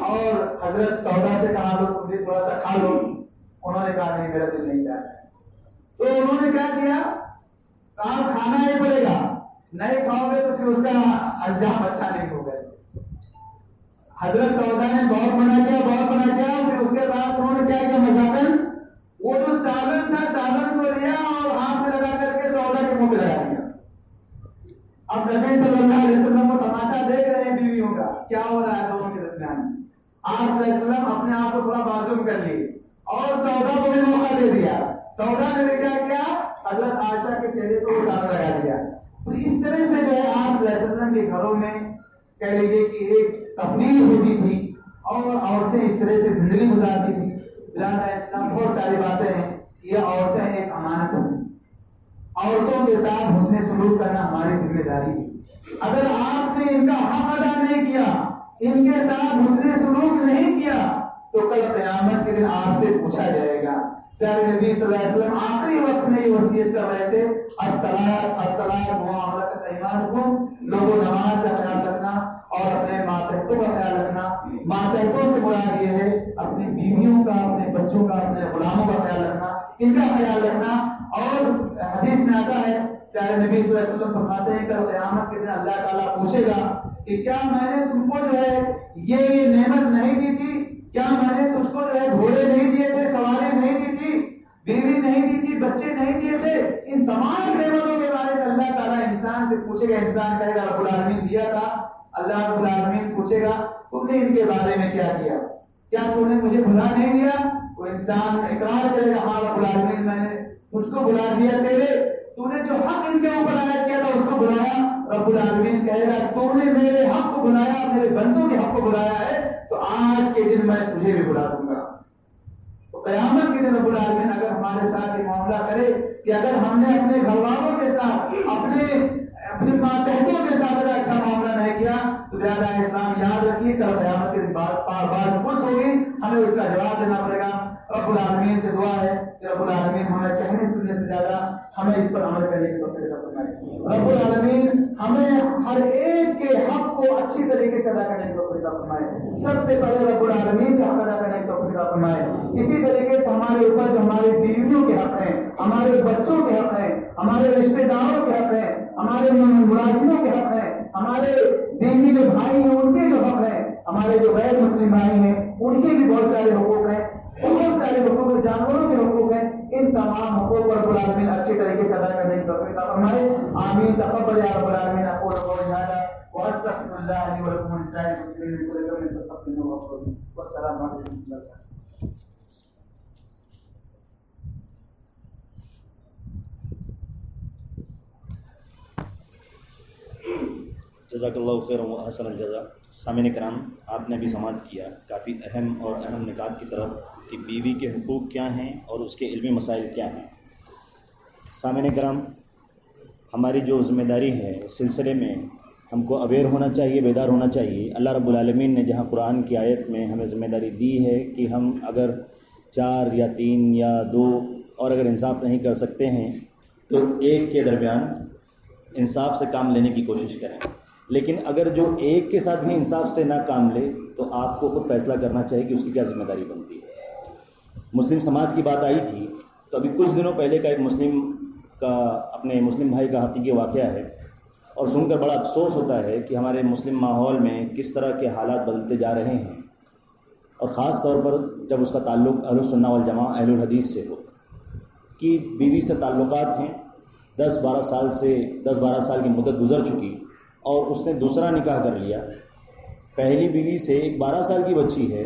اور حضرت سودا سے کہا لو تم بھی تھوڑا سا کھا لو. انہوں نے کہا نہیں میرا دل نہیں چاہتا. تو انہوں نے کیا کیا، کہا کھانا ہی پڑے گا، نہیں کھاؤ گے تو پھر اس کا انجام اچھا نہیں ہوگا. حضرت سودا نے بہت منع کیا، بہت منع کیا. پھر اس کے بعد انہوں نے کیا کیا، مذاقاً وہ جو سالن تھا سالن کو لیا اور ہاتھ میں لگا کر کے سودا کے منہ پہ لگا دیا. اب نبی صلی اللہ علیہ وسلم وہ تماشا دیکھ رہے ہیں بیویوں کا کیا ہو رہا ہے دونوں کے درمیان. آپ صلی اللہ علیہ وسلم اپنے آپ کو تھوڑا معصوم کر لیے اور سودا کو بھی موقع دے دیا. سودا نے بھی کیا کیا، حضرت عائشہ کے چہرے کو سالن لگا دیا. تو اس طرح سے جو ہے آپ صلی اللہ علیہ وسلم کے گھروں میں کہہ لیجیے کہ ایک تفریح ہوتی تھی اور عورتیں اس طرح سے زندگی گزارتی تھی. برادر اسلام بہت ساری باتیں ہیں، یہ عورتیں ایک امانت ہیں. عورتوں کے ساتھ حسن سلوک کرنا ہماری ذمہ داری ہے. اگر آپ نے ان کا حق ادا نہیں کیا، ان کے ساتھ حسن سلوک نہیں کیا تو کل قیامت کے دن آپ سے پوچھا جائے گا. پیارے نبی صلی اللہ علیہ وسلم آخری وقت میں یہ وصیت کر رہے تھے، الصلاۃ وما ملکت ایمانکم، لوگوں نماز کا خیال رکھنا اور اپنے ماتحتوں کا خیال رکھنا. ماتحتوں سے مراد یہ ہے اپنی بیویوں کا، اپنے بچوں کا، اپنے غلاموں کا خیال رکھنا، ان کا خیال رکھنا. اور حدیث میں آتا ہے پیارے نبی صلی اللہ علیہ وسلم فرماتے ہیں کہ قیامت کے دن اللہ تعالیٰ پوچھے گا کہ کیا میں نے تم کو جو ہے یہ نعمت نہیں دی تھی، کیا میں نے تجھ کو جو ہے گھوڑے نہیں دیے تھے، سواری نہیں دی تھی، بیوی نہیں دی تھی، بچے نہیں دیے تھے. ان تمام نعمتوں کے بارے میں اللہ تعالیٰ انسان سے پوچھے گا. انسان کہے گا رب العالمین دیا تھا. اللہ رب العالمین پوچھے گا تم نے ان کے بارے میں کیا کیا، کیا تم نے مجھے بھلا نہیں دیا. وہ انسان اقرار کرے گا ہاں رب العالمین میں نے تجھ کو بھلا دیا، تو نے جو حق ان کے اوپر عائد کیا تھا اس کو بلایا. رب العالمین کہے گا تو نے میرے حق کو بلایا، میرے بندوں کے حق کو بلایا ہے، تو آج کے دن میں تجھے بھی بلا دوں گا. تو قیامت کے دن رب العالمین اگر ہمارے ساتھ یہ معاملہ کرے کہ اگر ہم نے اپنے گھر والوں کے ساتھ، اپنے ماتحتوں کے ساتھ اگر اچھا معاملہ نہیں کیا تو برادر اسلام یاد رکھیے کل قیامت کے دن باز خوش ہوگی، ہمیں اس کا جواب دینا پڑے گا. رب العالمین سے دعا ہے کہ رب العالمین ہمیں کہنے سننے سے زیادہ ہمیں اس پر عمل کرنے کی توفیق عطا فرمائے. رب العالمین ہمیں ہر ایک کے حق کو اچھی طریقے سے ادا کرنے کی توفیق عطا فرمائے. سب سے پہلے رب العالمین کا حق ادا کرنے کی توفیق عطا فرمائے. اسی طریقے سے ہمارے اوپر جو ہمارے بیویوں کے حق ہیں، ہمارے بچوں کے حق ہیں، ہمارے رشتہ داروں کے حق ہیں، ہمارے ملازموں کے حق ہیں، ہمارے دینی جو بھائی ہیں ان کے جو حق ہیں، ہمارے جو غیر مسلم بھائی ہیں ان کے بھی بہت سارے حقوق ہیں، بہت سارے حقوق، جانوروں کے حقوق ہیں. ان تمام حقوق پر رب العالمین اچھی طریقے سے ادا کرنے کی توفیق عطا فرمائے. آمین. تقبل یا رب العالمین. اقول قولی ھذا واستغفر الله لي ولكم ولسائر المسلمين من كل ذنب فاستغفروه واغفروه. والسلام عليكم ورحمة الله وبركاته. جزاک اللہ خیر و احسن الجزا. سامعین کرام، آپ نے بھی سماعت کیا کافی اہم اور اہم نکات کی طرف کہ بیوی کے حقوق کیا ہیں اور اس کے علمی مسائل کیا ہیں. سامعین کرام، ہماری جو ذمہ داری ہے اس سلسلے میں ہم کو اویئر ہونا چاہیے، بیدار ہونا چاہیے. اللہ رب العالمین نے جہاں قرآن کی آیت میں ہمیں ذمہ داری دی ہے کہ ہم اگر 4 یا 3 یا 2 اور اگر انصاف نہیں کر سکتے ہیں تو ایک کے درمیان انصاف سے کام لینے کی کوشش کریں. لیکن اگر جو ایک کے ساتھ بھی انصاف سے نہ کام لے تو آپ کو خود فیصلہ کرنا چاہیے کہ اس کی کیا ذمہ داری بنتی ہے. مسلم سماج کی بات آئی تھی تو ابھی کچھ دنوں پہلے کا ایک اپنے مسلم بھائی کا حقیقی واقعہ ہے اور سن کر بڑا افسوس ہوتا ہے کہ ہمارے مسلم ماحول میں کس طرح کے حالات بدلتے جا رہے ہیں، اور خاص طور پر جب اس کا تعلق اہل السنہ والجماعہ اہل الحدیث سے ہو. کہ بیوی سے تعلقات ہیں 10-12 سال کی مدت گزر چکی اور اس نے دوسرا نکاح کر لیا، پہلی بیوی سے ایک 12 سال کی بچی ہے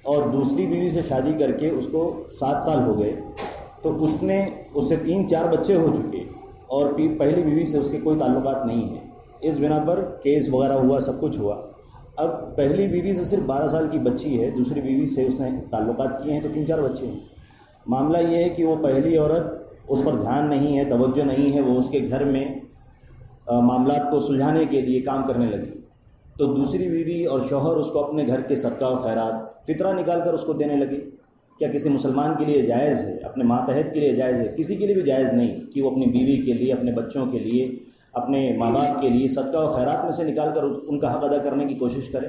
اور دوسری بیوی سے شادی کر کے اس کو 7 سال ہو گئے، تو اس سے 3-4 بچے ہو چکے اور پہلی بیوی سے اس کے کوئی تعلقات نہیں ہیں، اس بنا پر کیس وغیرہ ہوا، سب کچھ ہوا۔ اب پہلی بیوی سے صرف 12 سال کی بچی ہے، دوسری بیوی سے اس نے تعلقات کیے ہیں تو 3-4 بچے ہیں۔ معاملہ یہ ہے کہ وہ پہلی عورت اس پر دھیان نہیں ہے، توجہ نہیں ہے، وہ اس کے گھر میں معاملات کو سلجھانے کے لیے کام کرنے لگی، تو دوسری بیوی اور شوہر اس کو اپنے گھر کے صدقہ و خیرات فطرہ نکال کر اس کو دینے لگے۔ کیا کسی مسلمان کے لیے جائز ہے؟ اپنے ماتحت کے لیے جائز ہے؟ کسی کے لیے بھی جائز نہیں کہ وہ اپنی بیوی کے لیے، اپنے بچوں کے لیے، اپنے ماں باپ کے لیے صدقہ و خیرات میں سے نکال کر ان کا حق ادا کرنے کی کوشش کرے۔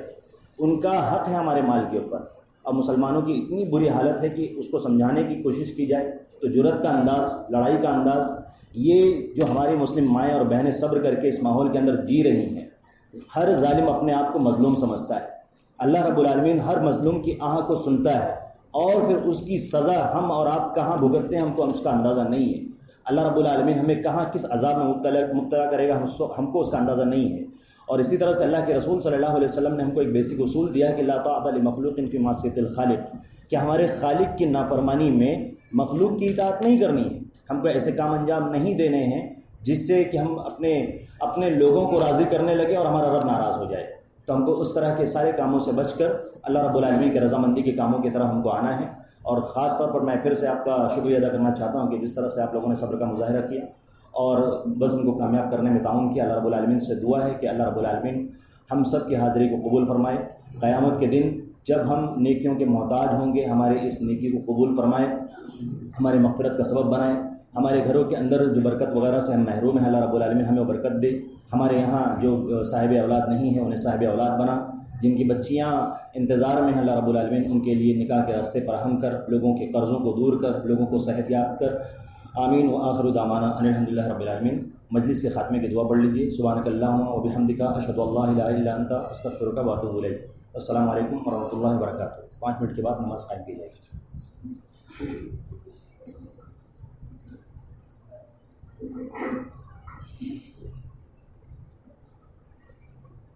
ان کا حق ہے ہمارے مال کے اوپر۔ اب مسلمانوں کی اتنی بری حالت ہے کہ اس کو سمجھانے کی کوشش کی جائے تو جرأت کا انداز، لڑائی کا انداز، یہ جو ہماری مسلم مائیں اور بہنیں صبر کر کے اس ماحول کے اندر جی رہی ہیں، ہر ظالم اپنے آپ کو مظلوم سمجھتا ہے۔ اللہ رب العالمین ہر مظلوم کی آہ کو سنتا ہے اور پھر اس کی سزا ہم اور آپ کہاں بھگتتے ہیں ہم کو اس کا اندازہ نہیں ہے۔ اللہ رب العالمین ہمیں کہاں کس عذاب میں مبتلا کرے گا ہم کو اس کا اندازہ نہیں ہے۔ اور اسی طرح سے اللہ کے رسول صلی اللہ علیہ وسلم نے ہم کو ایک بیسک اصول دیا ہے کہ لا طاعۃ لمخلوق فی معصیۃ الخالق، کہ ہمارے خالق کی نافرمانی میں مخلوق کی اطاعت نہیں کرنی ہے، ہم کو ایسے کام انجام نہیں دینے ہیں جس سے کہ ہم اپنے لوگوں کو راضی کرنے لگے اور ہمارا رب ناراض ہو جائے۔ تو ہم کو اس طرح کے سارے کاموں سے بچ کر اللہ رب العالمین کے رضامندی کے کاموں کی طرف ہم کو آنا ہے۔ اور خاص طور پر میں پھر سے آپ کا شکریہ ادا کرنا چاہتا ہوں کہ جس طرح سے آپ لوگوں نے صبر کا مظاہرہ کیا اور بزم کو کامیاب کرنے میں تعاون کیا۔ اللہ رب العالمین سے دعا ہے کہ اللہ رب العالمین ہم سب کی حاضری کو قبول فرمائے۔ قیامت کے دن جب ہم نیکیوں کے محتاج ہوں گے، ہمارے اس نیکی کو قبول فرمائے، ہمارے مغفرت کا سبب بنائے۔ ہمارے گھروں کے اندر جو برکت وغیرہ سے ہم محروم ہیں، اللہ رب العالمین ہمیں برکت دے۔ ہمارے یہاں جو صاحب اولاد نہیں ہیں انہیں صاحب اولاد بنا، جن کی بچیاں انتظار میں ہیں اللہ رب العالمین ان کے لیے نکاح کے راستے فراہم کر، لوگوں کے قرضوں کو دور کر، لوگوں کو صحت یاب کر۔ آمین و آخر دعوانا ان الحمدللہ رب العالمین۔ مجلس کے خاتمے کی دعا پڑھ لیجیے۔ سبحانک اللہم و بحمدک اشہد ان لا الہ الا انت استغفرک و اتوب الیک۔ السلام علیکم ورحمۃ اللہ وبرکاتہ۔ 5 منٹ کے بعد نماز قائم کی جائے گی۔